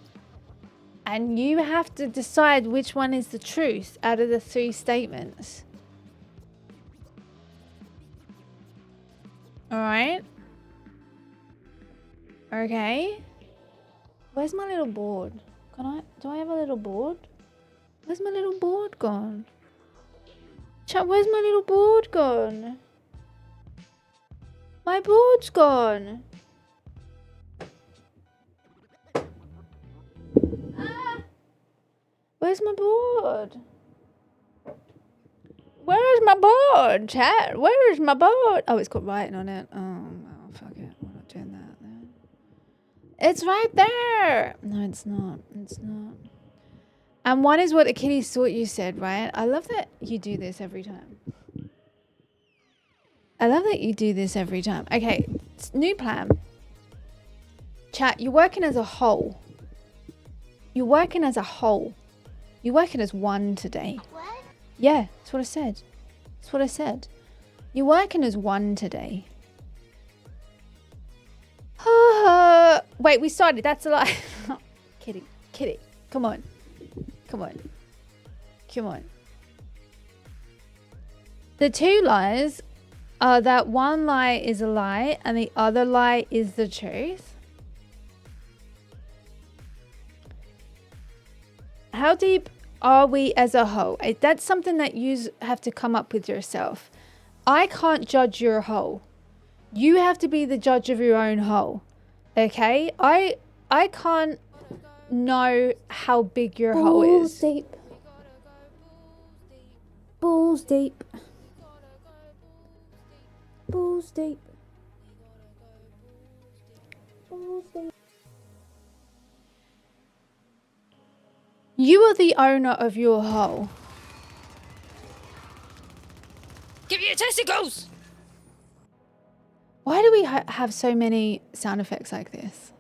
And you have to decide which one is the truth out of the 3 statements. Alright? Okay. Where's my little board? Do I have a little board? Where's my little board gone? Chat, where's my little board gone? My board's gone. Where's my board? Where's my board, chat? Where is my board? Oh, it's got writing on it. Oh, well, fuck it. We're not doing that then. It's right there. No, it's not. It's not. And 1 is what the kitty thought you said, right? I love that you do this every time. I love that you do this every time. Okay, new plan. Chat, you're working as a whole. You're working as a whole. You're working as 1 today. What? Yeah, that's what I said. That's what I said. You're working as 1 today. Wait, we started. That's a lie. Kitty. Come on. The 2 lies are that 1 lie is a lie and the other lie is the truth. How deep Are we as a whole? That's something that you have to come up with yourself. I can't judge your whole. You have to be the judge of your own whole. Okay? I can't know how big your hole is. Deep. Balls deep. Balls deep. Balls deep. You are the owner of your hole. Give me your testicles! Why do we have so many sound effects like this?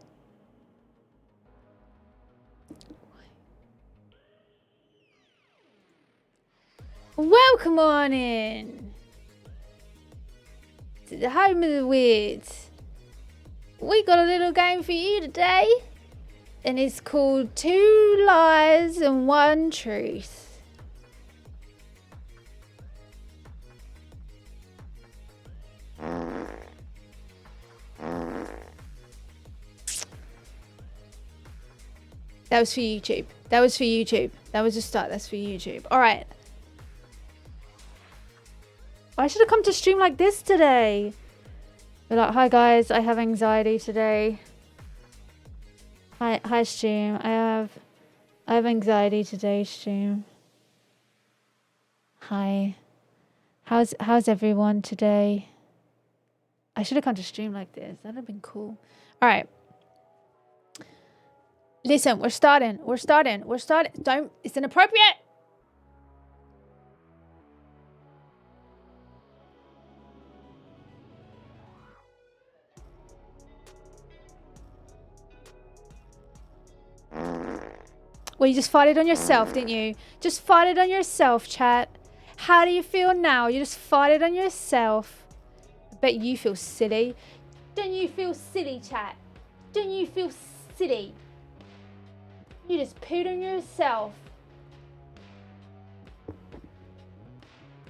Welcome on in to the home of the weirds. We got a little game for you today, and it's called 2 Lies and 1 Truth. That was for YouTube. That was for YouTube. That was a start. That's for YouTube. All right. I should have come to stream like this today. Be like, hi guys, I have anxiety today. Hi stream. I have anxiety today, stream. Hi. How's everyone today? I should have come to stream like this. That'd have been cool. All right. Listen, we're starting. Don't, it's inappropriate. Well, you just farted on yourself, didn't you? Just farted on yourself, chat. How do you feel now? You just farted on yourself. I bet you feel silly. Don't you feel silly, chat? Don't you feel silly? You just pooed on yourself.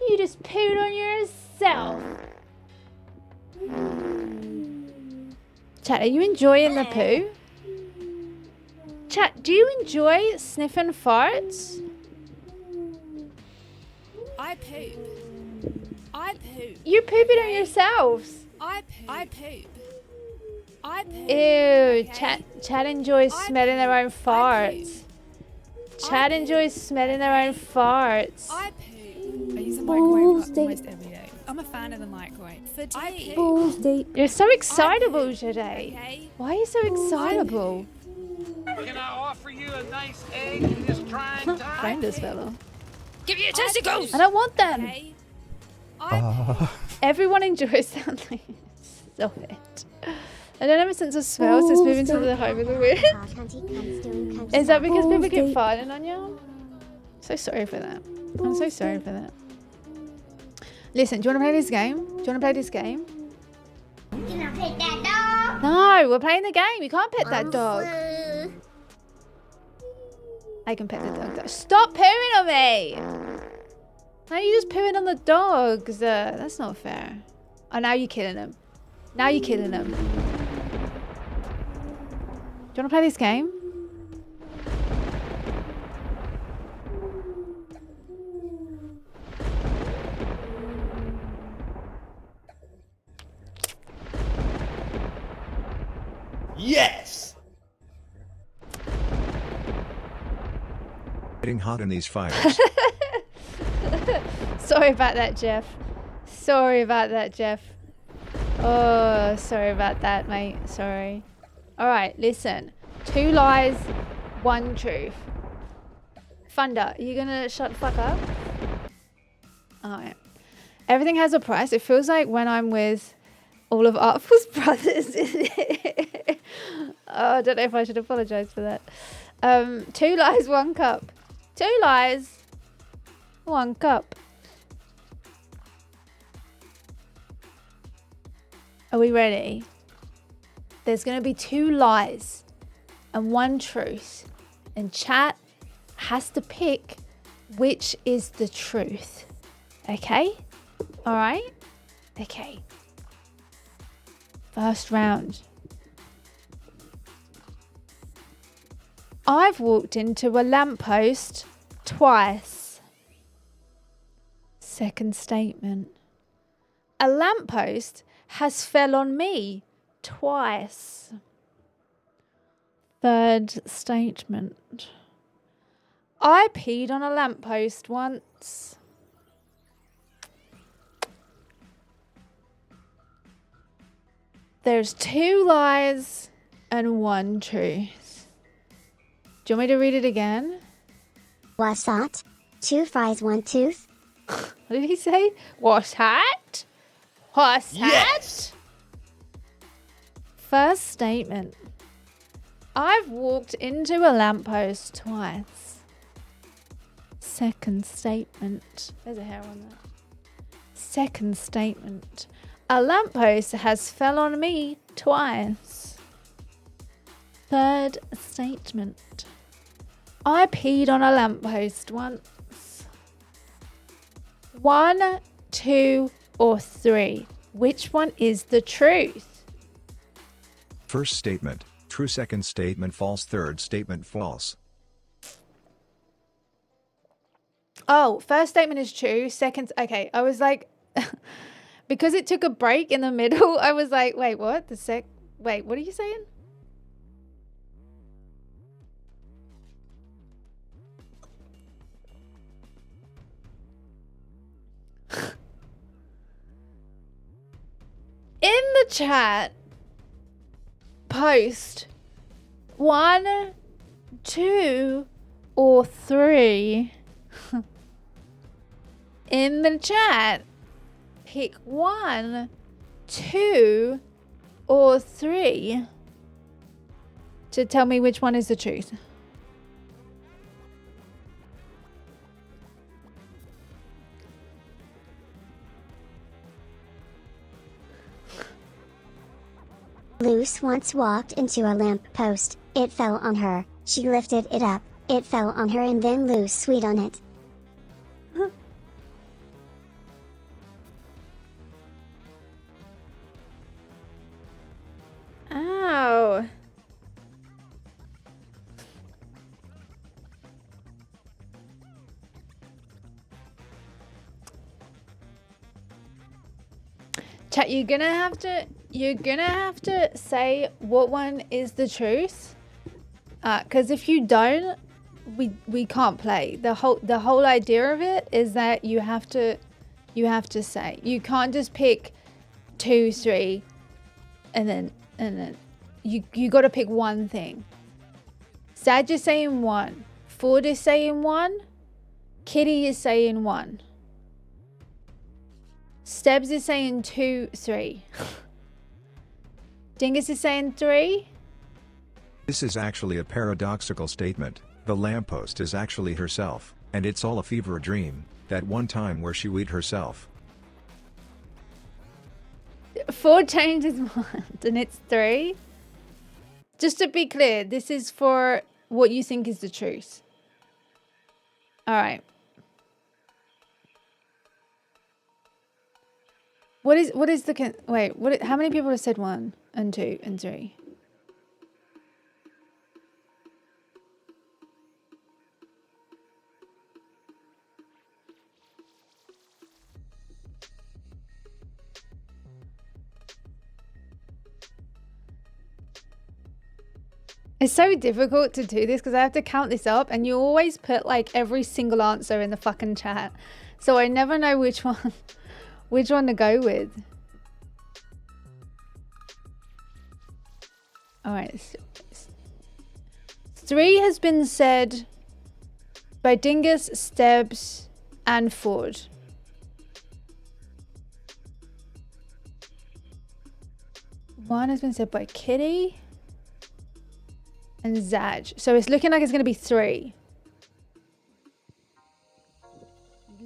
You just pooed on yourself. Chat, are you enjoying the poo? Chat, do you enjoy sniffing farts? I poop. I poop. You're pooping on yourselves. I poop. I poop. I poop. Ew, Okay. Chat enjoys smelling their own farts. Chat enjoys smelling their own farts. I poop. I use a microwave almost every day. I'm a fan of the microwave. For tea. Balls deep. You're so excitable today. Okay. Why are you so excitable? Can I offer you a nice egg in this trying time? Find this fella. Give me your testicles! I don't want them. Okay. I poop. Everyone enjoys sounding. Stop it. I don't have a sense of smell, so it's moving to the home of the weird. Is that because people keep farting on you? So sorry for that. I'm so sorry for that. Listen, do you want to play this game? Do you want to play this game? Can I pet that dog? No, we're playing the game. You can't pet that dog. I can pet the dog though. Stop pooing on me! Now you just pooing on the dogs. That's not fair. Oh, now you're killing them. Now you're killing them. Do you want to play this game? Yes! Getting hot in these fires. Sorry about that, Jeff. Sorry about that, Jeff. Oh, sorry about that, mate. Sorry. All right, listen. 2 lies, 1 truth. Thunder, are you gonna shut the fuck up? All right. Everything has a price. It feels like when I'm with all of Artful's brothers. Oh, I don't know if I should apologize for that. 2 lies, 1 cup. 2 lies, 1 cup. Are we ready? There's going to be 2 lies and 1 truth. And chat has to pick which is the truth. Okay? All right? Okay. First round. I've walked into a lamppost twice. Second statement. A lamppost has fell on me twice. Third statement. I peed on a lamppost once. There's 2 lies and 1 truth. Do you want me to read it again? What's that? 2 fries, 1 tooth? What did he say? What's that? What's that? First statement. I've walked into a lamppost twice. Second statement. There's a hair on that. Second statement. A lamppost has fell on me twice. Third statement. I peed on a lamppost once. 1, 2, or 3. Which one is the truth? First statement, true. Second statement, false. Third statement, false. Oh, first statement is true. Second, okay. I was like, because it took a break in the middle, I was like, wait, what? Wait, what are you saying? In the chat, post 1, 2, or 3. In the chat, pick 1, 2, or 3 to tell me which one is the truth. Luce once walked into a lamp post. It fell on her. She lifted it up. It fell on her and then Luce sweet on it. Ow. Chat, you're gonna have to say what one is the truth. Because if you don't, we can't play. The whole idea of it is that you have to say. You can't just pick 2, 3, and then you got to pick one thing. Sag is saying 1. Ford is saying 1. Kitty is saying 1. Stebbs is saying 2, 3. Dingus is saying 3. This is actually a paradoxical statement. The lamppost is actually herself, and it's all a fever dream, that one time where she weed herself. Ford changed his mind and it's 3. Just to be clear, this is for what you think is the truth. All right. What is the wait? How many people have said 1 and 2 and 3? It's so difficult to do this because I have to count this up, and you always put like every single answer in the fucking chat, so I never know which one to go with. All right, 3 has been said by Dingus, Stebbs, and Ford. One has been said by Kitty and Zaj. So it's looking like it's going to be 3.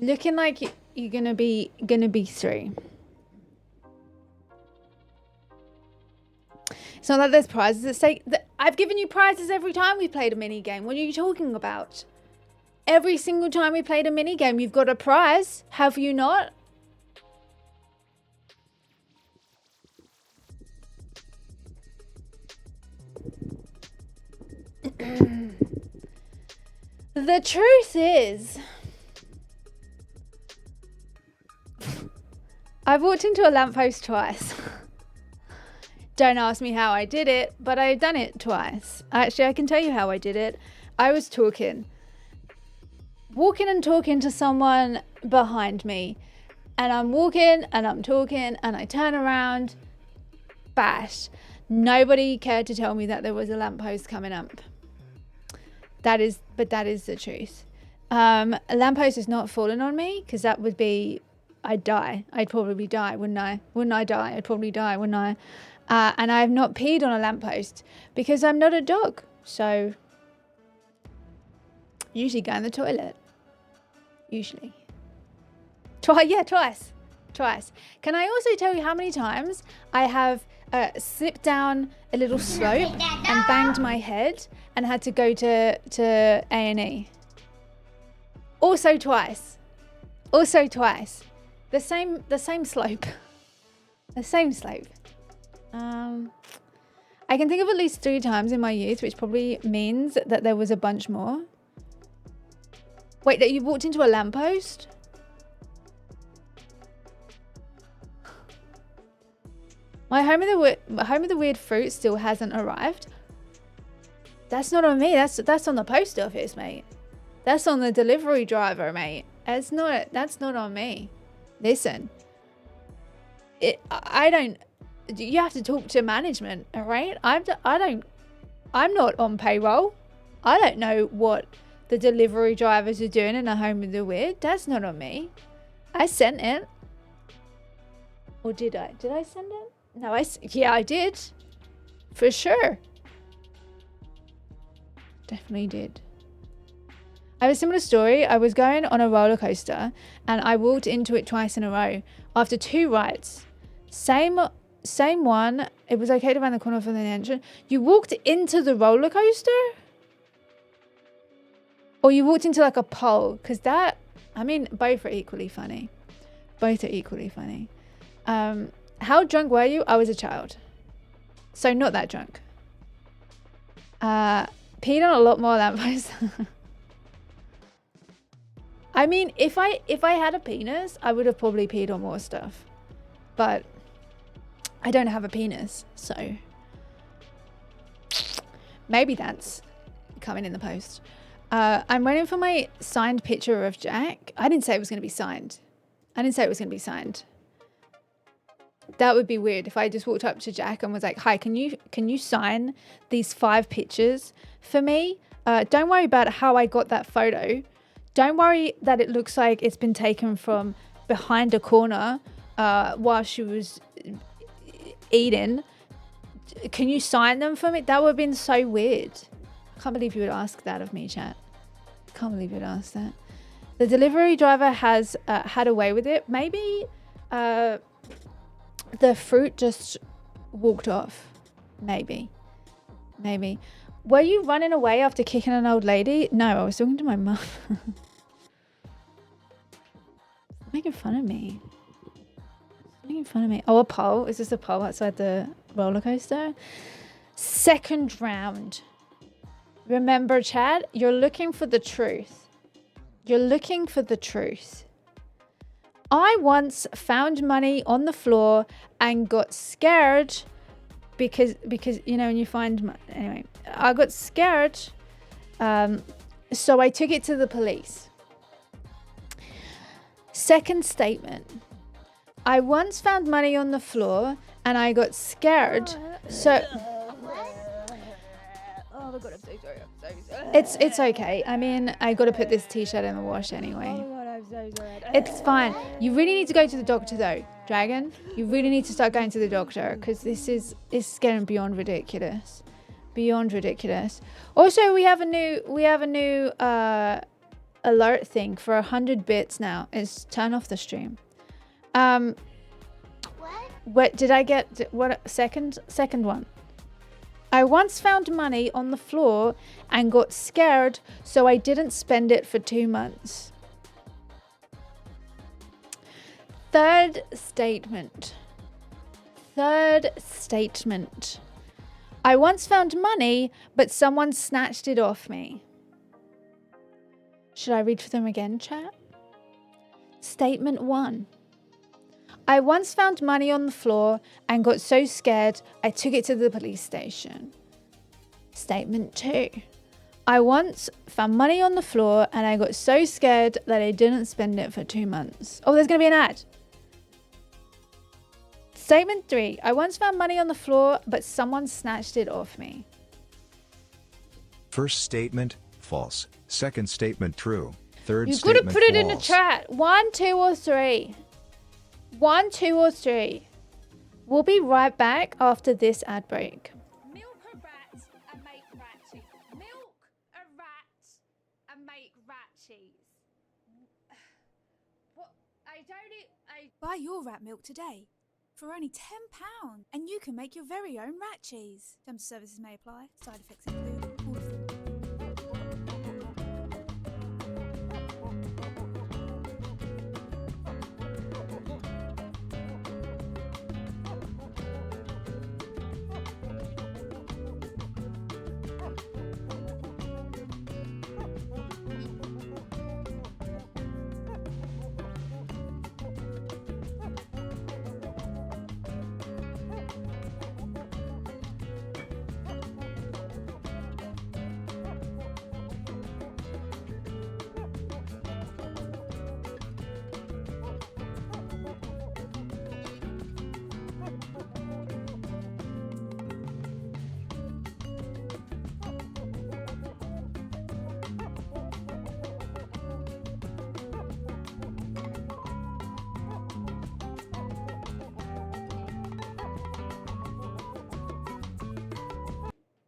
Looking like you're going to be 3. It's not that there's prizes at stake. I've given you prizes every time we played a mini game. What are you talking about? Every single time we played a mini game, you've got a prize. Have you not? The truth is, I've walked into a lamppost twice. Don't ask me how I did it, but I've done it twice. Actually, I can tell you how I did it. I was walking and talking to someone behind me. And I'm walking and I'm talking and I turn around. Bash. Nobody cared to tell me that there was a lamppost coming up. That is the truth. A lamppost is not falling on me, because that would be, I'd die. I'd probably die, wouldn't I? Wouldn't I die? I'd probably die, wouldn't I? And I have not peed on a lamppost because I'm not a dog. So usually go in the toilet. Usually. Twice. Can I also tell you how many times I have slipped down a little slope and banged my head and had to go to A&E? Also twice. The same slope. The same slope. I can think of at least 3 times in my youth, which probably means that there was a bunch more. Wait, that you walked into a lamppost? My home of the weird fruit still hasn't arrived. That's not on me. That's on the post office, mate. That's on the delivery driver, mate. That's not on me. Listen, you have to talk to management, all right? I'm not on payroll. I don't know what the delivery drivers are doing in a home of the weird. That's not on me. I sent it. Or did I? Did I send it? No, yeah, I did. For sure. Definitely did. I have a similar story. I was going on a roller coaster and I walked into it twice in a row after 2 rides. Same one. It was okay to round the corner from the entrance. You walked into the roller coaster? Or you walked into like a pole? Because both are equally funny. How drunk were you? I was a child. So not that drunk. Peed on a lot more lampposts. I mean, if I had a penis, I would have probably peed on more stuff. But I don't have a penis, so maybe that's coming in the post. I'm waiting for my signed picture of Jack. I didn't say it was going to be signed. That would be weird if I just walked up to Jack and was like, "Hi, can you sign these 5 pictures for me? Don't worry about how I got that photo. Don't worry that it looks like it's been taken from behind a corner while she was eating. Can you sign them for me?" That would have been so weird. I can't believe you would ask that of me, chat. Can't believe you would ask that. The delivery driver has had a way with it. Maybe the fruit just walked off. Maybe. Were you running away after kicking an old lady? No, I was talking to my mum. Making fun of me. Oh, a pole. Is this a pole outside the roller coaster? Second round. Remember, Chad, you're looking for the truth. I once found money on the floor and got scared because when you find money. Anyway, I got scared. So I took it to the police. Second statement. I once found money on the floor and I got scared. So oh my god, I'm so sorry. It's okay. I mean, I got to put this t-shirt in the wash anyway. Oh my god, I'm so sorry. It's fine. You really need to go to the doctor though, Dragon. You really need to start going to the doctor because this is getting beyond ridiculous. Also, we have a new alert thing for 100 bits now. Is turn off the stream. What did I get? What second one? I once found money on the floor and got scared, so I didn't spend it for 2 months. Third statement. I once found money, but someone snatched it off me. Should I read for them again, chat? Statement 1. I once found money on the floor and got so scared I took it to the police station. Statement 2. I once found money on the floor and I got so scared that I didn't spend it for 2 months. Oh, there's going to be an ad. Statement 3. I once found money on the floor, but someone snatched it off me. First statement, false. Second statement, true. Third You've got to statement, put it in the false. chat. 1, 2, or 3. 1, 2, or 3. We'll be right back after this ad break. Milk a rat and make rat cheese. Milk a rat and make rat cheese. What? Buy your rat milk today for only £10, and you can make your very own rat cheese. Terms and services may apply. Side effects include all of them.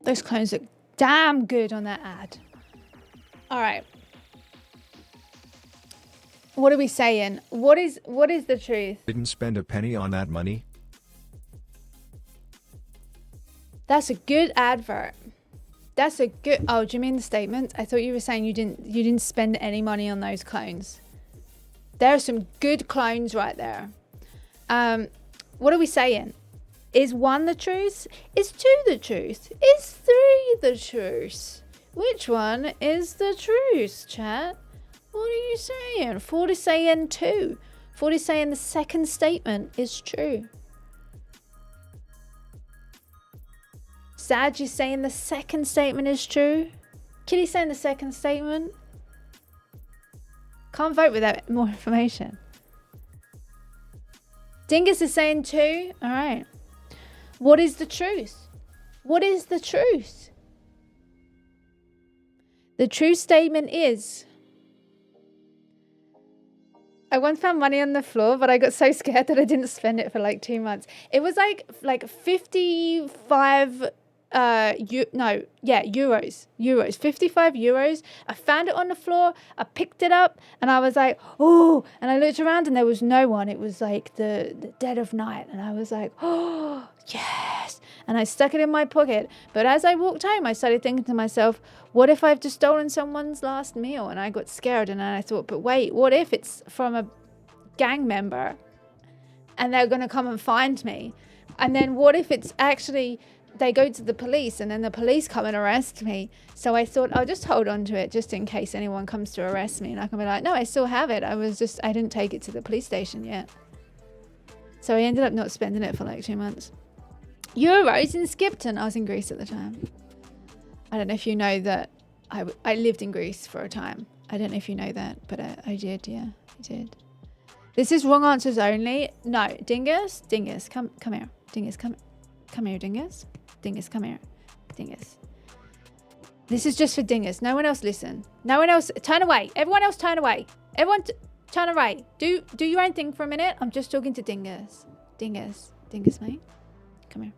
Those clones look damn good on that ad. All right. What are we saying? What is the truth? Didn't spend a penny on that money. That's a good advert. That's a good. Oh, do you mean the statement? I thought you were saying you didn't spend any money on those clones. There are some good clones right there. What are we saying? Is 1 the truth? Is 2 the truth? Is 3 the truth? Which one is the truth, chat? What are you saying? 40 saying 2. 40 saying the second statement is true. Sad, you saying the second statement is true? Kitty saying the second statement? Can't vote without more information. Dingus is saying 2. All right. What is the truth? What is the truth? The true statement is, I once found money on the floor, but I got so scared that I didn't spend it for like 2 months. It was like 55 euros, 55 euros. I found it on the floor, I picked it up, and I was like, oh, and I looked around and there was no one. It was like the dead of night, and I was like, oh, yes. And I stuck it in my pocket. But as I walked home, I started thinking to myself, what if I've just stolen someone's last meal? And I got scared, and then I thought, but wait, what if it's from a gang member and they're going to come and find me? And then what if it's actually they go to the police and then the police come and arrest me? So I thought I'll just hold on to it just in case anyone comes to arrest me, and I can be like, no, I still have it. I didn't take it to the police station yet. So I ended up not spending it for like 2 months. Euros in Skipton. I was in Greece at the time. I don't know if you know that I lived in Greece for a time. I don't know if you know that, but I did. Yeah, I did. This is wrong answers only. No, Dingus, come here. Dingus, come here, Dingus. Dingus, come here. Dingus. This is just for Dingus. No one else listen. No one else. Turn away. Everyone else turn away. Everyone turn away. Do your own thing for a minute. I'm just talking to Dingus. Dingus, mate. Come here.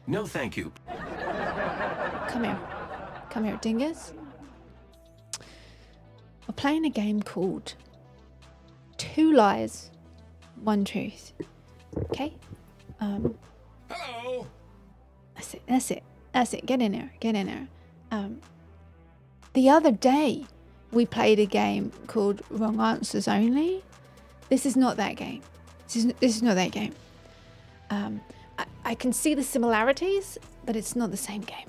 No, thank you. Come here, Dingus. We're playing a game called 2 Lies, 1 Truth. Okay? Hello. That's it. Get in there. The other day, we played a game called Wrong Answers Only. This is not that game. This is not that game. I can see the similarities, but it's not the same game.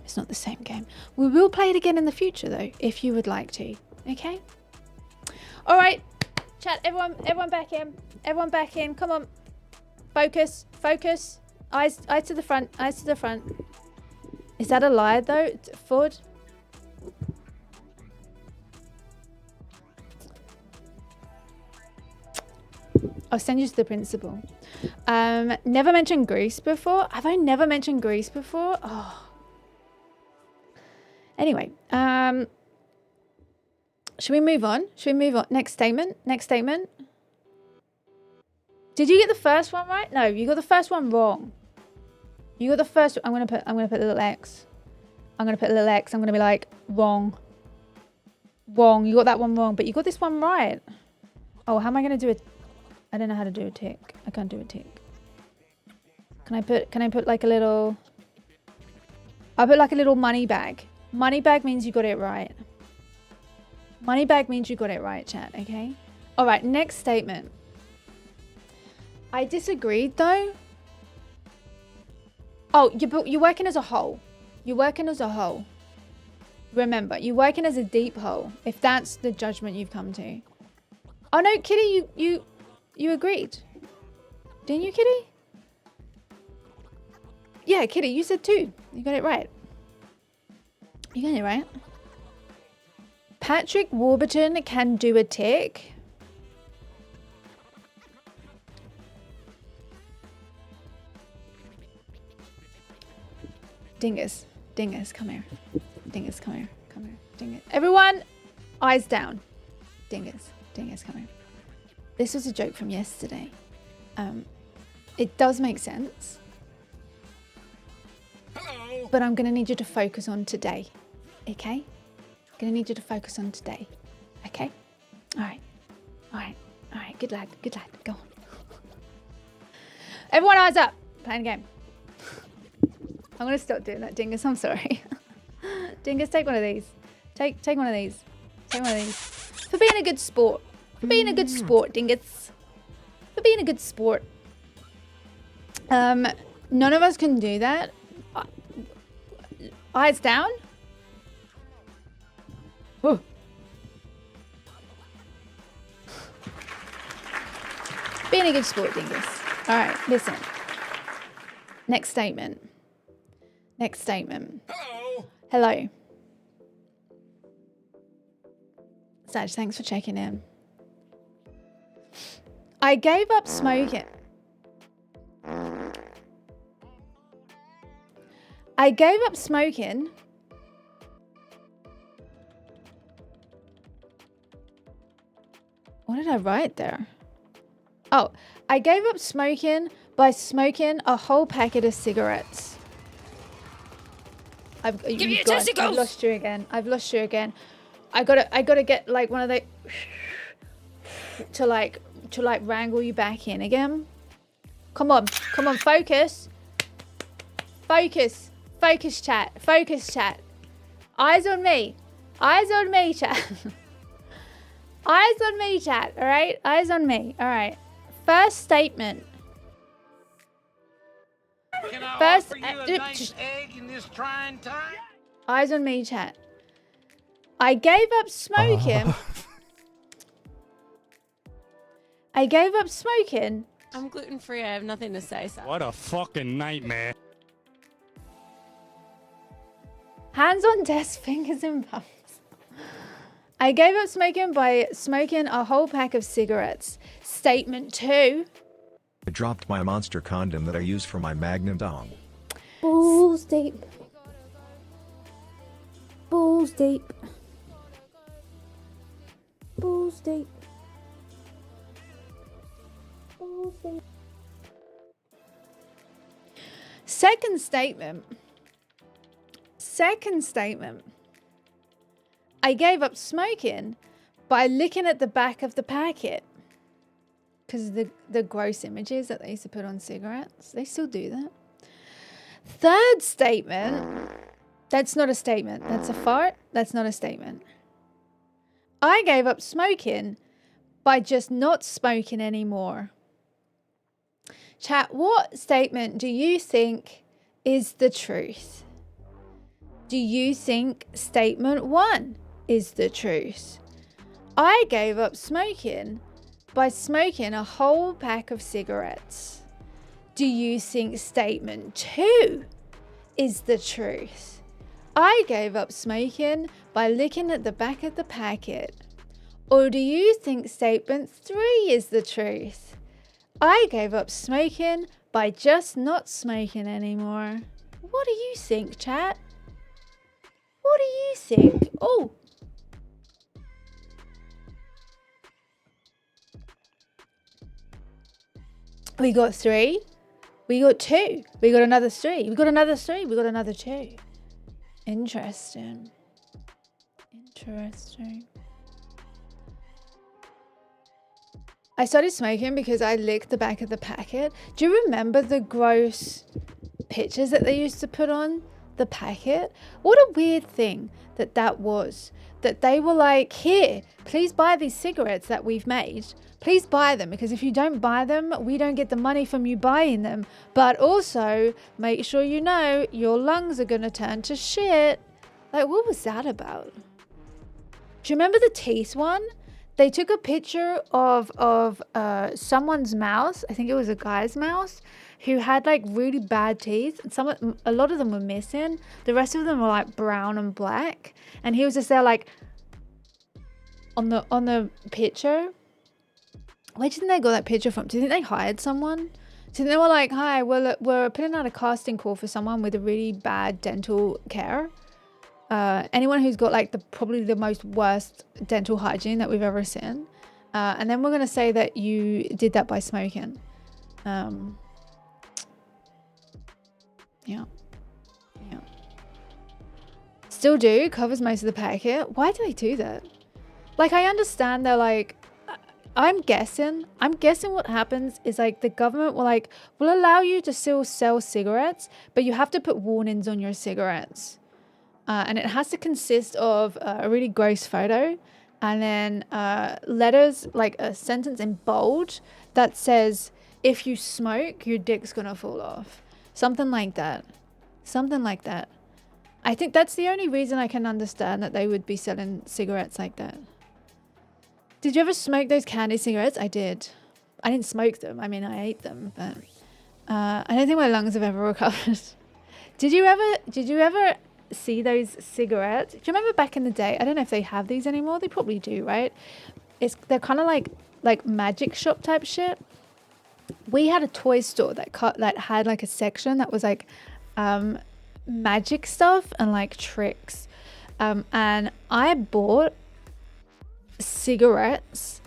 We will play it again in the future, though, if you would like to. Okay? All right, chat. Everyone back in. Everyone back in. Come on. Focus. Focus. Eyes to the front. Eyes to the front. Is that a lie though, Ford? I'll send you to the principal. Never mentioned Greece before. Have I never mentioned Greece before? Oh. Anyway, should we move on? Should we move on? Next statement. Next statement. Did you get the first one right? No, you got the first one wrong. You got the first. I'm gonna put a little X. I'm gonna put a little X. I'm gonna be like wrong. Wrong. You got that one wrong, but you got this one right. Oh, how am I gonna do it? I don't know how to do a tick. I can't do a tick. Can I put like a little... I'll put like a little money bag. Money bag means you got it right. Money bag means you got it right, chat, okay? All right, next statement. I disagreed though. Oh, you're working as a whole. You're working as a whole. Remember, you're working as a deep whole, if that's the judgment you've come to. Oh no, Kitty, you agreed. Didn't you, Kitty? Yeah, Kitty, you said 2. You got it right. You got it right. Patrick Warburton can do a tick. Dingus. Dingus, come here. Dingus, come here. Come here. Dingus. Everyone, eyes down. Dingus. Dingus, come here. This was a joke from yesterday. It does make sense. Hello. But I'm going to need you to focus on today. Okay? I'm going to need you to focus on today. Okay? All right. All right. All right. Good lad. Good lad. Go on. Everyone eyes up. Playing a game. I'm going to stop doing that, Dingus. I'm sorry. Dingus, take one of these. Take one of these. Take one of these. For being a good sport. For being a good sport, Dingus. For being a good sport. None of us can do that. Eyes down. Whoa. Being a good sport, Dingus. All right, listen. Next statement. Next statement. Hello. Hello. Saj, thanks for checking in. I gave up smoking. I gave up smoking. What did I write there? Oh, I gave up smoking by smoking a whole packet of cigarettes. Give me your testicles! I've lost you again. I've lost you again. I gotta get like one of the to like wrangle you back in again. Come on, focus. Focus, chat. Focus, chat. Eyes on me. Eyes on me, chat. Eyes on me, chat. All right, eyes on me. All right. First statement. Can I First, offer you a nice egg in this trying time? Eyes on me, chat. I gave up smoking. I gave up smoking. I'm gluten-free. I have nothing to say, so. What a fucking nightmare. Hands on desk, fingers in bums. I gave up smoking by smoking a whole pack of cigarettes. Statement 2. I dropped my monster condom that I use for my magnum dong. Balls deep. Balls deep. Balls deep. Balls deep. Second statement. Second statement. I gave up smoking by looking at the back of the packet. Because the gross images that they used to put on cigarettes. They still do that. Third statement. That's not a statement. That's a fart. That's not a statement. I gave up smoking by just not smoking anymore. Chat, what statement do you think is the truth? Do you think statement 1 is the truth? I gave up smoking by smoking a whole pack of cigarettes. Do you think statement 2 is the truth? I gave up smoking by looking at the back of the packet. Or do you think statement 3 is the truth? I gave up smoking by just not smoking anymore. What do you think, chat? What do you think? Oh. We got 3. We got 2. We got another 3. We got another 3. We got another 2. Interesting. Interesting. I started smoking because I licked the back of the packet. Do you remember the gross pictures that they used to put on the packet? What a weird thing that was. That they were like, here, please buy these cigarettes that we've made. Please buy them, because if you don't buy them, we don't get the money from you buying them. But also, make sure you know your lungs are going to turn to shit. Like, what was that about? Do you remember the teeth one? They took a picture of someone's mouth. I think it was a guy's mouth who had like really bad teeth. And a lot of them were missing. The rest of them were like brown and black. And he was just there like on the picture. Where do you think they got that picture from? Do you think they hired someone? Do you think they were like, hi, we're putting out a casting call for someone with a really bad dental care? Anyone who's got like probably the most worst dental hygiene that we've ever seen. And then we're going to say that you did that by smoking. Yeah. Still do. Covers most of the packet. Why do they do that? Like, I understand they're like, I'm guessing what happens is like the government will allow you to still sell cigarettes, but you have to put warnings on your cigarettes. And it has to consist of a really gross photo and then letters, like a sentence in bold that says, if you smoke, your dick's gonna fall off. Something like that. Something like that. I think that's the only reason I can understand that they would be selling cigarettes like that. Did you ever smoke those candy cigarettes? I did. I didn't smoke them. I mean, I ate them, but I don't think my lungs have ever recovered. Did you ever see those cigarettes? Do you remember back in the day? I don't know if they have these anymore. They probably do, right? They're kind of like magic shop type shit. We had a toy store that had like a section that was like magic stuff and like tricks. And I bought cigarettes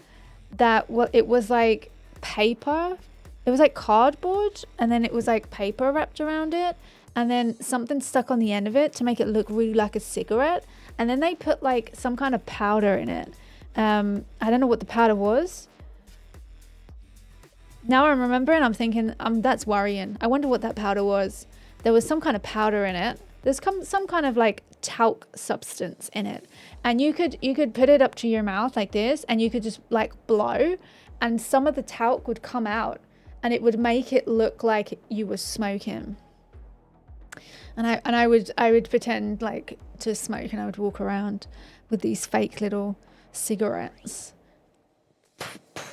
that it was like paper. It was like cardboard, and then it was like paper wrapped around it, and then something stuck on the end of it to make it look really like a cigarette. And then they put like some kind of powder in it. I don't know what the powder was. Now I'm remembering, I'm thinking, that's worrying. I wonder what that powder was. There was some kind of powder in it. There's some kind of like talc substance in it. And you could put it up to your mouth like this, and you could just like blow, and some of the talc would come out, and it would make it look like you were smoking. And I would pretend like to smoke, and I would walk around with these fake little cigarettes,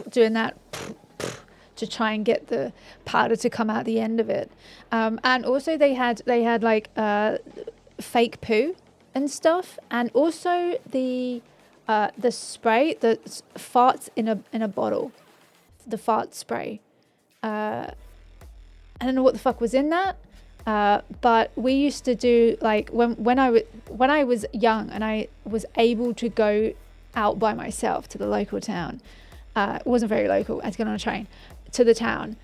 doing that to try and get the powder to come out the end of it. And also they had like fake poo and stuff, and also the spray, the farts in a bottle, the fart spray. I don't know what the fuck was in that. But we used to do like when I was young and I was able to go out by myself to the local town. It wasn't very local. I had to get on a train to the town.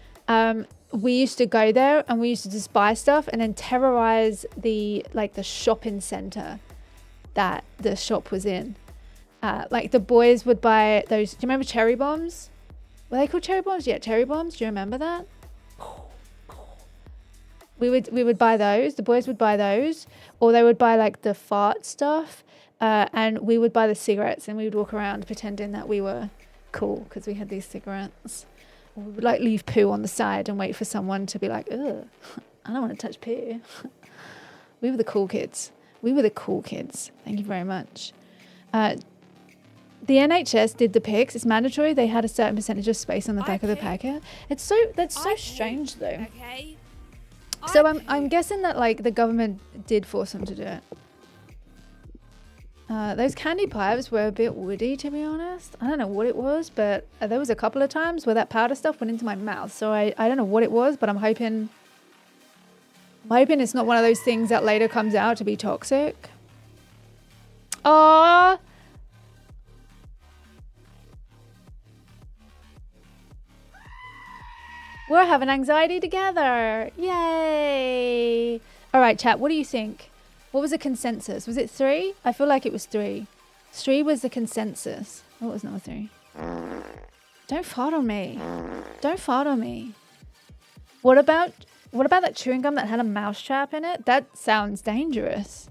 We used to go there, and we used to just buy stuff and then terrorize the shopping center that the shop was in. Like the boys would buy those. Do you remember cherry bombs? Were they called cherry bombs? Yeah, cherry bombs. Do you remember that? We would buy those. The boys would buy those, or they would buy like the fart stuff, and we would buy the cigarettes, and we would walk around pretending that we were cool because we had these cigarettes. Or we would like leave poo on the side and wait for someone to be like, ugh, I don't want to touch poo. We were the cool kids. We were the cool kids. Thank you very much. The NHS did the pics. It's mandatory. They had a certain percentage of space on the back of the packet. That's so strange though. Okay. So I'm guessing that like the government did force them to do it. Those candy pipes were a bit woody, to be honest. I don't know what it was, but there was a couple of times where that powder stuff went into my mouth. So I don't know what it was, but I'm hoping it's not one of those things that later comes out to be toxic. Aww. We're having anxiety together. Yay. All right, chat, what do you think? What was the consensus? Was it 3? I feel like it was 3. 3 was the consensus. What was number 3? Don't fart on me. Don't fart on me. What about that chewing gum that had a mouse trap in it? That sounds dangerous.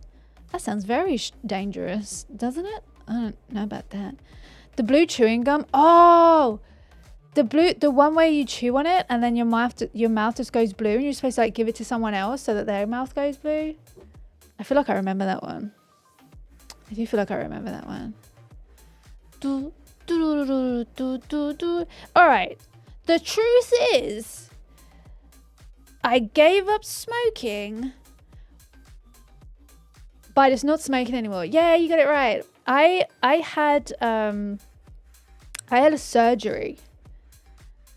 That sounds very dangerous, doesn't it? I don't know about that. The blue chewing gum. Oh, the one where you chew on it and then your mouth just goes blue and you're supposed to like give it to someone else so that their mouth goes blue. I feel like I remember that one. I do feel like I remember that one. All right. The truth is, I gave up smoking by just not smoking anymore. Yeah, you got it right. I had a surgery.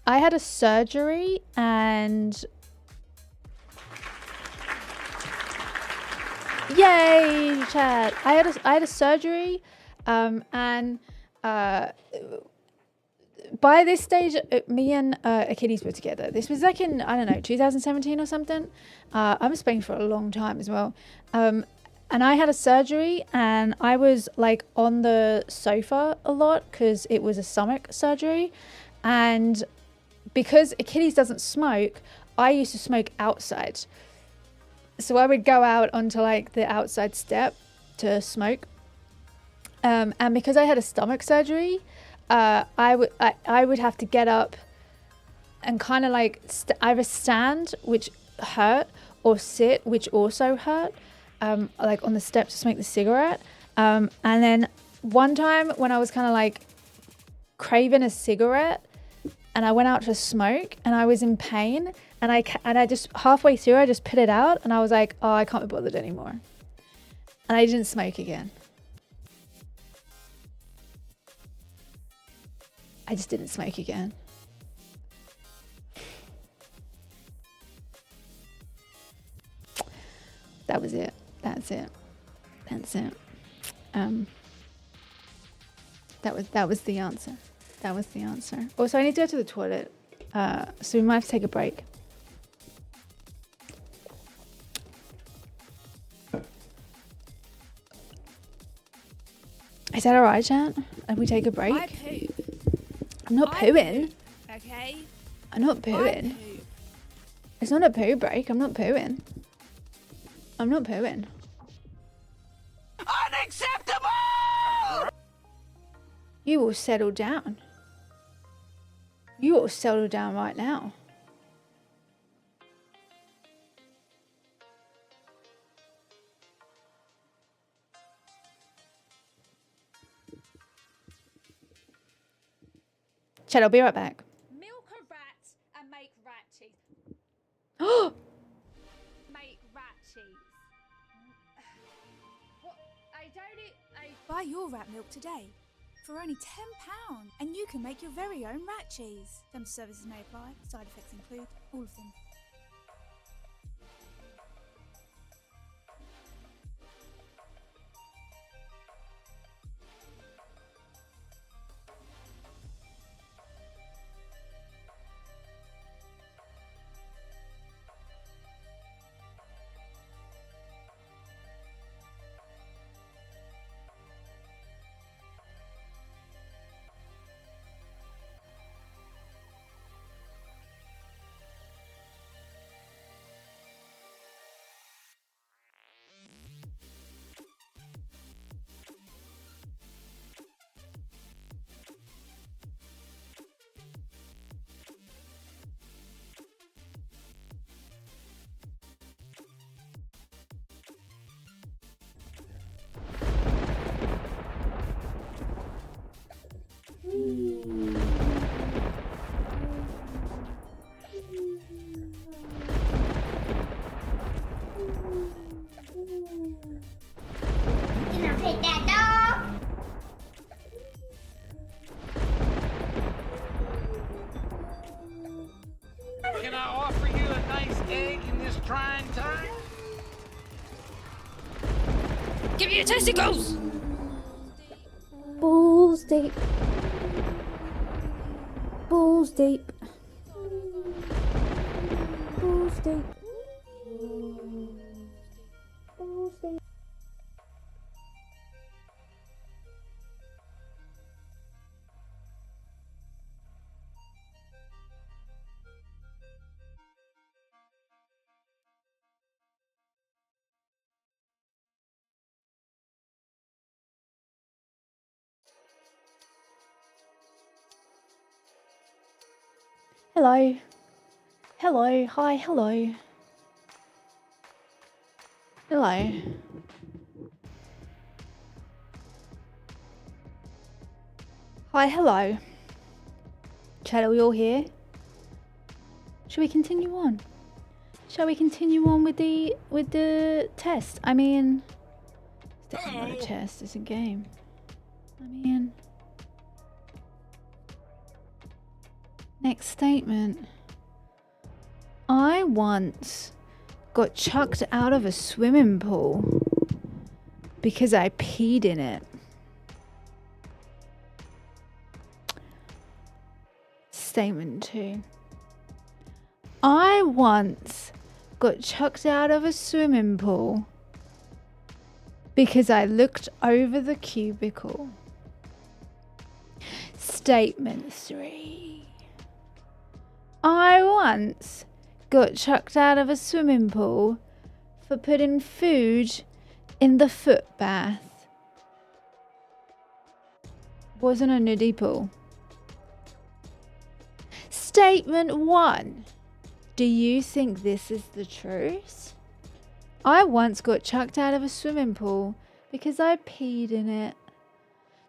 I had a surgery and yay, chat. I had a surgery and by this stage me and Achilles were together. This was like in, I don't know, 2017 or something. I was Spain for a long time as well. And I had a surgery and I was like on the sofa a lot because it was a stomach surgery. And because Achilles doesn't smoke, I used to smoke outside. So I would go out onto like the outside step to smoke. And because I had a stomach surgery, I would have to get up and kind of like either stand, which hurt, or sit, which also hurt, like on the step to smoke the cigarette. And then one time when I was kind of like craving a cigarette and I went out to smoke and I was in pain and I just halfway through I just put it out and I was like, oh, I can't be bothered anymore. And I didn't smoke again. I just didn't smoke again. That was it. That's it. That's it. That was the answer. That was the answer. Also, I need to go to the toilet. So we might have to take a break. Is that alright, chat? And we take a break? I poop. I'm not pooing. Okay. I'm not pooing. It's not a poo break. I'm not pooing. I'm not pooing. Unacceptable! You will settle down. You will settle down right now. Chat, I'll be right back. Milk a rat and make rat cheese. Oh! Make rat cheese. What? Buy your rat milk today for only £10, and you can make your very own rat cheese. Terms and services may apply. Side effects include all of them. Give me your testicles! Balls deep. Balls deep. Balls deep. Balls deep. Hello. Hello. Hi. Hello. Hello. Hi. Hello. Chat, are we all here? Shall we continue on? Shall we continue on with the test? I mean, it's definitely not a test. It's a game. I mean, next statement. I once got chucked out of a swimming pool because I peed in it. Statement 2. I once got chucked out of a swimming pool because I looked over the cubicle. Statement 3. I once got chucked out of a swimming pool for putting food in the foot bath. Wasn't a nudie pool. Statement 1. Do you think this is the truth? I once got chucked out of a swimming pool because I peed in it.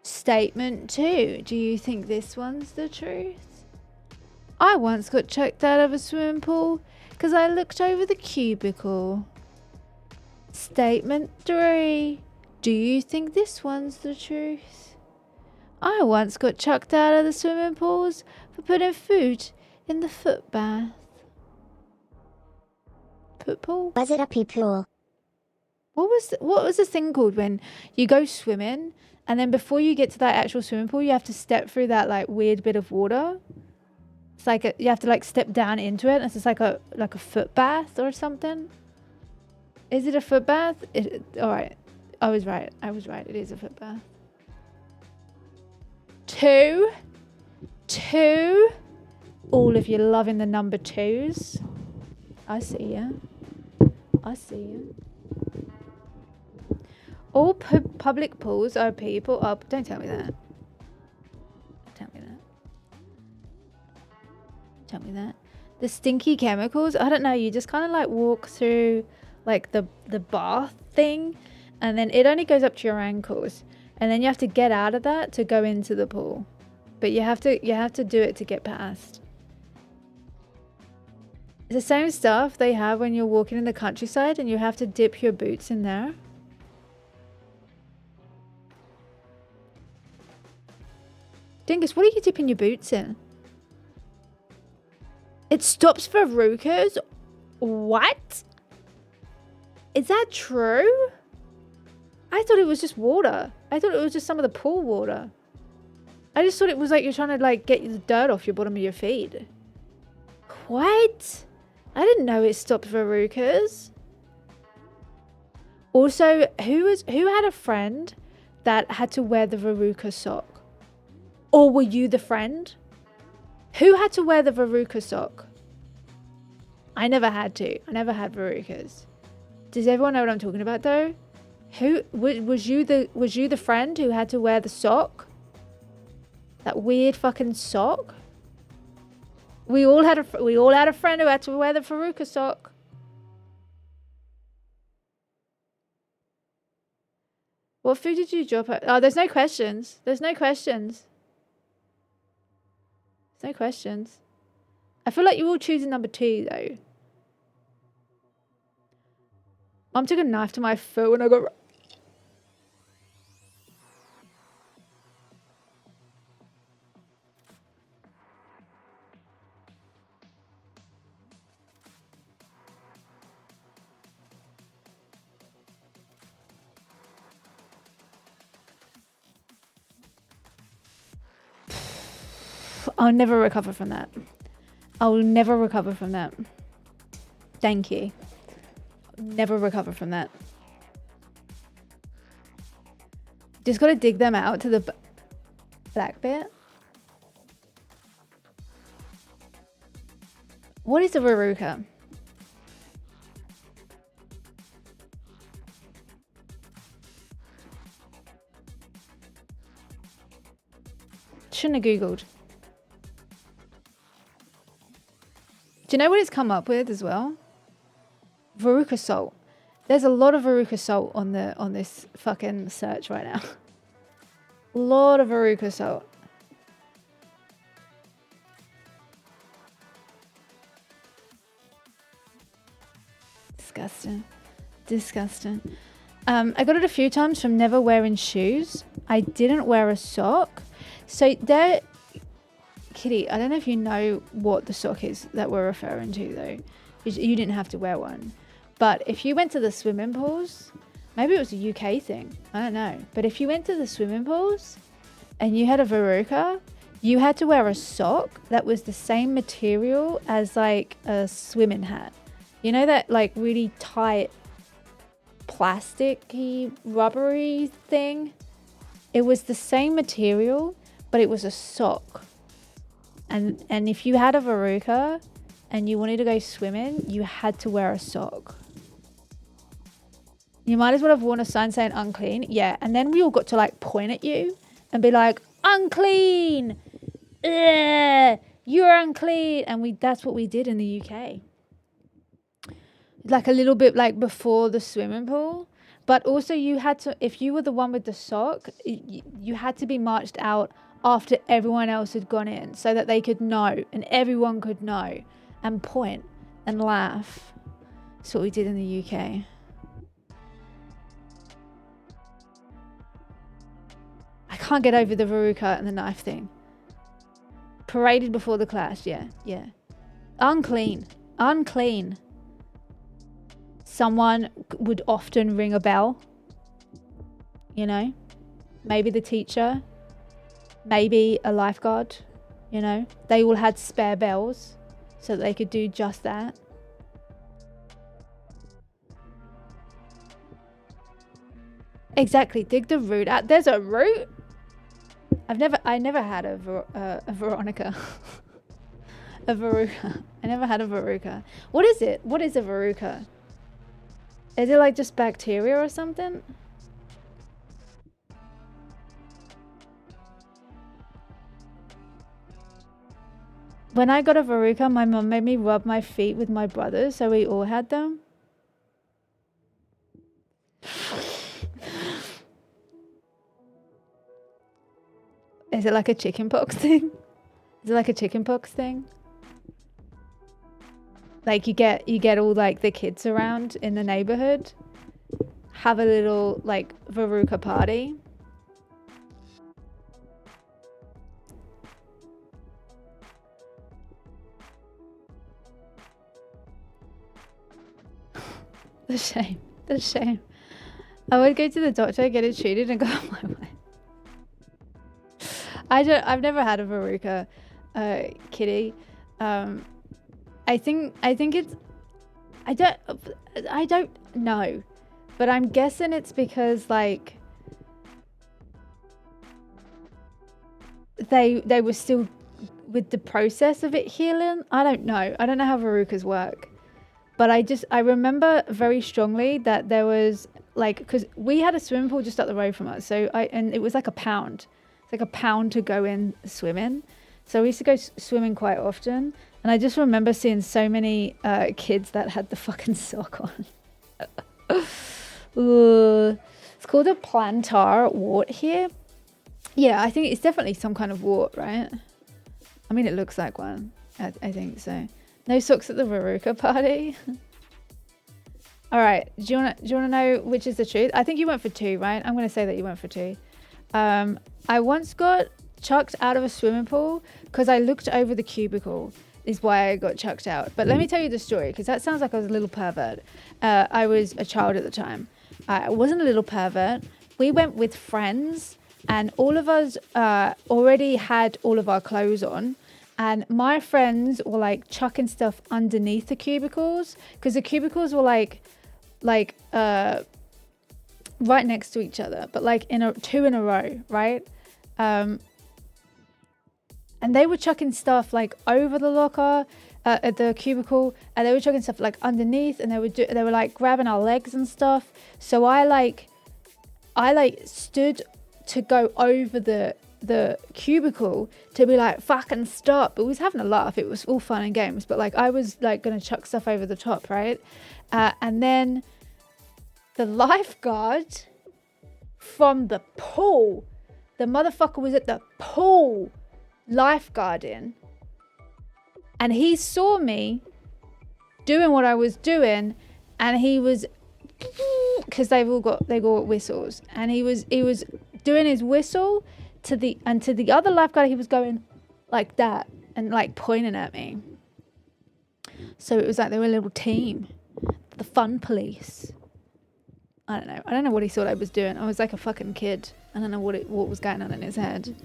Statement 2. Do you think this one's the truth? I once got chucked out of a swimming pool because I looked over the cubicle. Statement 3. Do you think this one's the truth? I once got chucked out of the swimming pools for putting food in the foot bath. Foot pool? Was it a pee pool? What was the thing called when you go swimming and then before you get to that actual swimming pool you have to step through that like weird bit of water? It's like you have to like step down into it. And it's just like a foot bath or something. Is it a foot bath? All right. I was right. It is a foot bath. 2. All of you loving the number 2s. I see ya. All public pools are people up. Don't tell me that. Tell me that. The stinky chemicals. I don't know. You just kind of like walk through like the bath thing, and then it only goes up to your ankles, and then you have to get out of that to go into the pool. But you have to do it to get past. It's the same stuff they have when you're walking in the countryside and you have to dip your boots in there. Dingus, what are you dipping your boots in? It stops verrucas? What? Is that true? I thought it was just water. I thought it was just some of the pool water. I just thought it was like you're trying to like get the dirt off your bottom of your feet. What? I didn't know it stopped verrucas. Also, who had a friend that had to wear the verruca sock? Or were you the friend? Who had to wear the verruca sock? I never had to. I never had verrucas. Does everyone know what I'm talking about though? Who was you the friend who had to wear the sock? That weird fucking sock? We all had a friend who had to wear the verruca sock. What food did you drop at? Oh, there's no questions. There's no questions. There's no questions. I feel like you're all choosing number 2 though. Mom took a knife to my foot when I got... I'll never recover from that. I'll never recover from that. Thank you. Never recover from that. Just got to dig them out to the black bit. What is a verruca? Shouldn't have Googled. Do you know what it's come up with as well? Verruca salt. There's a lot of verruca salt on this fucking search right now. A lot of verruca salt. Disgusting. Disgusting. I got it a few times from never wearing shoes. I didn't wear a sock. So there, Kitty, I don't know if you know what the sock is that we're referring to though. You didn't have to wear one. But if you went to the swimming pools, maybe it was a UK thing, I don't know. But if you went to the swimming pools and you had a verruca, you had to wear a sock that was the same material as like a swimming hat. You know that like really tight plasticky rubbery thing? It was the same material, but it was a sock. And if you had a verruca and you wanted to go swimming, you had to wear a sock. You might as well have worn a sign saying unclean. Yeah, and then we all got to like point at you and be like, unclean! Ugh, you're unclean! And that's what we did in the UK. Like a little bit like before the swimming pool. But also you had to, if you were the one with the sock, you had to be marched out after everyone else had gone in so that they could know and everyone could know and point and laugh. That's what we did in the UK. I can't get over the verruca and the knife thing. Paraded before the class, yeah. Unclean. Someone would often ring a bell. You know? Maybe the teacher. Maybe a lifeguard. You know? They all had spare bells so that they could do just that. Exactly. Dig the root out. There's a root? I never had a Veronica. A verruca. I never had a verruca. What is it? What is a verruca? Is it like just bacteria or something? When I got a verruca, my mum made me rub my feet with my brothers, so we all had them. Is it like a chickenpox thing? Is it like a chickenpox thing? Like you get all like the kids around in the neighborhood, have a little like verruca party. The shame. I would go to the doctor, get it treated, and go on my way. I've never had a verruca, Kitty. I think it's, I don't know, but I'm guessing it's because like they were still with the process of it healing. I don't know how verrucas work, but I remember very strongly that there was like, because we had a swimming pool just up the road from us, and it was like £1. It's like £1 to go in swimming. So we used to go swimming quite often. And I just remember seeing so many kids that had the fucking sock on. It's called a plantar wart here. Yeah, I think it's definitely some kind of wart, right? I mean, it looks like one. I think so. No socks at the verruca party. All right. Do you wanna know which is the truth? I think you went for 2, right? I'm gonna say that you went for 2. I once got chucked out of a swimming pool because I looked over the cubicle. Is why I got chucked out. But let me tell you the story, because that sounds like I was a little pervert. I was a child at the time. I wasn't a little pervert. We went with friends, and all of us already had all of our clothes on. And my friends were like chucking stuff underneath the cubicles, because the cubicles were like right next to each other, but like two in a row, right? And they were chucking stuff like over the locker at the cubicle, and they were chucking stuff like underneath, and they were like grabbing our legs and stuff. So I stood to go over the cubicle to be like, fucking stop. But we was having a laugh. It was all fun and games, but like I was like gonna chuck stuff over the top, right? And then the lifeguard from the pool, the motherfucker was at the pool lifeguarding, and he saw me doing what I was doing, and he was, because they got whistles, and he was doing his whistle to the other lifeguard. He was going like that and like pointing at me. So it was like they were a little team, the fun police. I don't know what he thought I was doing. I was like a fucking kid. I don't know what was going on in his head.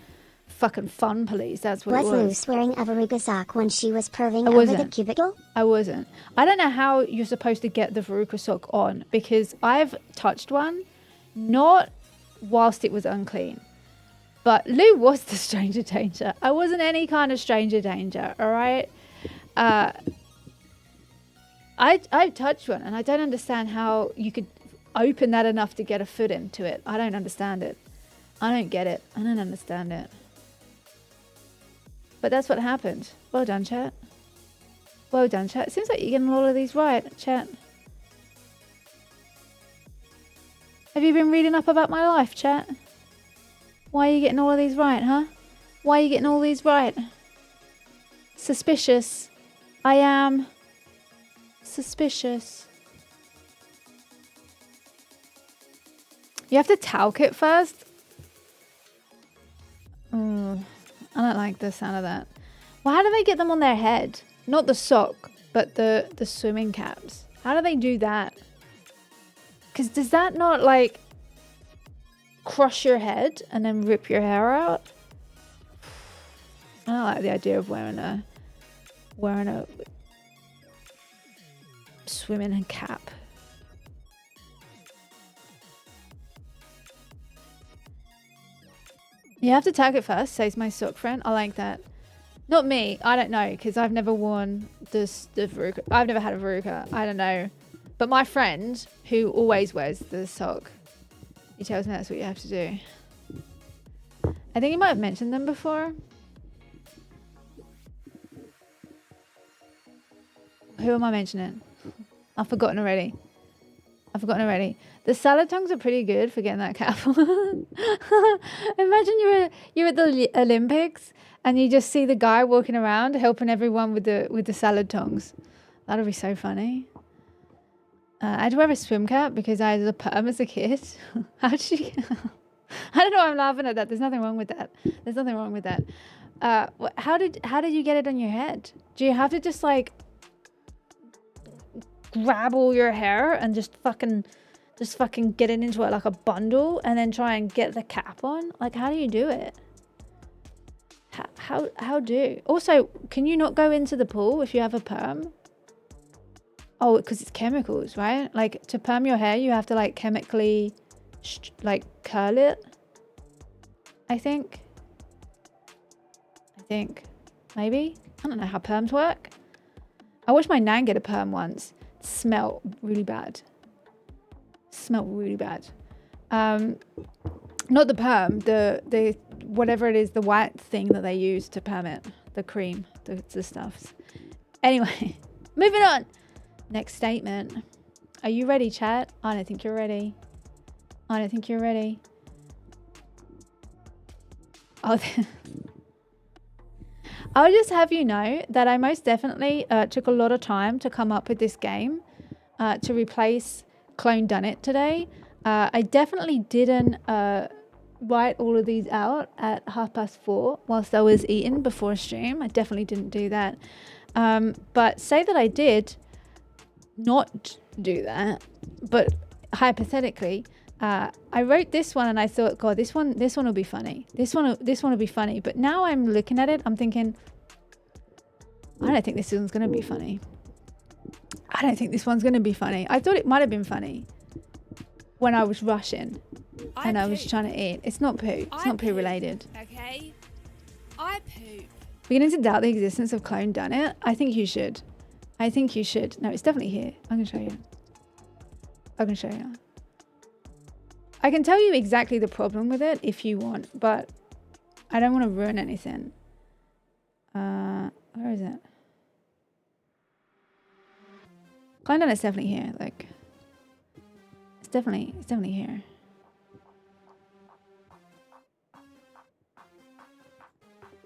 Fucking fun police, that's what it was. Was Luce wearing a veruca sock when she was perving over the cubicle? I wasn't. I don't know how you're supposed to get the veruca sock on, because I've touched one, not whilst it was unclean. But Lou was the stranger danger. I wasn't any kind of stranger danger, all right? I touched one, and I don't understand how you could open that enough to get a foot into it. I don't understand it. I don't get it. I don't understand it. But that's what happened. Well done, chat. Well done, chat. It seems like you're getting all of these right, chat. Have you been reading up about my life, chat? Why are you getting all of these right, huh? Why are you getting all these right? Suspicious. I am suspicious. You have to talc it first? I don't like the sound of that. Well, how do they get them on their head? Not the sock, but the swimming caps. How do they do that? Because does that not like crush your head and then rip your hair out? I don't like the idea of wearing a swimming cap. You have to tag it first, says my sock friend. I like that. Not me. I don't know, because I've never worn the veruca. I've never had a veruca. I don't know. But my friend, who always wears the sock, he tells me that's what you have to do. I think you might have mentioned them before. Who am I mentioning? I've forgotten already. The salad tongues are pretty good for getting that cap on. Imagine you're at the Olympics and you just see the guy walking around helping everyone with the salad tongues. That'll be so funny. I had to wear a swim cap because I had a perm as a kid. How did you? I don't know why I'm laughing at that. There's nothing wrong with that. How did you get it on your head? Do you have to just like grab all your hair and just fucking get it into it like a bundle and then try and get the cap on? Like, how do you do it? How do? Also, can you not go into the pool if you have a perm? Oh, because it's chemicals, right? Like, to perm your hair, you have to like chemically like curl it. I think maybe. I don't know how perms work. I watched my nan get a perm once. It smelled really bad. Not the perm, the whatever it is, the white thing that they use to perm it, the cream, the stuffs. Anyway, moving on. Next statement. Are you ready, chat? I don't think you're ready. Oh, I'll just have you know that I most definitely took a lot of time to come up with this game to replace Clone Done It today. I definitely didn't write all of these out at 4:30 whilst I was eating before stream. I definitely didn't do that. But say that I did not do that, but hypothetically, I wrote this one and I thought, God, this one will be funny. This one will be funny. But now I'm looking at it, I'm thinking, I don't think this one's going to be funny. I don't think this one's going to be funny. I thought it might have been funny when I was rushing and I was trying to eat. It's not poo. It's not poo related. Okay. I poop. Beginning to doubt the existence of Clone Done It? I think you should. I think you should. No, it's definitely here. I'm going to show you. I can show you. I can tell you exactly the problem with it if you want, but I don't want to ruin anything. Where is it? Clone Done It's definitely here. Like, it's definitely here.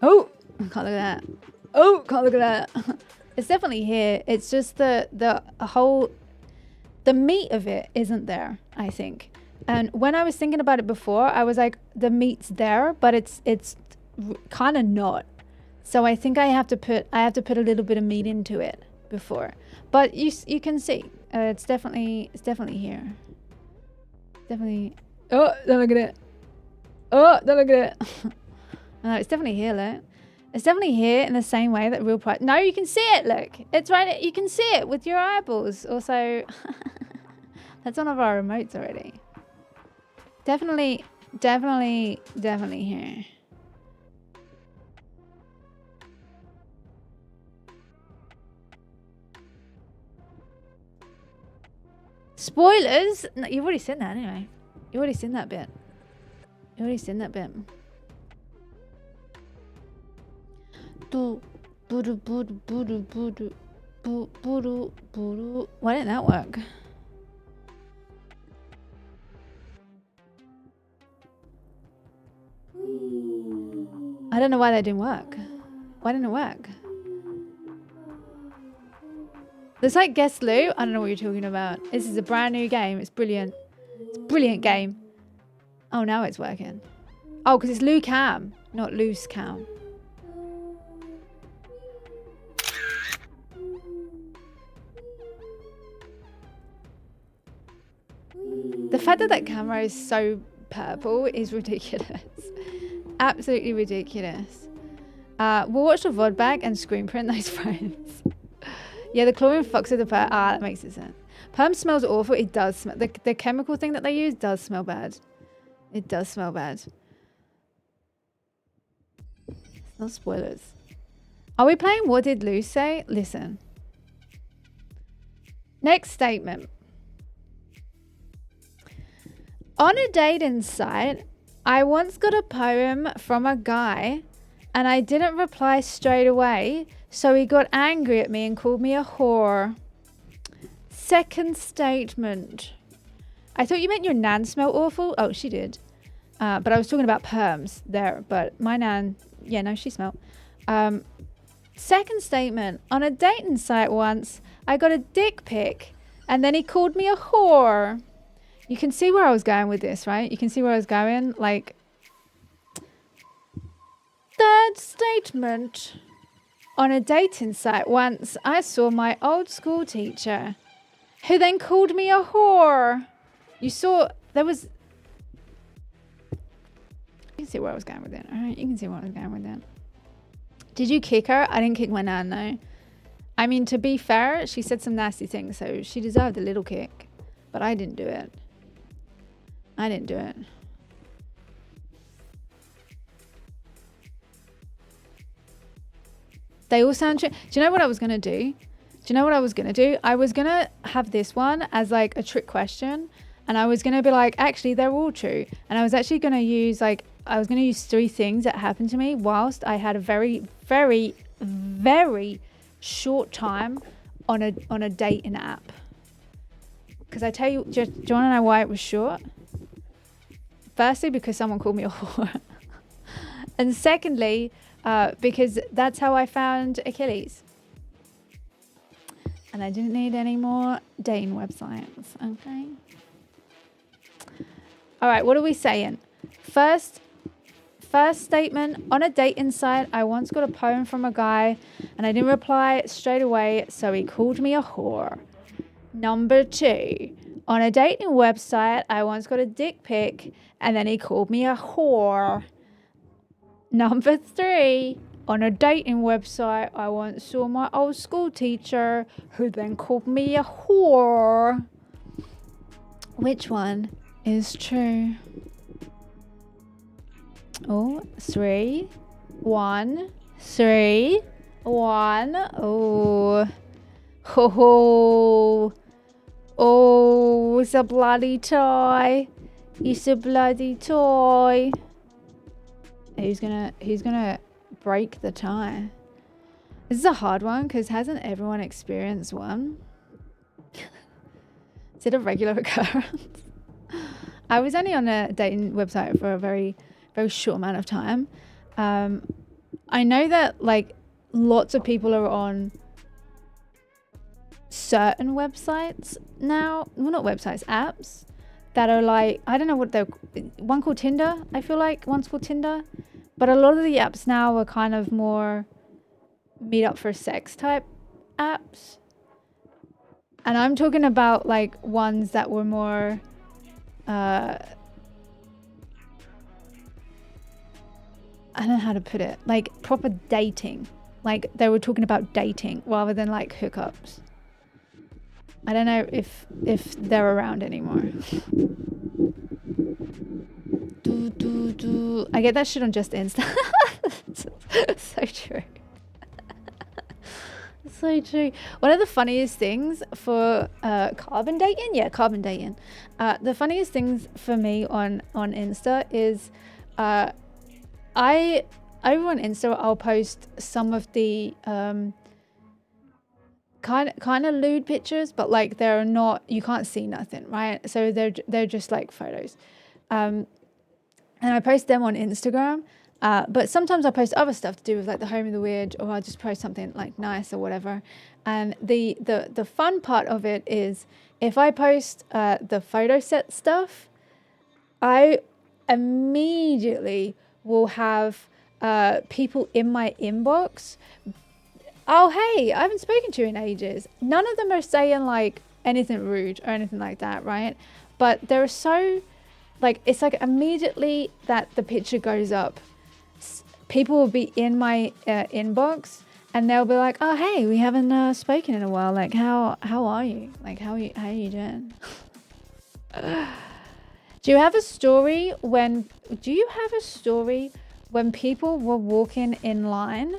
Oh, can't look at that. Oh, can't look at that. It's definitely here. It's just the meat of it isn't there, I think. And when I was thinking about it before, I was like, the meat's there, but it's kind of not. So I think I have to put a little bit of meat into it before. But you can see, it's definitely here. Definitely. Oh, don't look at it. Oh, don't look at it. No, it's definitely here, look. It's definitely here in the same way that real price. No, you can see it, look. It's right. You can see it with your eyeballs. Also, that's one of our remotes already. Definitely here. Spoilers? No, you've already seen that anyway. You've already seen that bit. You already seen that bit. Why didn't that work? I don't know why that didn't work. Why didn't it work? There's like Guess Lou. I don't know what you're talking about. This is a brand new game. It's brilliant. It's a brilliant game. Oh, now it's working. Oh, because it's Lou Cam, not Loose Cam. The fact that that camera is so purple is ridiculous. Absolutely ridiculous. We'll watch the VOD back and screen print those frames. Yeah, the chlorine fucks with the perm. Ah, that makes sense. Perm smells awful. It does smell. The chemical thing that they use does smell bad. It does smell bad. It's not spoilers. Are we playing What Did Lou Say? Listen. Next statement. On a dating site, I once got a poem from a guy and I didn't reply straight away, so he got angry at me and called me a whore. Second statement. I thought you meant your nan smelled awful. Oh, she did. But I was talking about perms there. But my nan, yeah, no, she smelled. Second statement. On a dating site once, I got a dick pic and then he called me a whore. You can see where I was going with this, right? You can see where I was going. Like, third statement. On a dating site once, I saw my old school teacher, who then called me a whore. You saw, there was... You can see where I was going with it, all right? You can see where I was going with it. Did you kick her? I didn't kick my nan, though. I mean, to be fair, she said some nasty things, so she deserved a little kick. But I didn't do it. I didn't do it. They all sound true. Do you know what I was going to do? I was going to have this one as like a trick question. And I was going to be like, actually, they're all true. And I was actually going to use three things that happened to me whilst I had a very, very, very short time on a dating app. Because I tell you, do you want to know why it was short? Firstly, because someone called me a whore. And secondly, because that's how I found Achilles. And I didn't need any more dating websites, okay? All right, what are we saying? First statement, on a dating site, I once got a poem from a guy and I didn't reply straight away, so he called me a whore. Number 2, on a dating website, I once got a dick pic and then he called me a whore. Number 3, On a dating website, I once saw my old school teacher who then called me a whore. Which one is true? Oh, 3, 1, 3, 1. Oh, ho ho. Oh, it's a bloody tie. It's a bloody toy. He's gonna break the tie. This is a hard one because hasn't everyone experienced one? Is it a regular occurrence? I was only on a dating website for a very, very short amount of time. I know that like lots of people are on certain websites now. Well, not websites, apps that are like, I don't know what they're, one called Tinder, I feel like one's called Tinder, but a lot of the apps now are kind of more meet up for sex type apps. And I'm talking about like ones that were more I don't know how to put it, like proper dating, like they were talking about dating rather than like hookups. I don't know if they're around anymore. I get that shit on Just Insta. So true. So true. One of the funniest things for carbon dating, the funniest things for me on Insta is over on Insta I'll post some of the kind of lewd pictures, but like they're not, you can't see nothing, right? So they're just like photos, and I post them on Instagram. But sometimes I post other stuff to do with like the home of the weird, or I just post something like nice or whatever. And the fun part of it is if I post the photo set stuff, I immediately will have people in my inbox. Oh, hey, I haven't spoken to you in ages. None of them are saying like anything rude or anything like that, right? But they're so like, it's like immediately that the picture goes up, people will be in my inbox and they'll be like, oh, hey, we haven't spoken in a while. Like, how are you? Like, how are you doing? Do you have a story when people were walking in line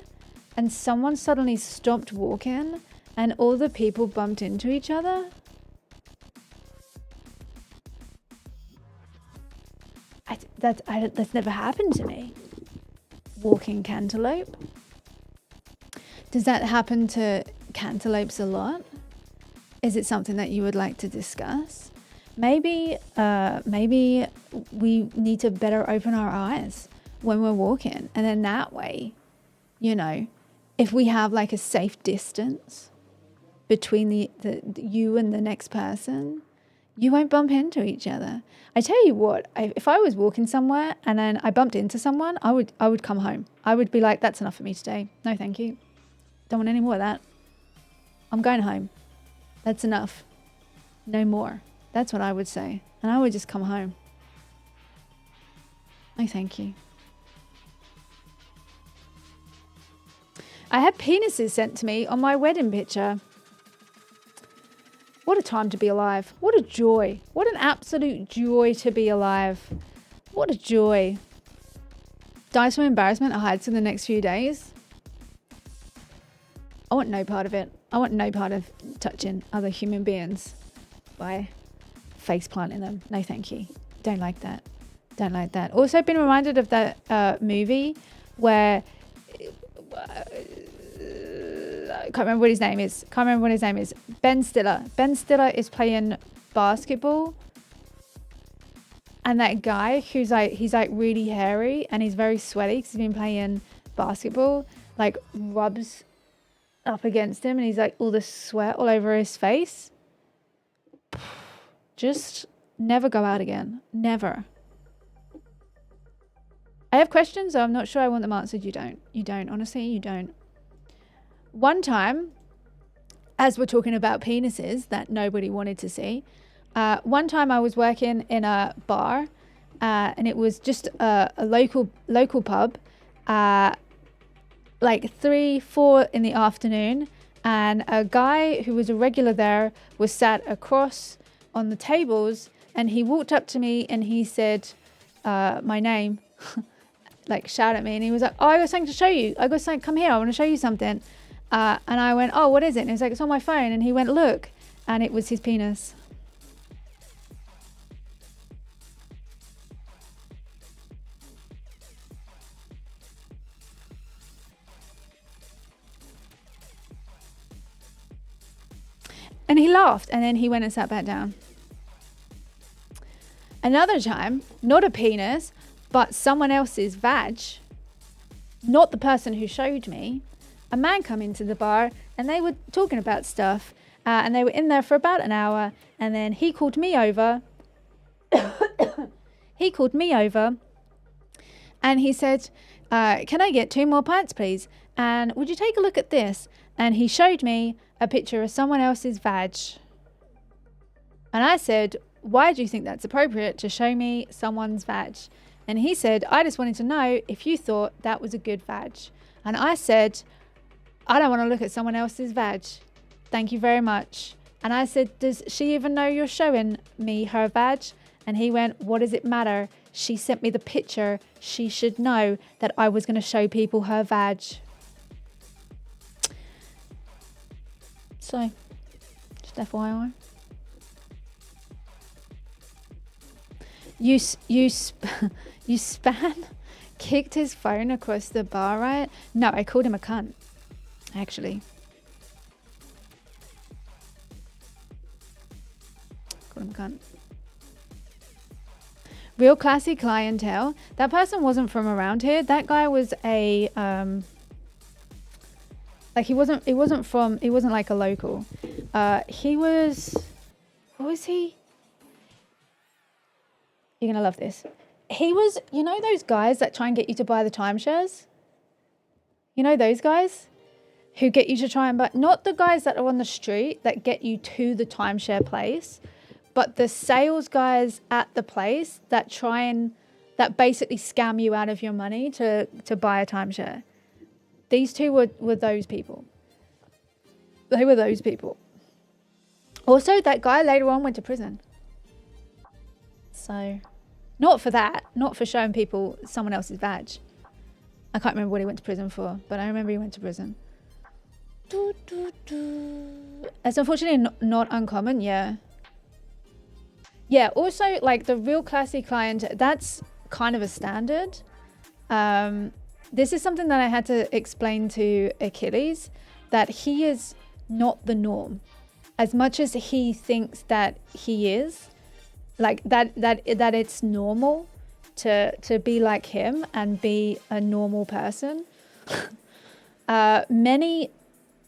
and someone suddenly stopped walking and all the people bumped into each other? That's never happened to me. Walking cantaloupe. Does that happen to cantaloupes a lot? Is it something that you would like to discuss? Maybe we need to better open our eyes when we're walking, and then that way, you know, if we have like a safe distance between the you and the next person, you won't bump into each other. I tell you what, if I was walking somewhere and then I bumped into someone, I would come home. I would be like, that's enough for me today. No, thank you. Don't want any more of that. I'm going home. That's enough. No more. That's what I would say. And I would just come home. No, thank you. I had penises sent to me on my wedding picture. What a time to be alive. What a joy. What an absolute joy to be alive. What a joy. Dies from embarrassment or hides for the next few days. I want no part of it. I want no part of touching other human beings by face planting them. No, thank you. Don't like that. Don't like that. Also been reminded of that movie where I can't remember what his name is. Ben Stiller. Ben Stiller is playing basketball. And that guy who's like, he's like really hairy and he's very sweaty because he's been playing basketball, like rubs up against him and he's like all the sweat all over his face. Just never go out again. Never. I have questions, so I'm not sure I want them answered. You don't. You don't. Honestly, you don't. One time, as we're talking about penises that nobody wanted to see, one time I was working in a bar and it was just a local pub, like 3, 4 in the afternoon, and a guy who was a regular there was sat across on the tables, and he walked up to me and he said my name, like shout at me, and he was like, oh, I got something to show you. I got something, come here, I want to show you something. And I went, oh, what is it? And he was like, it's on my phone. And he went, look, and it was his penis. And he laughed, and then he went and sat back down. Another time, not a penis, but someone else's vag, not the person who showed me, a man come into the bar, and they were talking about stuff, and they were in there for about an hour, and then he called me over. He called me over, and he said, can I get 2 more pints, please? And would you take a look at this? And he showed me a picture of someone else's vag. And I said, why do you think that's appropriate to show me someone's vag? And he said, I just wanted to know if you thought that was a good vag. And I said, I don't want to look at someone else's vag. Thank you very much. And I said, does she even know you're showing me her vag? And he went, what does it matter? She sent me the picture. She should know that I was going to show people her vag. So, just FYI. You span kicked his phone across the bar, right? No, I called him a cunt, actually. Called him a cunt. Real classy clientele. That person wasn't from around here. That guy was a like he wasn't like a local. He was, what was he? You're gonna love this. He was, you know those guys that try and get you to buy the timeshares? You know those guys who get you to try and buy, not the guys that are on the street that get you to the timeshare place, but the sales guys at the place that that basically scam you out of your money to buy a timeshare. These two were those people. They were those people. Also, that guy later on went to prison. So, not for that. Not for showing people someone else's vag. I can't remember what he went to prison for, but I remember he went to prison. It's unfortunately not uncommon, yeah. Yeah, also, like, the real classy client, that's kind of a standard. This is something that I had to explain to Achilles, that he is not the norm. As much as he thinks that he is, like that it's normal to be like him and be a normal person. Many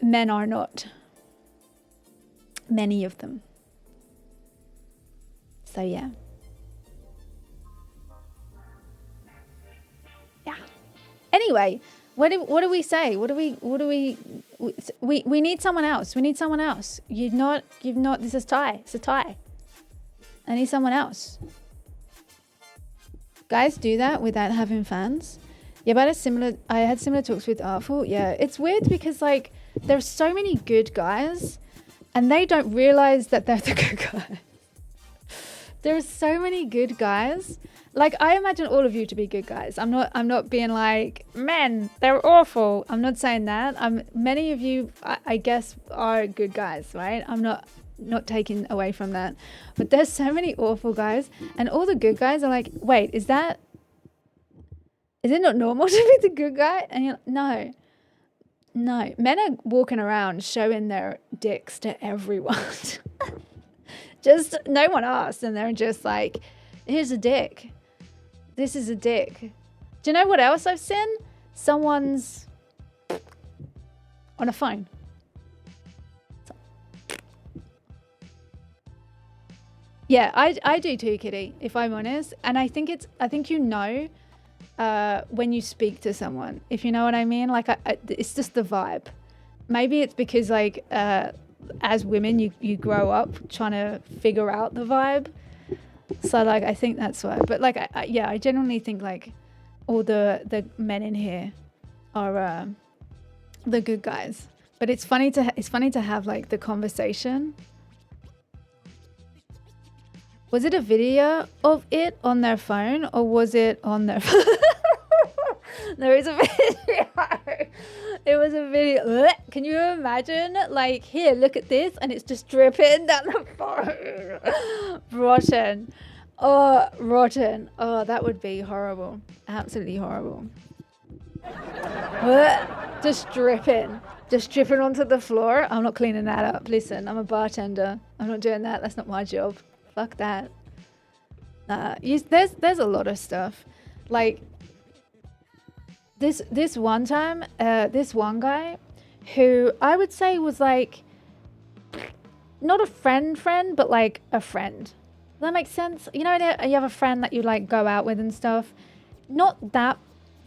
men are not. Many of them. So yeah. Anyway, what do we say? We need someone else. We need someone else. You've not, this is tie. It's a tie. I need someone else. Guys do that without having fans. Yeah, but I had similar talks with Artful. Yeah, it's weird because like there's so many good guys and they don't realize that they're the good guys. There's so many good guys. Like, I imagine all of you to be good guys. I'm not being like, men, they're awful. I'm not saying that. Many of you, I guess, are good guys, right? I'm not taking away from that. But there's so many awful guys. And all the good guys are like, wait, is it not normal to be the good guy? And you're like, no. Men are walking around showing their dicks to everyone. Just, no one asks. And they're just like, here's a dick. This is a dick. Do you know what else I've seen? Someone's on a phone. Yeah, I do too, Kitty, if I'm honest. And I think you know when you speak to someone, if you know what I mean. Like, it's just the vibe. Maybe it's because, like, as women, you grow up trying to figure out the vibe. So, like, I think that's why. But, like, I genuinely think, like, all the men in here are The good guys. But it's funny to have like the conversation. Was it a video of it on their phone or was it on their phone? There is a video. It was a video. Can you imagine? Like, here, look at this, and it's just dripping down the phone. Rotten. Oh, rotten. Oh, that would be horrible. Absolutely horrible. Just dripping onto the floor. I'm not cleaning that up. Listen, I'm a bartender. I'm not doing that. That's not my job. Fuck that. There's a lot of stuff. Like, this one time, this one guy who I would say was like not a friend, but like a friend. Does that make sense? You know, you have a friend that you like go out with and stuff. Not that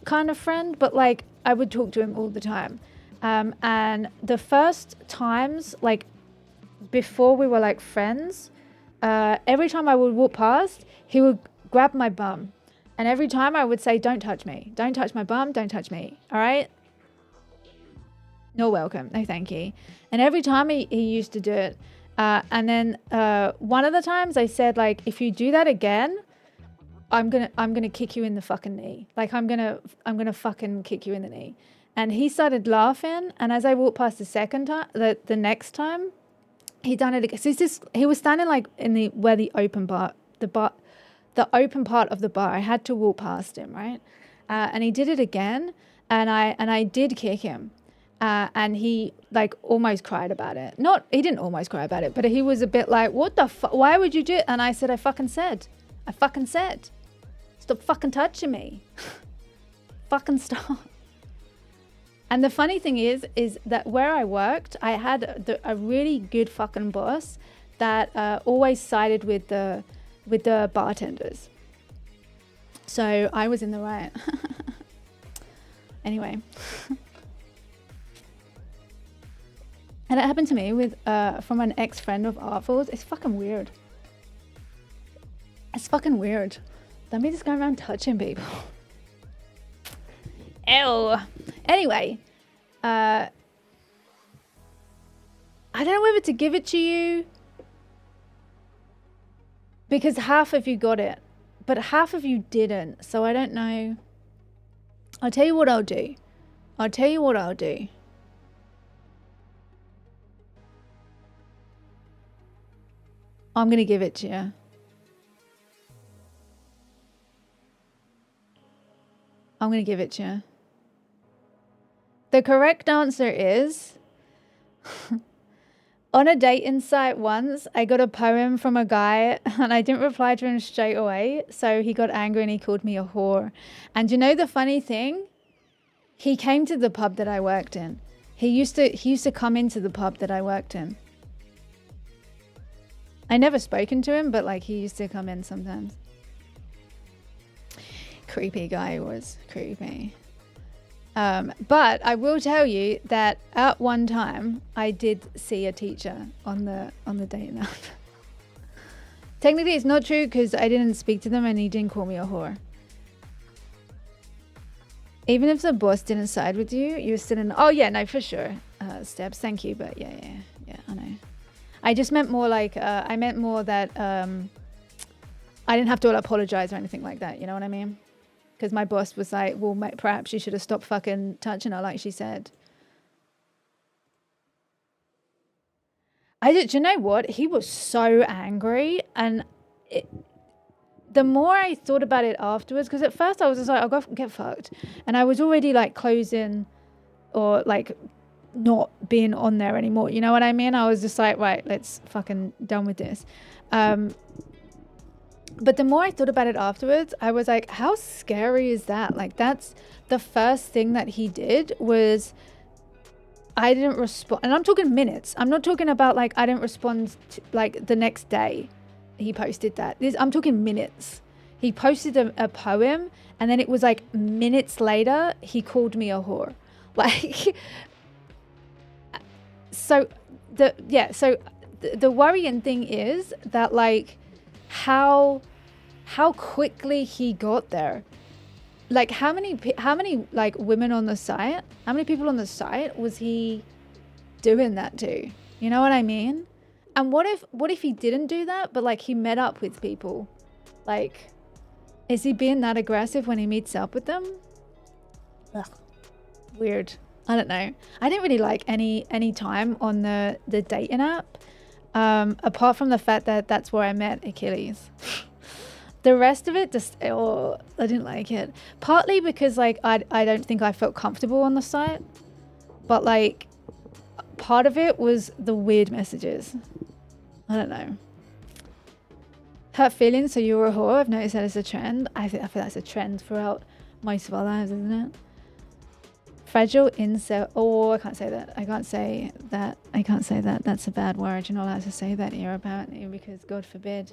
kind of friend, but like I would talk to him all the time. And the first times, like before we were like friends, every time I would walk past, he would grab my bum. And every time I would say, don't touch me. Don't touch my bum. Don't touch me. All right? No welcome. No thank you. And every time he used to do it. And then one of the times I said, like, if you do that again, I'm gonna kick you in the fucking knee. Like, I'm gonna fucking kick you in the knee. And he started laughing. And as I walked past the second time, the next time, he done it again. So he was standing like in the open part of the bar. I had to walk past him, right? And he did it again, and I did kick him, and he like almost cried about it. He didn't almost cry about it, but he was a bit like, "What the fuck? Why would you do it?" And I said, "I fucking said, stop fucking touching me, fucking stop." And the funny thing is that where I worked, I had a really good fucking boss that always sided with the bartenders. So I was in the right. Anyway. And it happened to me with from an ex-friend of Artful's. It's fucking weird. It's fucking weird. Let me just go around touching people. Ew. Anyway. I don't know whether to give it to you, because half of you got it, but half of you didn't. So I don't know. I'll tell you what I'll do. I'm going to give it to you. I'm going to give it to you. The correct answer is... On a dating site once, I got a poem from a guy and I didn't reply to him straight away. So he got angry and he called me a whore. And you know the funny thing? He came to the pub that I worked in. He used to come into the pub that I worked in. I never spoken to him, but like he used to come in sometimes. Creepy guy was creepy. But I will tell you that at one time I did see a teacher on the dating app. Technically it's not true because I didn't speak to them and he didn't call me a whore. Even if the boss didn't side with you, you're still in... Oh yeah, no, for sure. Steps, thank you, but yeah, I know. I just meant more like, I meant more that I didn't have to apologize or anything like that, you know what I mean? Because my boss was like, well, mate, perhaps you should have stopped fucking touching her like she said. Do you know what? He was so angry. And the more I thought about it afterwards, because at first I was just like, I'll go get fucked. And I was already like closing or like not being on there anymore. You know what I mean? I was just like, right, let's fucking done with this. But the more I thought about it afterwards, I was like, how scary is that? Like, that's the first thing that he did was I didn't respond. And I'm talking minutes. I'm not talking about like I didn't respond to, like the next day he posted that. I'm talking minutes. He posted a poem and then it was like minutes later he called me a whore. Like, so the worrying thing is that like how quickly he got there. like how many like women on the site, how many people on the site was he doing that to? You know what I mean? And what if he didn't do that, but like he met up with people? Like, is he being that aggressive when he meets up with them? Ugh, weird. I don't know. I didn't really like any time on the dating app, apart from the fact that that's where I met Achilles. The rest of it just, I didn't like it. Partly because like I don't think I felt comfortable on the site, but like part of it was the weird messages. I don't know. Hurt feelings, so you're a whore. I've noticed that as a trend. I feel that's a trend throughout most of our lives, isn't it? Fragile incel. Oh, I can't say that. I can't say that. That's a bad word. You're not allowed to say that here, apparently, because God forbid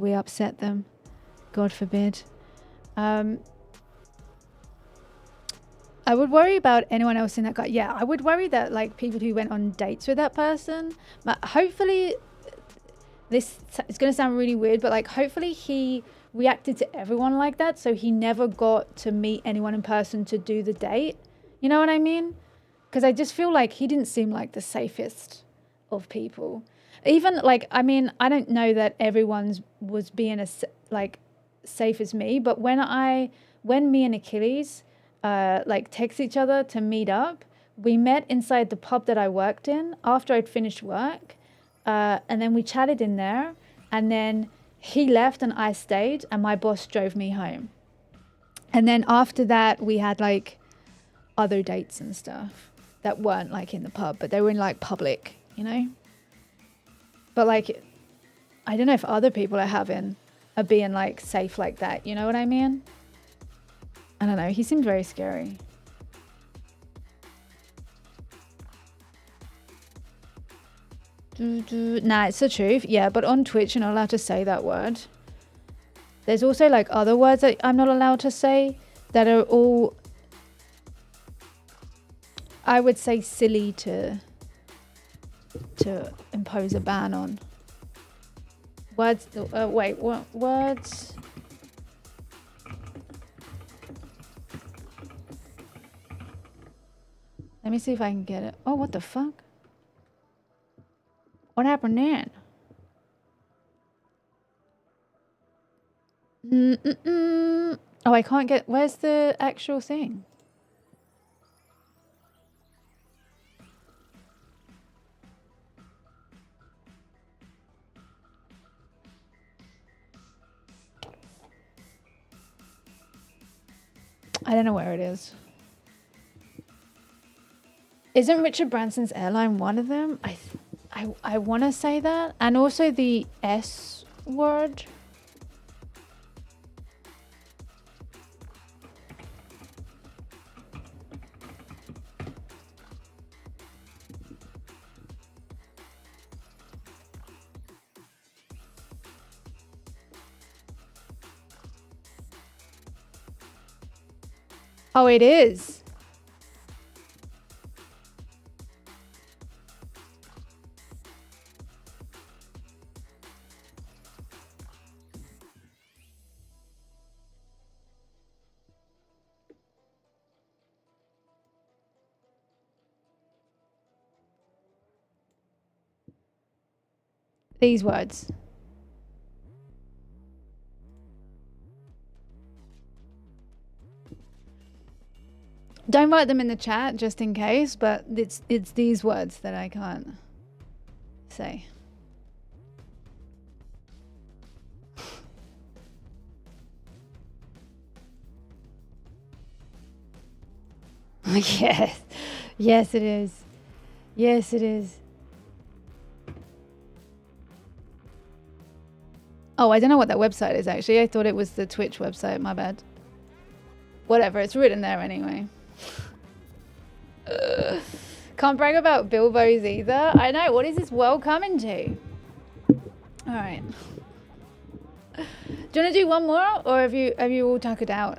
we upset them. God forbid. I would worry about anyone else in that guy. Yeah, I would worry that like people who went on dates with that person. But hopefully, this is going to sound really weird, but like hopefully he reacted to everyone like that, so he never got to meet anyone in person to do the date. You know what I mean? Because I just feel like he didn't seem like the safest of people. Even like, I mean, I don't know that everyone's was being as like safe as me, but when me and Achilles like text each other to meet up, we met inside the pub that I worked in after I'd finished work, and then we chatted in there, and then he left and I stayed, and my boss drove me home. And then after that, we had like other dates and stuff that weren't like in the pub, but they were in like public, you know? But like, I don't know if other people are being like safe like that. You know what I mean? I don't know. He seemed very scary. Nah, it's the truth. Yeah, but on Twitch, you're not allowed to say that word. There's also like other words that I'm not allowed to say that are all, I would say, silly to impose a ban on. Words, wait, what words? Let me see if I can get it. Oh, what the fuck? What happened then? Oh, I can't get, where's the actual thing? I don't know where it is. Isn't Richard Branson's airline one of them? I want to say that. And also the S word. Oh, it is. These words. Don't write them in the chat just in case, but it's these words that I can't say. Yes. Yes, it is. Yes, it is. Oh, I don't know what that website is actually. I thought it was the Twitch website. My bad. Whatever, it's written there anyway. Can't brag about Bilbo's either. I know, what is this world coming to? Alright. Do you want to do one more, or have you all tuckered out?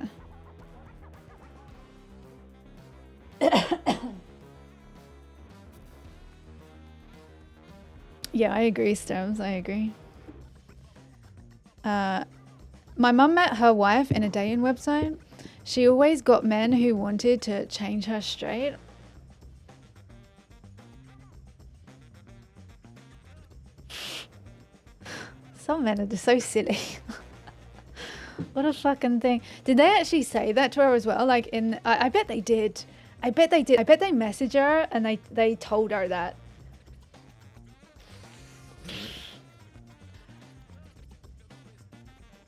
Yeah, I agree, Stones. I agree. My mum met her wife in a dating website. She always got men who wanted to change her straight. Some men are just so silly. What a fucking thing. Did they actually say that to her as well? Like I bet they did. I bet they did. I bet they messaged her and they told her that.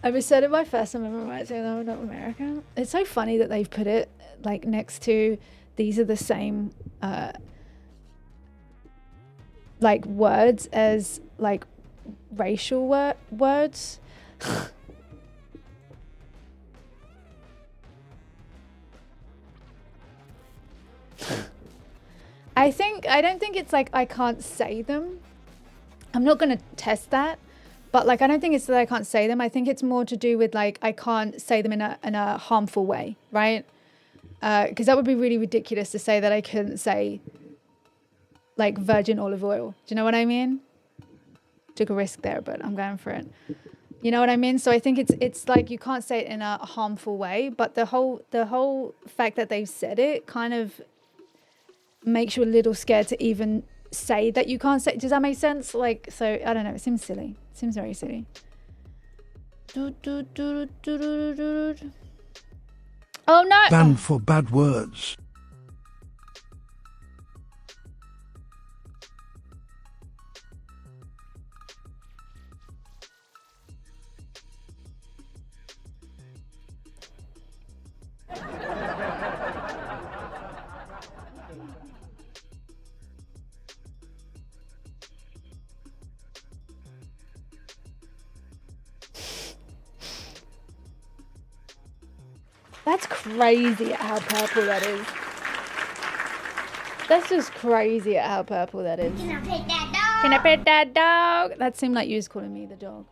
I was said it my first time ever right saying I'm not American. It's so funny that they've put it like next to these are the same like words as like racial words. I don't think it's like I can't say them. I'm not gonna test that, but like I don't think it's that I can't say them. I think it's more to do with like I can't say them in a harmful way, right? Because that would be really ridiculous to say that I couldn't say like virgin olive oil. Do you know what I mean? Took a risk there, but I'm going for it. You know what I mean? So I think it's like you can't say it in a harmful way, but the whole fact that they've said it kind of makes you a little scared to even say that you can't say. Does that make sense? Like, so I don't know. It seems silly. It seems very silly. Oh no! Banned for bad words. That's crazy at how purple that is. That's just crazy at how purple that is. Can I pet that dog? Can I pet that dog? That seemed like you was calling me the dog.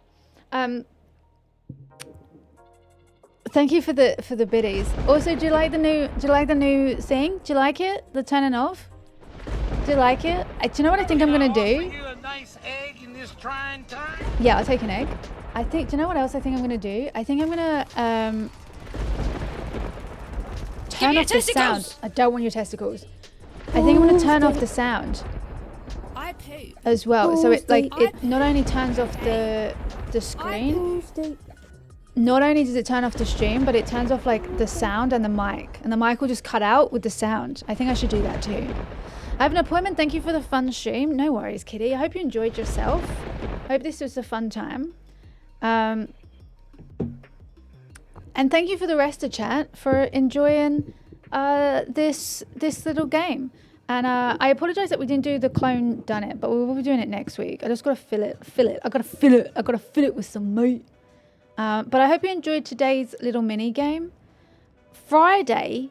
Thank you for the biddies. Also, do you like the new thing? Do you like it? The turning off? Do you like it? Do you know what I think I'm gonna do? You a nice egg in this trying time? Yeah, I'll take an egg. Do you know what else I think I'm gonna do? I think I'm gonna turn off the sound. I don't want your testicles. I think I'm gonna turn off the sound I poop. as well. So it not only turns off the screen. Not only does it turn off the stream, but it turns off like the sound and the mic. And the mic will just cut out with the sound. I think I should do that too. I have an appointment. Thank you for the fun stream. No worries, Kitty. I hope you enjoyed yourself. Hope this was a fun time. And thank you for the rest of chat for enjoying this little game. And I apologize that we didn't do the clone done it, but we will be doing it next week. I just gotta fill it. I gotta fill it with some meat. But I hope you enjoyed today's little mini game. Friday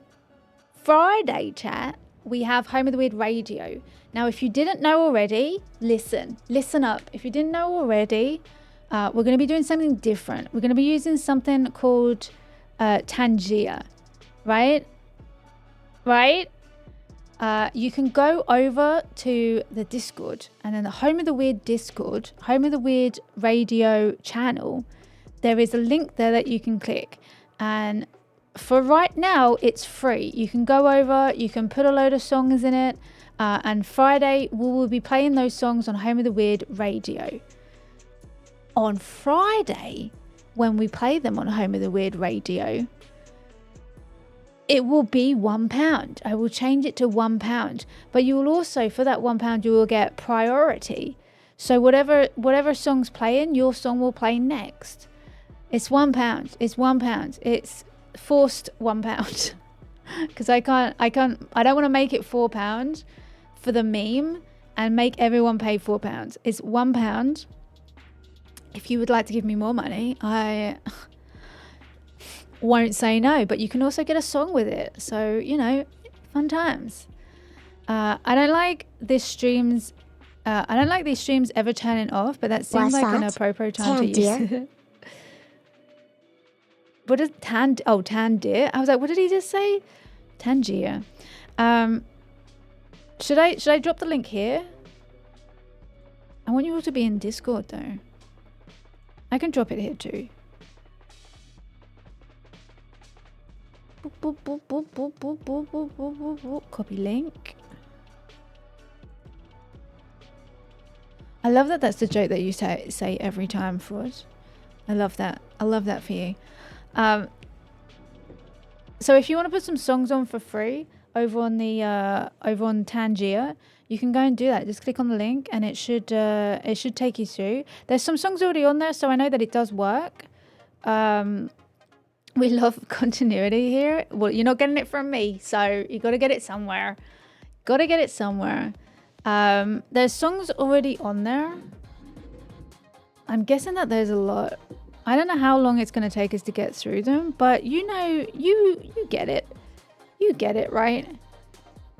chat, we have Home of the Weird Radio. Now, if you didn't know already, listen up. If you didn't know already, we're going to be doing something different. We're going to be using something called Tangia, right? You can go over to the Discord, and then the Home of the Weird Discord, Home of the Weird Radio channel, there is a link there that you can click. And for right now, it's free. You can go over, you can put a load of songs in it, and Friday we will be playing those songs on Home of the Weird Radio. On Friday, when we play them on Home of the Weird Radio, it will be £1. I will change it to £1, but you will also, for that £1, you will get priority. So whatever song's playing, your song will play next. It's £1. It's £1. It's forced £1 because I don't want to make it £4 for the meme and make everyone pay £4. It's £1. If you would like to give me more money, I won't say no, but you can also get a song with it. So, you know, fun times. I don't like these streams ever turning off, but that seems like an appropriate time to use it. What is Tandir? I was like, what did he just say? Tangier. Should I drop the link here? I want you all to be in Discord though. I can drop it here too. Boop, boop, boop, boop, boop, boop, boop, boop, boop, boop. Copy link. I love that that's the joke that you say every time, Fraud. I love that. I love that for you. So if you want to put some songs on for free over on the over on Tangier, you can go and do that. Just click on the link and it should take you through. There's some songs already on there, so I know that it does work. We love continuity here. Well, you're not getting it from me, so you got to get it somewhere. Got to get it somewhere. There's songs already on there. I'm guessing that there's a lot. I don't know how long it's going to take us to get through them, but you know, you get it. You get it, right?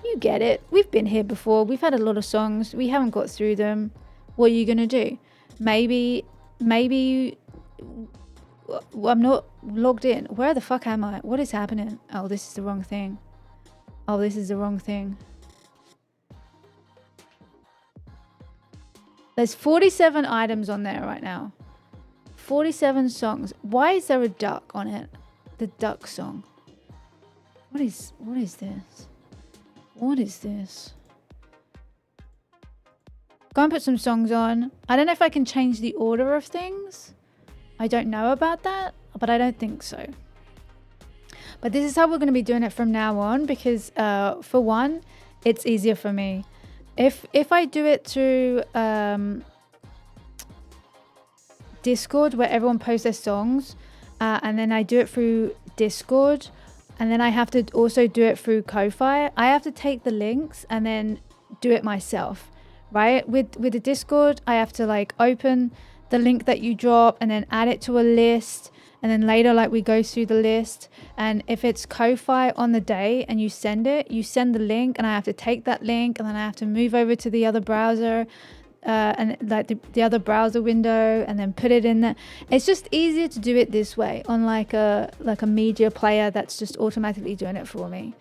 You get it. We've been here before. We've had a lot of songs. We haven't got through them. What are you going to do? Maybe I'm not logged in. Where the fuck am I? What is happening? Oh, this is the wrong thing. Oh, this is the wrong thing. There's 47 items on there right now. 47 songs. Why is there a duck on it? The duck song. What is this? What is this? Go and put some songs on. I don't know if I can change the order of things. I don't know about that, but I don't think so. But this is how we're going to be doing it from now on because for one, it's easier for me. If I do it through Discord where everyone posts their songs and then I do it through Discord and then I have to also do it through Ko-Fi, I have to take the links and then do it myself, right? With the Discord, I have to like open the link that you drop and then add it to a list, and then later like we go through the list, and if it's Ko-Fi on the day and you send the link and I have to take that link and then I have to move over to the other browser and like the other browser window and then put it in there. It's just easier to do it this way on like a media player that's just automatically doing it for me.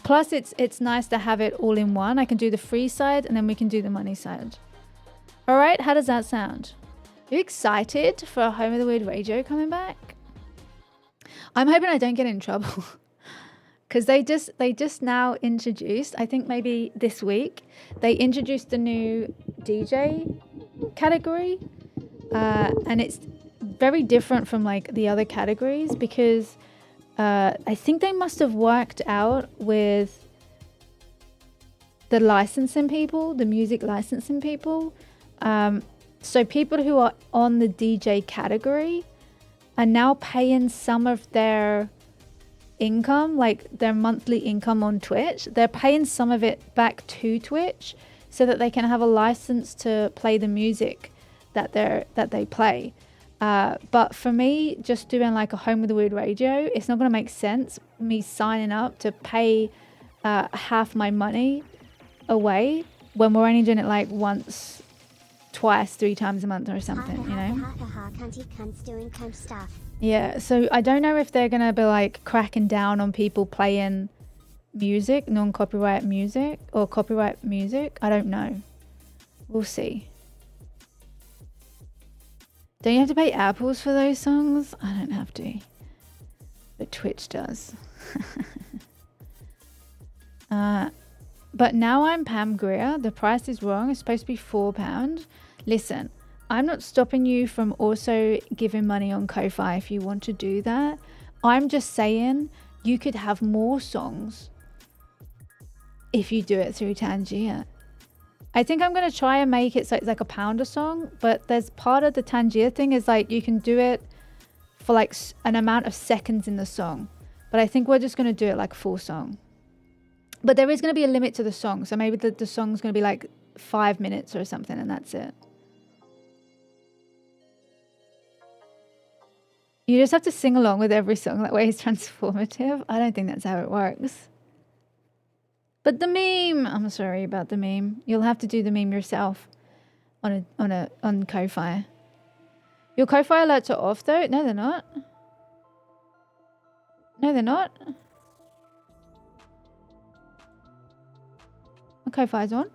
Plus it's nice to have it all in one. I can do the free side and then we can do the money side. All right, how does that sound? Are you excited for Home of the Weird Radio coming back? I'm hoping I don't get in trouble because they just now introduced, I think maybe this week, they introduced the new DJ category, and it's very different from like the other categories because I think they must have worked out with the licensing people, the music licensing people. So people who are on the DJ category are now paying some of their income, like their monthly income on Twitch. They're paying some of it back to Twitch so that they can have a license to play the music that they play. But for me, just doing like a Home with the Weird Radio, it's not going to make sense me signing up to pay half my money away when we're only doing it like once, twice, 3 times a month or something, you know? Yeah, so I don't know if they're going to be like cracking down on people playing music, non-copyright music or copyright music. I don't know. We'll see. Don't you have to pay apples for those songs? I don't have to. But Twitch does. But now I'm Pam Greer. The price is wrong. It's supposed to be £4. Listen, I'm not stopping you from also giving money on Ko-Fi if you want to do that. I'm just saying you could have more songs if you do it through Tangier. I think I'm going to try and make it so it's like £1 a song, but there's part of the Tangier thing is like you can do it for like an amount of seconds in the song. But I think we're just going to do it like a full song. But there is going to be a limit to the song. So maybe the song's going to be like 5 minutes or something and that's it. You just have to sing along with every song. That way it's transformative. I don't think that's how it works. But the meme, I'm sorry about the meme. You'll have to do the meme yourself on Ko-Fi. Your Ko-Fi alerts are off though. No, they're not. No, they're not. My Ko-Fi's on.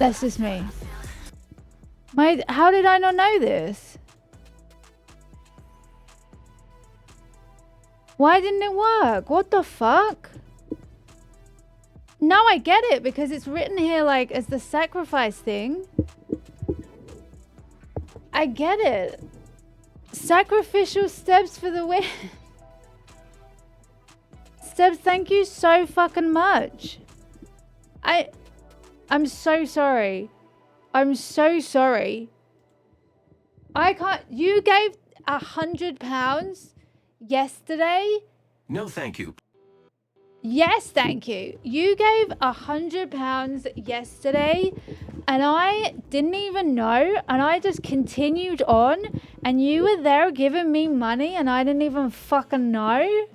That's just me. How did I not know this? Why didn't it work? What the fuck? Now I get it, because it's written here like as the sacrifice thing. I get it. Sacrificial steps for the win. Steps, thank you so fucking much. I'm so sorry. I'm so sorry. I can't. You gave £100 yesterday. No, thank you. Yes, thank you. You gave £100 yesterday, and I didn't even know, and I just continued on, and you were there giving me money, and I didn't even fucking know.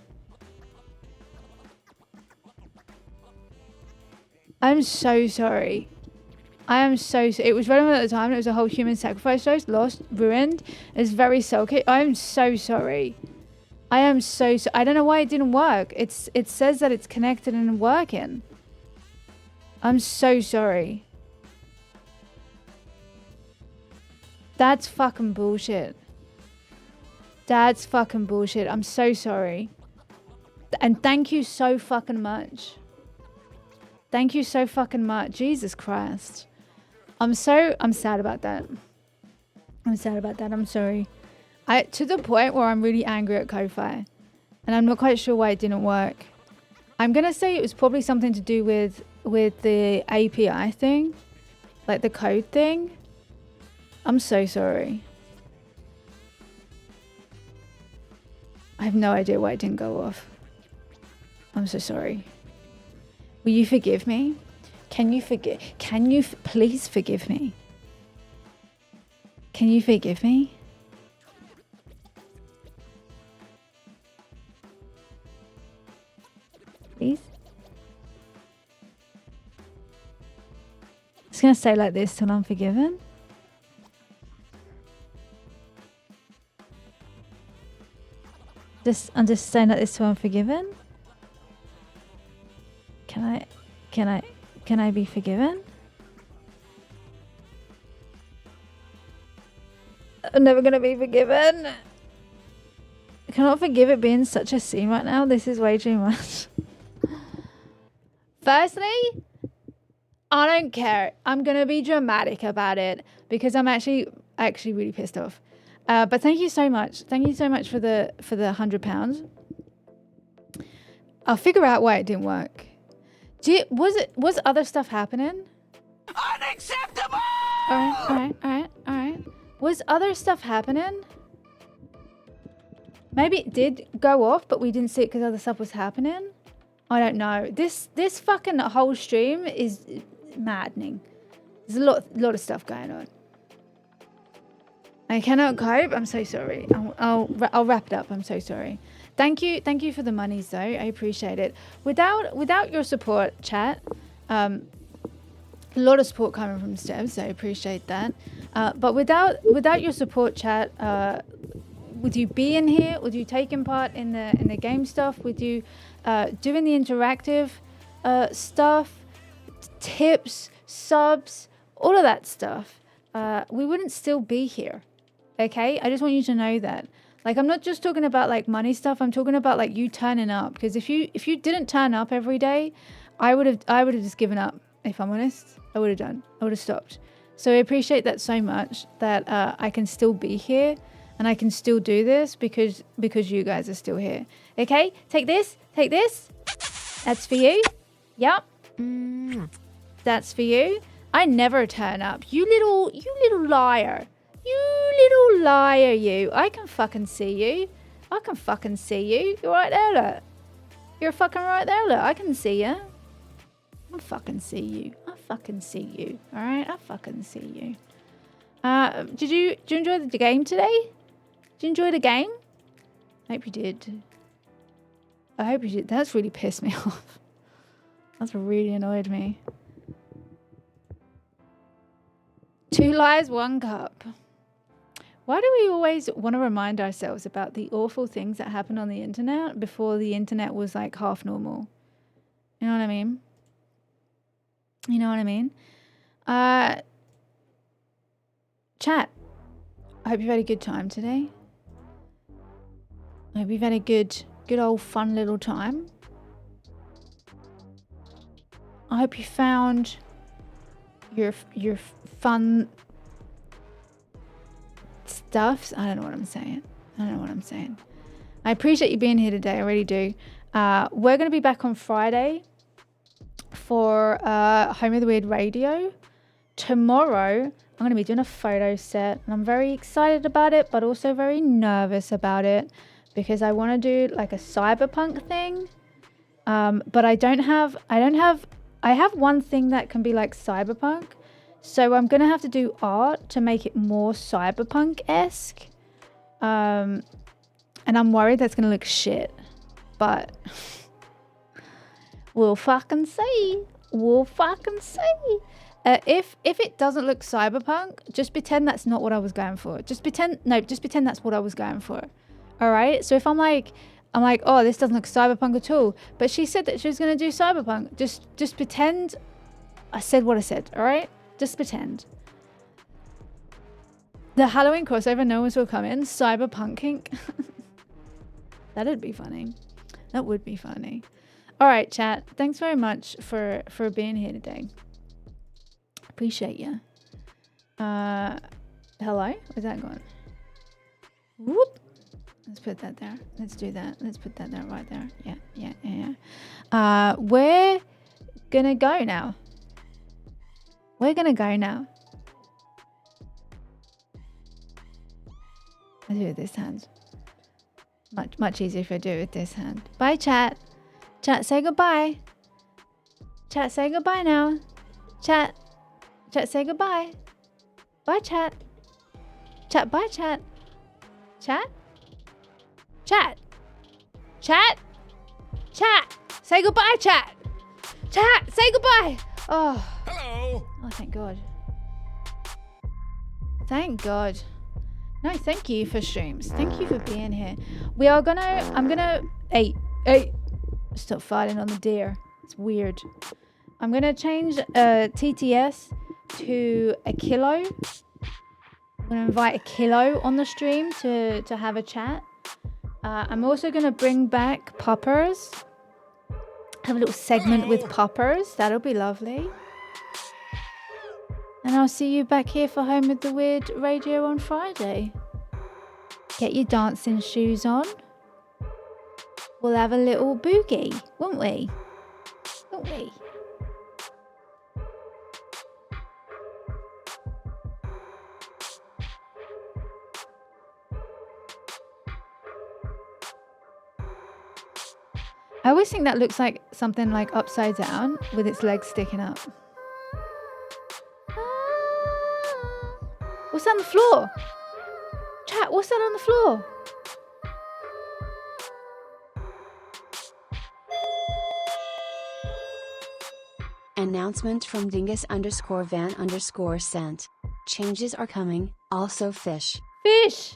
I'm so sorry. I am so sorry. It was relevant at the time. It was a whole human sacrifice choice. Lost, ruined. It's very sulky. I am so sorry. I am so I don't know why it didn't work. It says that it's connected and working. I'm so sorry. That's fucking bullshit. That's fucking bullshit. I'm so sorry. And thank you so fucking much. Thank you so fucking much. Jesus Christ. I'm sad about that. I'm sad about that. I'm sorry. To the point where I'm really angry at Ko-Fi. And I'm not quite sure why it didn't work. I'm going to say it was probably something to do with the API thing. Like the code thing. I'm so sorry. I have no idea why it didn't go off. I'm so sorry. Will you forgive me? Can you please forgive me? Can you forgive me? Please? I'm just gonna say like this till I'm forgiven. I'm just saying like this till I'm forgiven. Can I be forgiven? I'm never gonna be forgiven. I cannot forgive it being such a scene right now. This is way too much. Firstly, I don't care. I'm gonna be dramatic about it because I'm actually really pissed off. But thank you so much. Thank you so much for the £100. I'll figure out why it didn't work. Was other stuff happening? Unacceptable! All right. Was other stuff happening? Maybe it did go off, but we didn't see it because other stuff was happening. I don't know. This fucking whole stream is maddening. There's a lot of stuff going on. I cannot cope. I'm so sorry. I'll wrap it up. I'm so sorry. Thank you for the monies though. I appreciate it. Without your support, chat, a lot of support coming from Stev, so I appreciate that. But without your support, chat, with you being here, with you taking part in the game stuff, with you doing the interactive stuff, tips, subs, all of that stuff, we wouldn't still be here. Okay, I just want you to know that. Like, I'm not just talking about like money stuff. I'm talking about like you turning up. Because if you didn't turn up every day, I would have just given up. If I'm honest, I would have stopped. So I appreciate that so much that I can still be here and I can still do this because you guys are still here. Okay, take this. That's for you. Yep. That's for you. I never turn up. You little liar. You little liar, you. I can fucking see you. You're right there, look. You're fucking right there, look. I can see you. I fucking see you. Alright? I fucking see you. Did you enjoy the game today? Did you enjoy the game? I hope you did. That's really pissed me off. That's really annoyed me. 2 lies, 1 cup. Why do we always want to remind ourselves about the awful things that happened on the internet before the internet was like half normal? You know what I mean? Chat. I hope you've had a good time today. I hope you've had a good old fun little time. I hope you found your fun stuff. I don't know what I'm saying. I appreciate you being here today. I really do. We're going to be back on Friday for Home of the Weird Radio. Tomorrow, I'm going to be doing a photo set, and I'm very excited about it, but also very nervous about it because I want to do like a cyberpunk thing. But I have one thing that can be like cyberpunk. So I'm going to have to do art to make it more cyberpunk-esque. And I'm worried that's going to look shit. But we'll fucking see. If it doesn't look cyberpunk, just pretend that's not what I was going for. Just pretend that's what I was going for. All right? So if I'm like, oh, this doesn't look cyberpunk at all. But she said that she was going to do cyberpunk. Just pretend I said what I said, all right? Just pretend. The Halloween crossover, no one saw coming. Cyberpunking. That'd be funny. That would be funny. All right, chat. Thanks very much for being here today. Appreciate you. Hello? Where's that going? Whoop. Let's put that there. Let's do that. Let's put that there, right there. Yeah. We're gonna go now. Let's do it with this hand. Much easier if I do it with this hand. Bye, chat. Chat, say goodbye. Chat, say goodbye now. Chat, say goodbye. Bye, chat. Chat, bye, chat. Chat? Chat, say goodbye, chat. Chat, say goodbye. Oh. Hello. Oh, thank God. Thank God. No, thank you for streams. Thank you for being here. Hey, stop fighting on the deer. It's weird. I'm gonna change TTS to a kilo. I'm gonna invite a kilo on the stream to have a chat. I'm also gonna bring back poppers. Have a little segment with poppers. That'll be lovely. And I'll see you back here for Home of the Weird Radio on Friday. Get your dancing shoes on. We'll have a little boogie, won't we? I always think that looks like something like upside down with its legs sticking up. What's that on the floor? Chat, what's that on the floor? Announcement from Dingus_Van_Sent. Changes are coming, also fish. Fish!